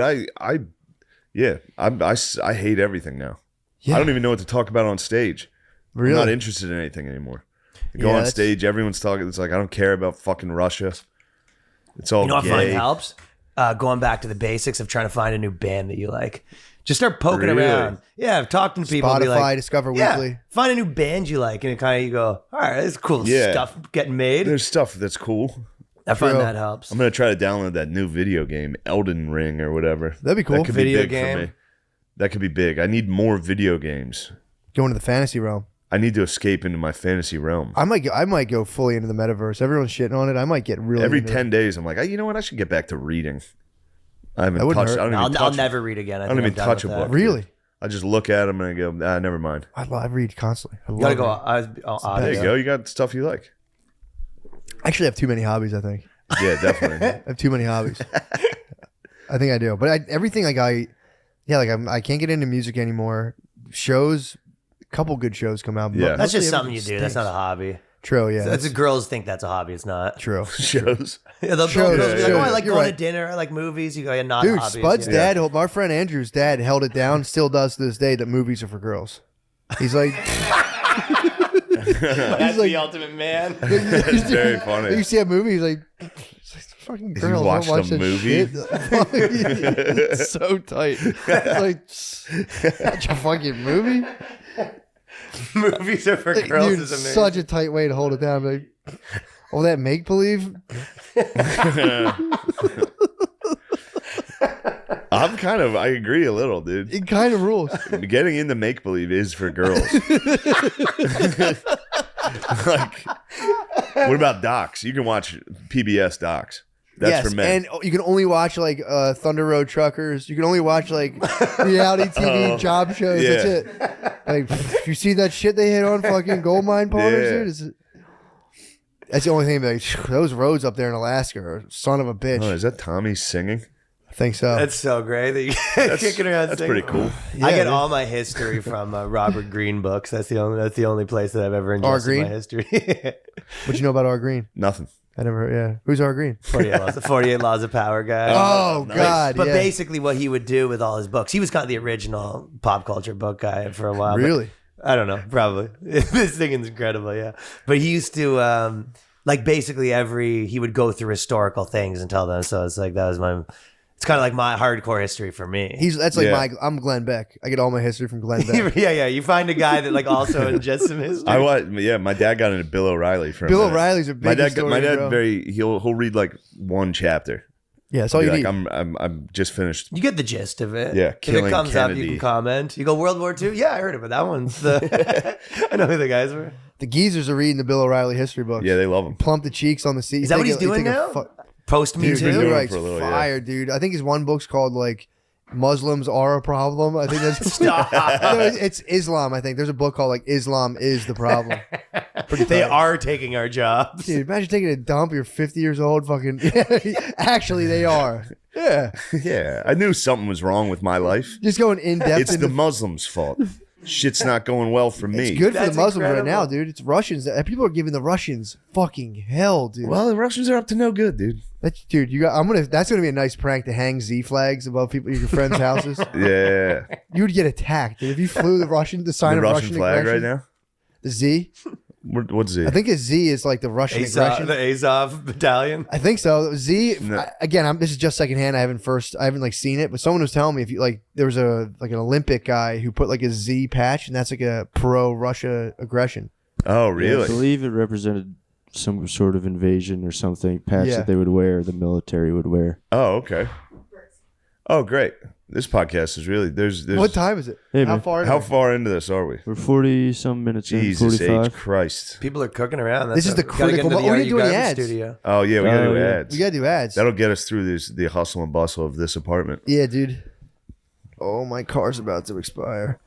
I hate everything now. Yeah. I don't even know what to talk about on stage. Really? I'm not interested in anything anymore. I go Yeah, on that's- stage, everyone's talking. It's like I don't care about fucking Russia. It's all You know what I find gay. helps? Going back to the basics of trying to find a new band that you like. Just start poking Really? around. Yeah, talking to people. and be Spotify, like, Discover yeah, Weekly. find a new band you like, and it kind of you go, all right, there's cool Yeah. stuff getting made. There's stuff that's cool. I find True. that helps. I'm gonna try to download that new video game, Elden Ring or whatever. That'd be cool. That could Video be big game. for me. That could be big. I need more video games. Go into the fantasy realm. I need to escape into my fantasy realm. I might go fully into the metaverse. Everyone's shitting on it. I might get really Every into 10 days, I'm like, you know what? I should get back to reading. I haven't That wouldn't touched. hurt. I don't even I'll touch. never read again. I don't think even I'm done touch a with that. book. Really? I just look at them and I go, never mind. I read constantly. I You gotta love go. reading. There you go. You got stuff you like. I actually have too many hobbies, I think. Yeah, definitely. I have too many hobbies. I think I do. But everything I can't get into music anymore. Shows, a couple good shows come out. Yeah. That's just Mostly something you everything do. That's not stinks. a hobby. True, yeah. That's what girls think that's a hobby. It's not. true. Shows. Yeah, they'll Shows, girls be like, shows. oh, I like You're going right. to dinner. I like movies. You go, yeah, not Dude, hobbies. Spud's yeah. dad, our friend Andrew's dad, held it down, still does to this day, that movies are for girls. He's like, That's like- the ultimate man. That's very you funny. see a movie, he's like, fucking You girls don't watched watch a that movie? shit. It's so tight. It's like, such a fucking movie. Movies are for girls Dude, is amazing. such a tight way to hold it down. Like, oh, that make believe. I agree a little, dude. It kind of rules. Getting into make believe is for girls. Like, what about docs? You can watch PBS docs. That's yes, for men. and you can only watch like Thunder Road Truckers. You can only watch like reality TV job shows. yeah. That's it. Like, you see that shit they hit on fucking gold mine pawners, Yeah. dude? That's the only thing. Like, those roads up there in Alaska are son of a bitch. Oh, is that Tommy singing? I think so. That's so great that you're kicking around. That's singing. pretty cool. Yeah, I get dude. all my history from Robert Greene books. That's the only place that I've ever R. ingested Greene? my history. What you know about R. Green? Nothing. I never. Yeah, who's R. Green? 48 Laws of Power guy. Oh God! But yeah. basically, what he would do with all his books, he was kind of the original pop culture book guy for a while. but- Really? I don't know. Probably. This thing is incredible. Yeah. But he used to, like, basically he would go through historical things and tell them. So it's like, it's kind of like my hardcore history for me. That's like Yeah. I'm Glenn Beck. I get all my history from Glenn Beck. yeah. You find a guy that, like, also ingests some history. Yeah, my dad got into Bill O'Reilly for a Bill minute. O'Reilly's a big My dad historian, bro. he'll read like one chapter. Yeah, that's all Be you like, need. I'm just finished. You get the gist of it. Yeah, If it killing comes up, you Kennedy. can comment. You go World War II. Yeah, I heard of it. That one's the. I know who the guys were. The geezers are reading the Bill O'Reilly history books. Yeah, they love him. Plump the cheeks on the seat. Is that what he's doing now? Post Me Dude, been he doing Too. it writes for a little, yeah. fire, dude. I think his one book's called like Muslims Are a Problem. I think that's Stop. no, it's Islam. I think there's a book called like Islam is the Problem. They tight. are taking our jobs. Dude, imagine taking a dump. You're 50 years old. Fucking. Actually, they are. Yeah. Yeah, I knew something was wrong with my life. Just going in depth. It's the Muslims' fault. Shit's not going well for me. It's good for the That's Muslims right now, incredible. dude. It's Russians. People are giving the Russians fucking hell, dude. Well, the Russians are up to no good, dude. Dude, you got. That's gonna be a nice prank to hang Z flags above your friends' houses. Yeah, You would get attacked, dude. If you flew the sign the of Russian flag aggression, right now. the Z. What's it? I think a Z is like the Russian aggression. The Azov battalion. I think so. Z. No. Again, this is just secondhand. I haven't like seen it, but someone was telling me if you like, there was an Olympic guy who put like a Z patch, and that's like a pro Russia aggression. Oh, I really? believe it represented some sort of invasion or something. Patch Yeah. that they would wear, the military would wear. Oh, okay. Oh, great. This podcast is really there's What time is it? Hey, How man. far? How far into this are we? We're 40-some minutes Jesus in, 45. H Christ. People are cooking around. This is the gotta get critical into mo- we Are didn't You do any Garbage ads. Studio. Oh yeah, we gotta do yeah. ads. We gotta do ads. That'll get us through the hustle and bustle of this apartment. Yeah, dude. Oh, my car's about to expire.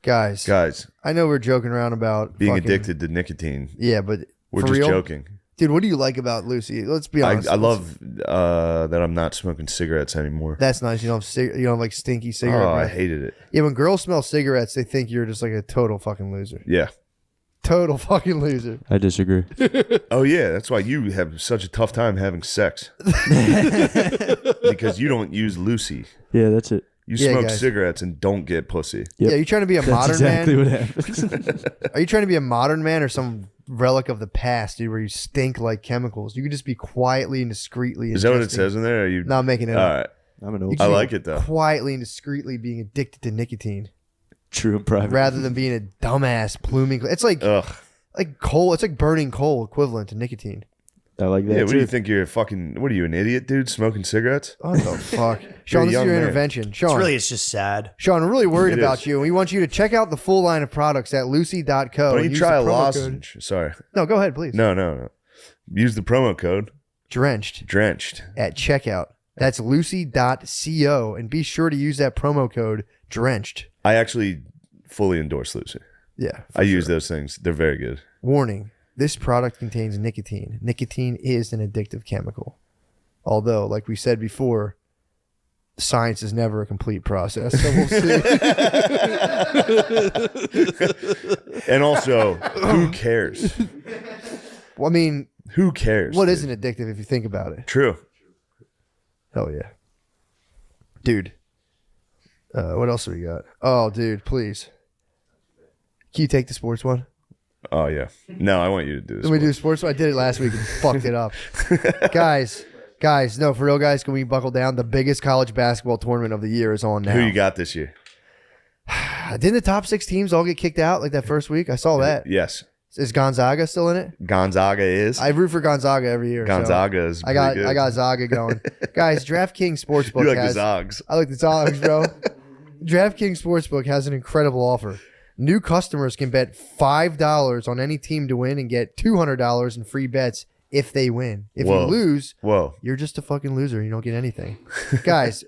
Guys, I know we're joking around about Being fucking- addicted to nicotine. Yeah, but We're for just real? joking. Dude, what do you like about Lucy? Let's be I, honest. I love that I'm not smoking cigarettes anymore. That's nice. You don't have like stinky cigarette Oh, I breath. hated it. Yeah, when girls smell cigarettes, they think you're just like a total fucking loser. Yeah. Total fucking loser. I disagree. Oh yeah, that's why you have such a tough time having sex. Because you don't use Lucy. Yeah, that's it. You Yeah, smoke guys. cigarettes and don't get pussy. Yep. Yeah, you trying to be a That's modern exactly man? what happens. Are you trying to be a modern man or some relic of the past, dude, where you stink like chemicals? You could just be quietly and discreetly. Is that what it ingesting- says in there? Are you Not making it all up. right? I'm an You old can I be like it though. Quietly and discreetly being addicted to nicotine true and private. rather than being a dumbass pluming. It's like Ugh. coal. It's like burning coal equivalent to nicotine. I like that Yeah, what do too. you think? You're a fucking. What are you, an idiot, dude? Smoking cigarettes? What the fuck, Sean? a This is young your man. intervention, Sean. It's just sad. Sean, we're really worried It about is. you, and we want you to check out the full line of products at lucy.co. Why don't and you use try a the promo code- lozenge? Sorry. No, go ahead, please. No. Use the promo code Drenched drenched. at checkout. That's lucy.co, and be sure to use that promo code Drenched. I actually fully endorse Lucy. Yeah. I use those things. They're very good. Warning: this product contains nicotine. Nicotine is an addictive chemical. Although, like we said before, science is never a complete process. So we'll see. And also, who cares? Well, I mean, Who cares? what dude? isn't addictive if you think about it? True. Hell yeah. Dude. What else do we got? Oh, dude, please. Can you take the sports one? Oh yeah. No, I want you to do this. Can we one. do sports one? I did it last week and fucked it up. Guys, no, for real, guys, can we buckle down? The biggest college basketball tournament of the year is on now. Who you got this year? Didn't the top 6 teams all get kicked out like that first week? I saw that. Yes. Is Gonzaga still in it? Gonzaga is. I root for Gonzaga every year. so Gonzaga is. I got pretty good. Zaga going. Guys, DraftKings Sportsbook You like has the Zogs? I like the Zogs, bro. DraftKings Sportsbook has an incredible offer. New customers can bet $5 on any team to win and get $200 in free bets if they win. If Whoa. you lose, Whoa. you're just a fucking loser. You don't get anything. Guys,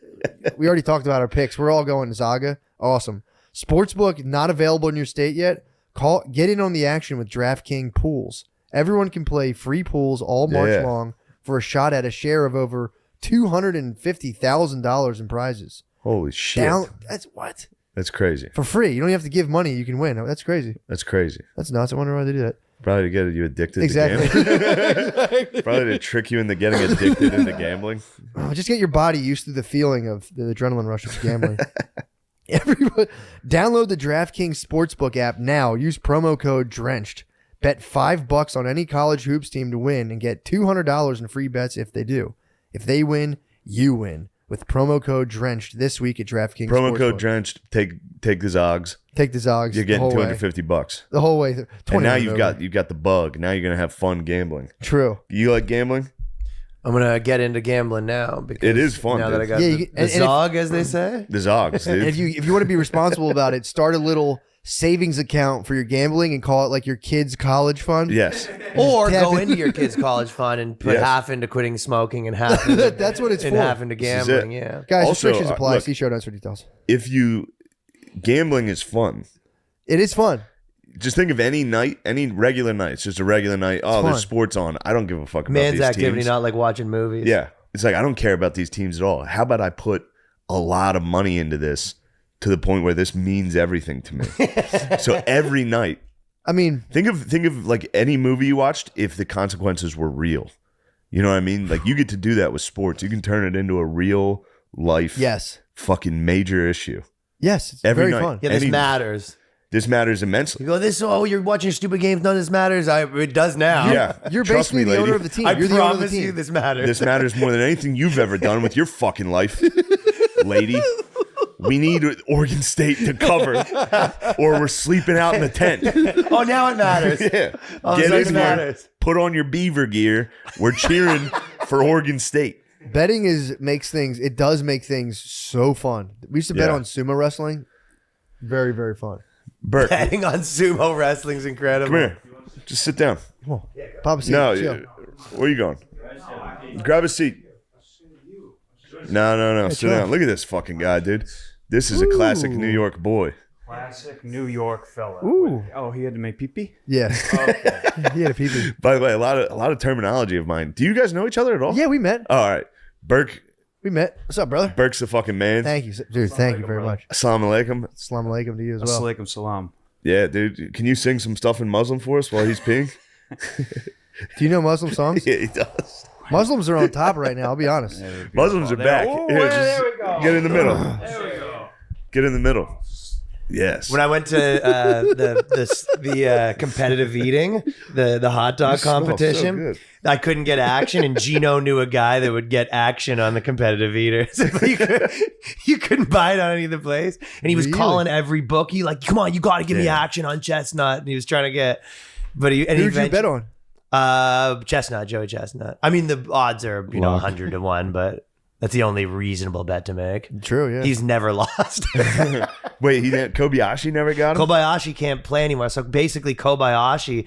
we already talked about our picks. We're all going Zaga. Awesome. Sportsbook not available in your state yet? Get in on the action with DraftKings Pools. Everyone can play free pools all March Yeah. long for a shot at a share of over $250,000 in prizes. Holy shit. That's what? That's crazy. For free. You don't even have to give money. You can win. That's crazy. That's crazy. That's nuts. I wonder why they do that. Probably to get you addicted Exactly. to gambling. Probably to trick you into getting addicted into gambling. Oh, just get your body used to the feeling of the adrenaline rush of gambling. Everybody, download the DraftKings Sportsbook app now. Use promo code Drenched. Bet $5 on any college hoops team to win and get $200 in free bets if they do. If they win, you win. With promo code Drenched this week at DraftKings Promo Sportsbook. code drenched. Take the Zogs. Take the Zogs. You're getting the whole way. $250. The whole way through. And now 20 you've got the bug. Now you're gonna have fun gambling. True. You like gambling? I'm gonna get into gambling now because It is fun, now that I dude. got the zog, as they say. The Zogs, dude. And if you want to be responsible about it, start a little savings account for your gambling and call it like your kid's college fund. Yes. Or Have go it- into your kid's college fund and put Yes. half into quitting smoking and half into, That's what it's and for. half into This is gambling. it. Yeah. Guys, Also, restrictions apply. look- See show notes for details. If you gambling is fun. It is fun. Just think of any night, any regular night. It's just a regular night. Oh, fun. there's sports on. I don't give a fuck about Man's these activity, teams. not like watching movies. Yeah. It's like I don't care about these teams at all. How about I put a lot of money into this to the point where this means everything to me? So every night, I mean, think of like any movie you watched if the consequences were real. You know what I mean? Like you get to do that with sports. You can turn it into a real life yes. fucking major issue. Yes. It's Every very night. fun. Yeah, this Any- matters. This matters immensely. You go, you're watching stupid games. None of this matters. It does now. Yeah. You're Trust basically me, the lady. owner of the team. I You're the owner of the promise team. you this matters. This matters more than anything you've ever done with your fucking life, lady. We need Oregon State to cover, or we're sleeping out in the tent. Oh, now it matters. Yeah. All of a Get sudden in it there. matters. Put on your Beaver gear. We're cheering for Oregon State. Betting it does make things so fun. We used to bet Yeah. on sumo wrestling. Very, very fun. Bert, come Betting on sumo wrestling's incredible. here. Just sit down. Papa seat. No, chill. where you going? Grab a seat. No. Sit down. Look at this fucking guy, dude. This is a classic New York boy. Classic New York fella. Ooh. Oh, he had to make pee-pee? Yeah. He had a pee-pee. By the way, a lot of terminology of mine. Do you guys know each other at all? Yeah, we met. Oh, all right. We met. What's up, brother? Burke's the fucking man. Thank you, dude. Thank you very much. Assalamu alaikum. Assalamu alaikum to you as well. Assalamualaikum salam. Yeah, dude. Can you sing some stuff in Muslim for us while he's peeing? Do you know Muslim songs? Yeah, he does. Muslims are on top right now. I'll be honest. Muslims are back. Oh, Here, there just we go. Get in the middle. There we go. Get in the middle. Yes. When I went to the competitive eating, the hot dog You smell so competition, good. I couldn't get action, and Gino knew a guy that would get action on the competitive eaters. you couldn't buy it on any of the place, and he was Really? calling every bookie like, "Come on, you got to give me Yeah. action on Chestnut," and he was trying to get. But Who did you bet on? Chestnut, Joey Chestnut. I mean, the odds are 100 to 1, but that's the only reasonable bet to make. True, yeah. He's never lost. Wait, Kobayashi never got him? Kobayashi can't play anymore. So basically, Kobayashi,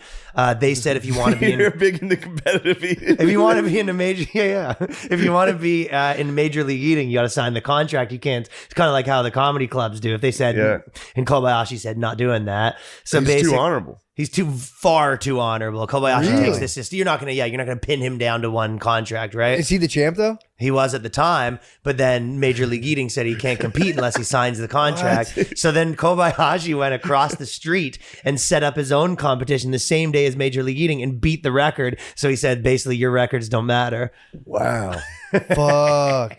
they said if you want to be You're in, big into competitive eating. if you want to be in a major, if you want to be in major league eating, you got to sign the contract. You can't. It's kind of like how the comedy clubs do. If they said, Yeah. and Kobayashi said not doing that. So He's basically, too honorable. he's far too honorable. Kobayashi Really? takes this system. You're not gonna pin him down to one contract, right? Is he the champ though? He was at the time, but then Major League Eating said he can't compete unless he signs the contract. So then Kobayashi went across the street and set up his own competition the same day as Major League Eating and beat the record. So he said, basically, your records don't matter. Wow. Fuck.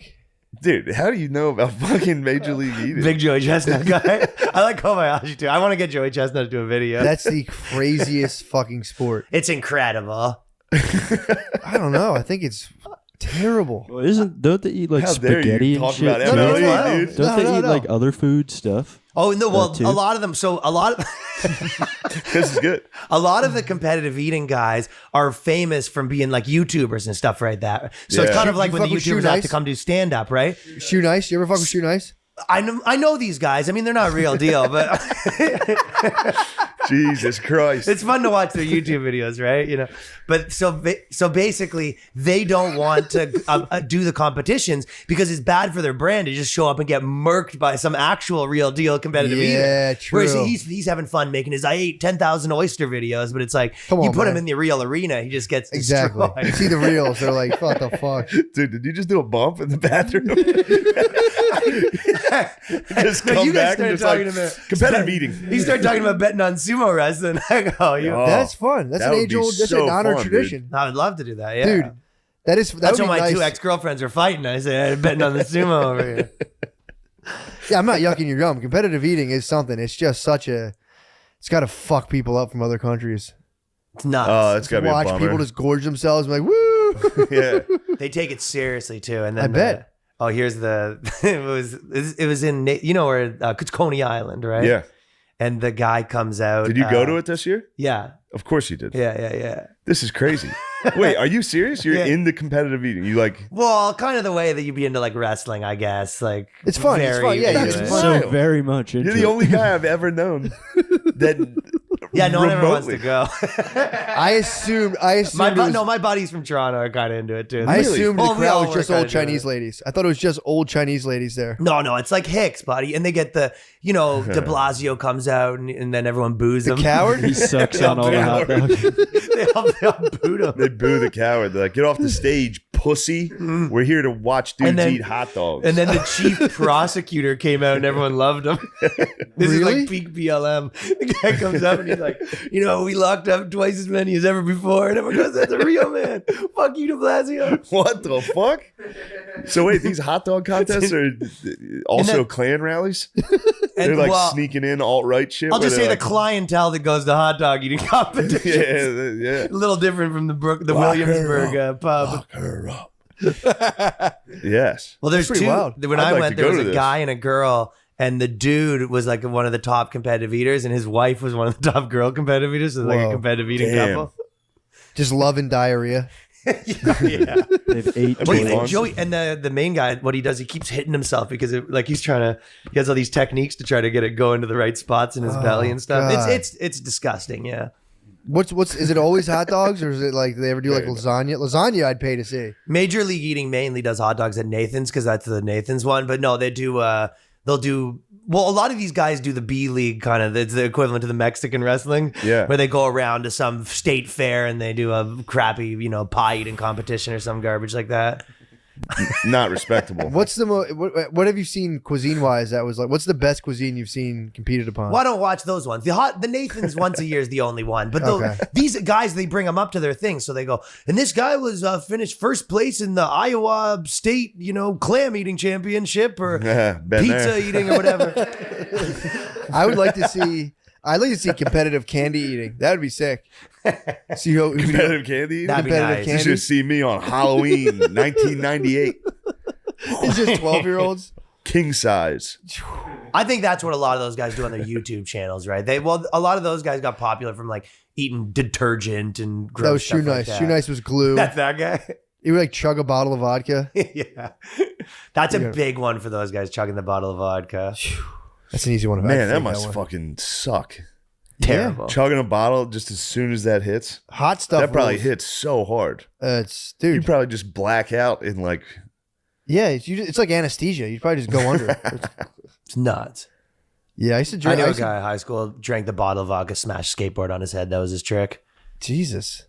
Dude, how do you know about fucking Major League Eating? Big Joey Chestnut guy. I like Kobayashi too. I want to get Joey Chestnut to do a video. That's the craziest fucking sport. It's incredible. I don't know. I think it's terrible. Well, don't they eat like How dare spaghetti you and talk shit? about too? MLE, no. dude? Don't they eat no. like other food stuff? Oh no! Well, too. a lot of them. So a lot of This is good. a lot of the competitive eating guys are famous from being like YouTubers and stuff like that. So it's Yeah. kind of like You when the fuck with Shoe YouTubers have to Nice? come do stand up, right? Shoe Nice. You ever fuck with Shoe Nice? I know these guys. I mean, they're not real deal, but Jesus Christ. it's fun to watch their YouTube videos, right? You know, but so basically, they don't want to do the competitions because it's bad for their brand to just show up and get murked by some actual real deal competitive Yeah, eater. true. Whereas he's having fun making his I ate 10,000 oyster videos, but it's like Come you on, put him man. in the real arena, he just gets Exactly. destroyed. You see the reels. They're like, what the fuck? Dude, did you just do a bump in the bathroom? Just No, come you guys back and started just talking like, about competitive eating. He started talking about betting on sumo wrestling. I go, Oh, That's fun. That's that an would age be old. That's so an honor fun, tradition, I would love to do that. Yeah, dude. That's That's would when be my nice. two ex-girlfriends are fighting. I say, I'm betting on the sumo over here. Yeah, I'm not yucking your gum. Competitive eating is something. It's just such a. It's got to fuck people up from other countries. It's nuts. Oh, it's gotta be a Watch bummer. people just gorge themselves. I'm like, woo. Yeah. They take it seriously too, and then I bet. here's the it was in where it's Coney Island, right? Yeah. And the guy comes out. Did you go to it this year? Yeah, Of course you did. yeah. This is crazy. Wait, are you serious? You're Yeah. into competitive eating. You like Well, kind of the way that you'd be into like wrestling, I guess. Like It's fun. It's very fun. Yeah, into it's it. fun. So very much into you're the it. only guy I've ever known that Yeah, no one ever wants to remotely- go. I assumed my buddies from Toronto are kind of into it too. I assumed Well, the we crowd all was were just kinda old doing Chinese it. ladies. I thought it was just old Chinese ladies there. No, it's like Hicks, buddy, and they get the De Blasio comes out, and then everyone boos The him. coward? He sucks on all the hot dogs. they all booed him. they boo the coward. They're like, get off the stage, pussy. We're here to watch dudes And then- eat hot dogs. And then the chief prosecutor came out and everyone loved him. This is Really? like peak BLM. The guy comes up and he's like, we locked up twice as many as ever before. And everyone goes, that's a real man. Fuck you, De Blasio. What the fuck? So wait, these hot dog contests are also then- clan rallies? And They're like well, sneaking in alt-right shit? I'll just where say they're the clientele that goes to hot dog eating competitions. yeah. A little different from the Lock her Williamsburg pub. Lock her up. Yes. Well, there's pretty two. wild. When I'd I like went, to there go was to a this. guy and a girl, and the dude was like one of the top competitive eaters, and his wife was one of the top girl competitive eaters. So like a Whoa. competitive eating Damn. couple. Just love and diarrhea. Yeah. They've ate That'd Well, be and fun. Joey and the main guy, what he does, he keeps hitting himself because he's trying to. He has all these techniques to try to get it going to the right spots in his belly and stuff. God. It's disgusting. Yeah. What's is it always hot dogs or is it like do they ever do like lasagna? Lasagna I'd pay to see. Major League Eating mainly does hot dogs at Nathan's because that's the Nathan's one. But no, they do. They'll do. Well, a lot of these guys do the B League kind of. It's the equivalent to the Mexican wrestling. Yeah. Where they go around to some state fair and they do a crappy, pie eating competition or some garbage like that. Not respectable. What's the what have you seen cuisine wise that was like? What's the best cuisine you've seen competed upon? Well, I don't watch those ones. The Nathan's once a year is the only one. But Okay. these guys, they bring them up to their thing. So they go, and this guy was finished first place in the Iowa State, clam eating championship or Been pizza there. eating or whatever. I would like to see. I'd like to see competitive candy eating. That would be sick. See who Competitive candy? That'd be competitive nice. You candy. should see me on Halloween 1998. It's just 12-year-olds. King size. I think that's what a lot of those guys do on their YouTube channels, right? A lot of those guys got popular from like eating detergent and gross That was stuff Shoe like Nice. that. Shoe Nice was glue. That's that guy. He would like chug a bottle of vodka. Yeah. That's a Yeah. big one for those guys, chugging the bottle of vodka. That's an easy one. If I Man, could that think must one. fucking suck. Terrible. Chugging a bottle just as soon as that hits. Hot stuff. That probably rules. hits so hard. It's You dude. probably just black out in like. Yeah, it's like anesthesia. You probably just go under. It's nuts. Yeah, I used to I drink. knew I a used to- guy in high school drank the bottle of vodka, smashed skateboard on his head. That was his trick. Jesus.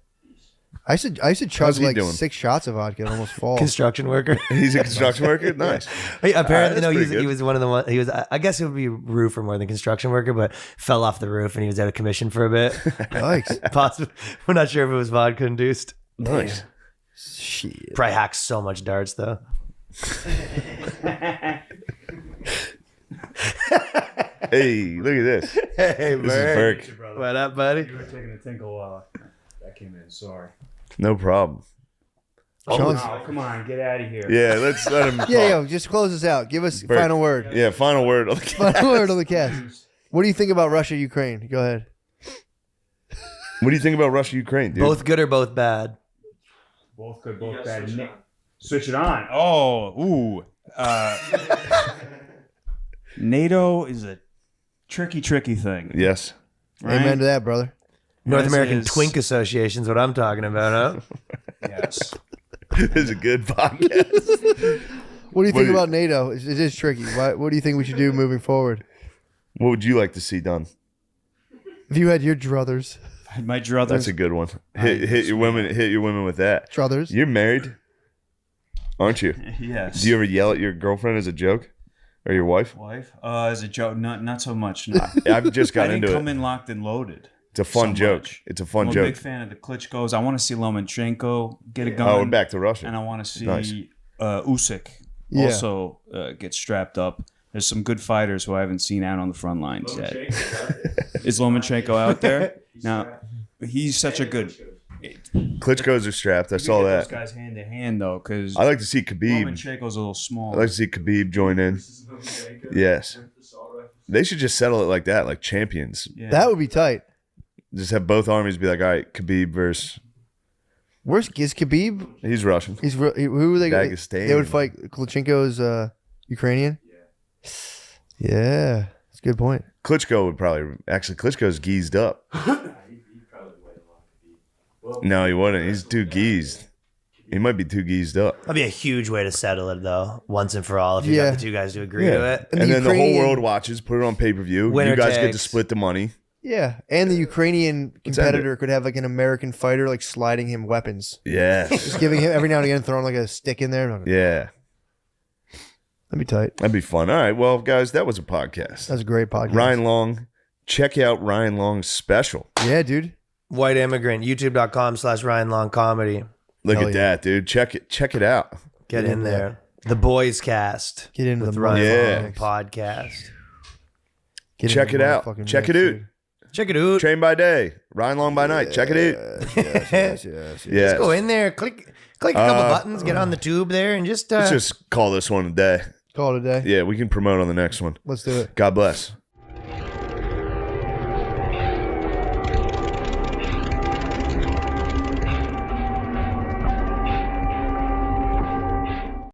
I used to chug How's he like doing? 6 shots of vodka and almost fall. Construction worker. He's a construction worker? Nice. Hey, apparently, that's no, pretty he good. was one of the ones. He was, I guess it would be a roofer more than construction worker, but fell off the roof and he was out of commission for a bit. Yikes. Possibly, we're not sure if it was vodka induced. Nice. Shit. Probably hacks so much darts though. Hey, look at this. Hey, This is Burke. What up, buddy? You were taking a tinkle while that came in. Sorry. No problem. Sean's- Oh, come on, get out of here. Yeah, let's let him. Yeah, talk. yo, just close us out. Give us Burke. final word. Yeah, final word. Okay. Final word on the cast. What do you think about Russia, Ukraine? Go ahead. What do you think about Russia, Ukraine, dude? Both good or both bad? Both good, both bad. Switch it on. Oh, ooh. NATO is a tricky thing. Yes. Right? Amen to that, brother. North This American is- Twink Association is what I'm talking about, huh? Yes. This is a good podcast. What do you think do you- about NATO? It is tricky. What do you think we should do moving forward? What would you like to see done? If you had your druthers. My druthers. That's a good one. Hit your women. Hit your women with that. Druthers. You're married, aren't you? Yes. Do you ever yell at your girlfriend as a joke, or your wife? Wife? As a joke, not so much. No. I've just I got didn't into come it. in locked and loaded. It's a fun so joke. much. It's a fun I'm a joke. big fan of the Klitschko's. I want to see Lomachenko get it going. Oh, we're back to Russia. And I want to see Nice. Usyk Yeah. also get strapped up. There's some good fighters who I haven't seen out on the front lines yet. Is Lomachenko out there? Now, he's such a good... Klitschko's are strapped. I saw Those that. guys hand to hand, though, because I like to see Khabib. Lomachenko's a little small. I like to see Khabib join in. Yes. They should just settle it like that, like champions. Yeah. That would be tight. Just have both armies be like, all right, Khabib versus Where's is Khabib? He's Russian. Who were they? Dagestan. They would fight. Klitschko's Ukrainian. Yeah, that's a good point. Klitschko would probably Klitschko's geezed up. No, he wouldn't. He's too geezed. He might be too geezed up. That'd be a huge way to settle it, though, once and for all. If you got the two guys to agree to it, And then the whole world watches. Put it on pay-per-view. You guys get to split the money. Yeah, and the Ukrainian competitor could have like an American fighter like sliding him weapons. Yeah, just giving him every now and again, throwing like a stick in there. Yeah, that'd be tight. That'd be fun. All right, well, guys, that was a podcast. That's a great podcast. Ryan Long, check out Ryan Long's special. Yeah, dude. White Immigrant, youtube.com/Ryan Long Comedy. Look at that, dude. Check it out. Get in there. The Boys Cast. Get into the Ryan Long podcast. Check it out. Check it out. Check it out. Train by day, Ryan Long by night. Check it out. Yes. Just go in there, click a couple buttons, get on the tube there, and just let's just call this one a day. Call it a day. Yeah, we can promote on the next one. Let's do it. God bless.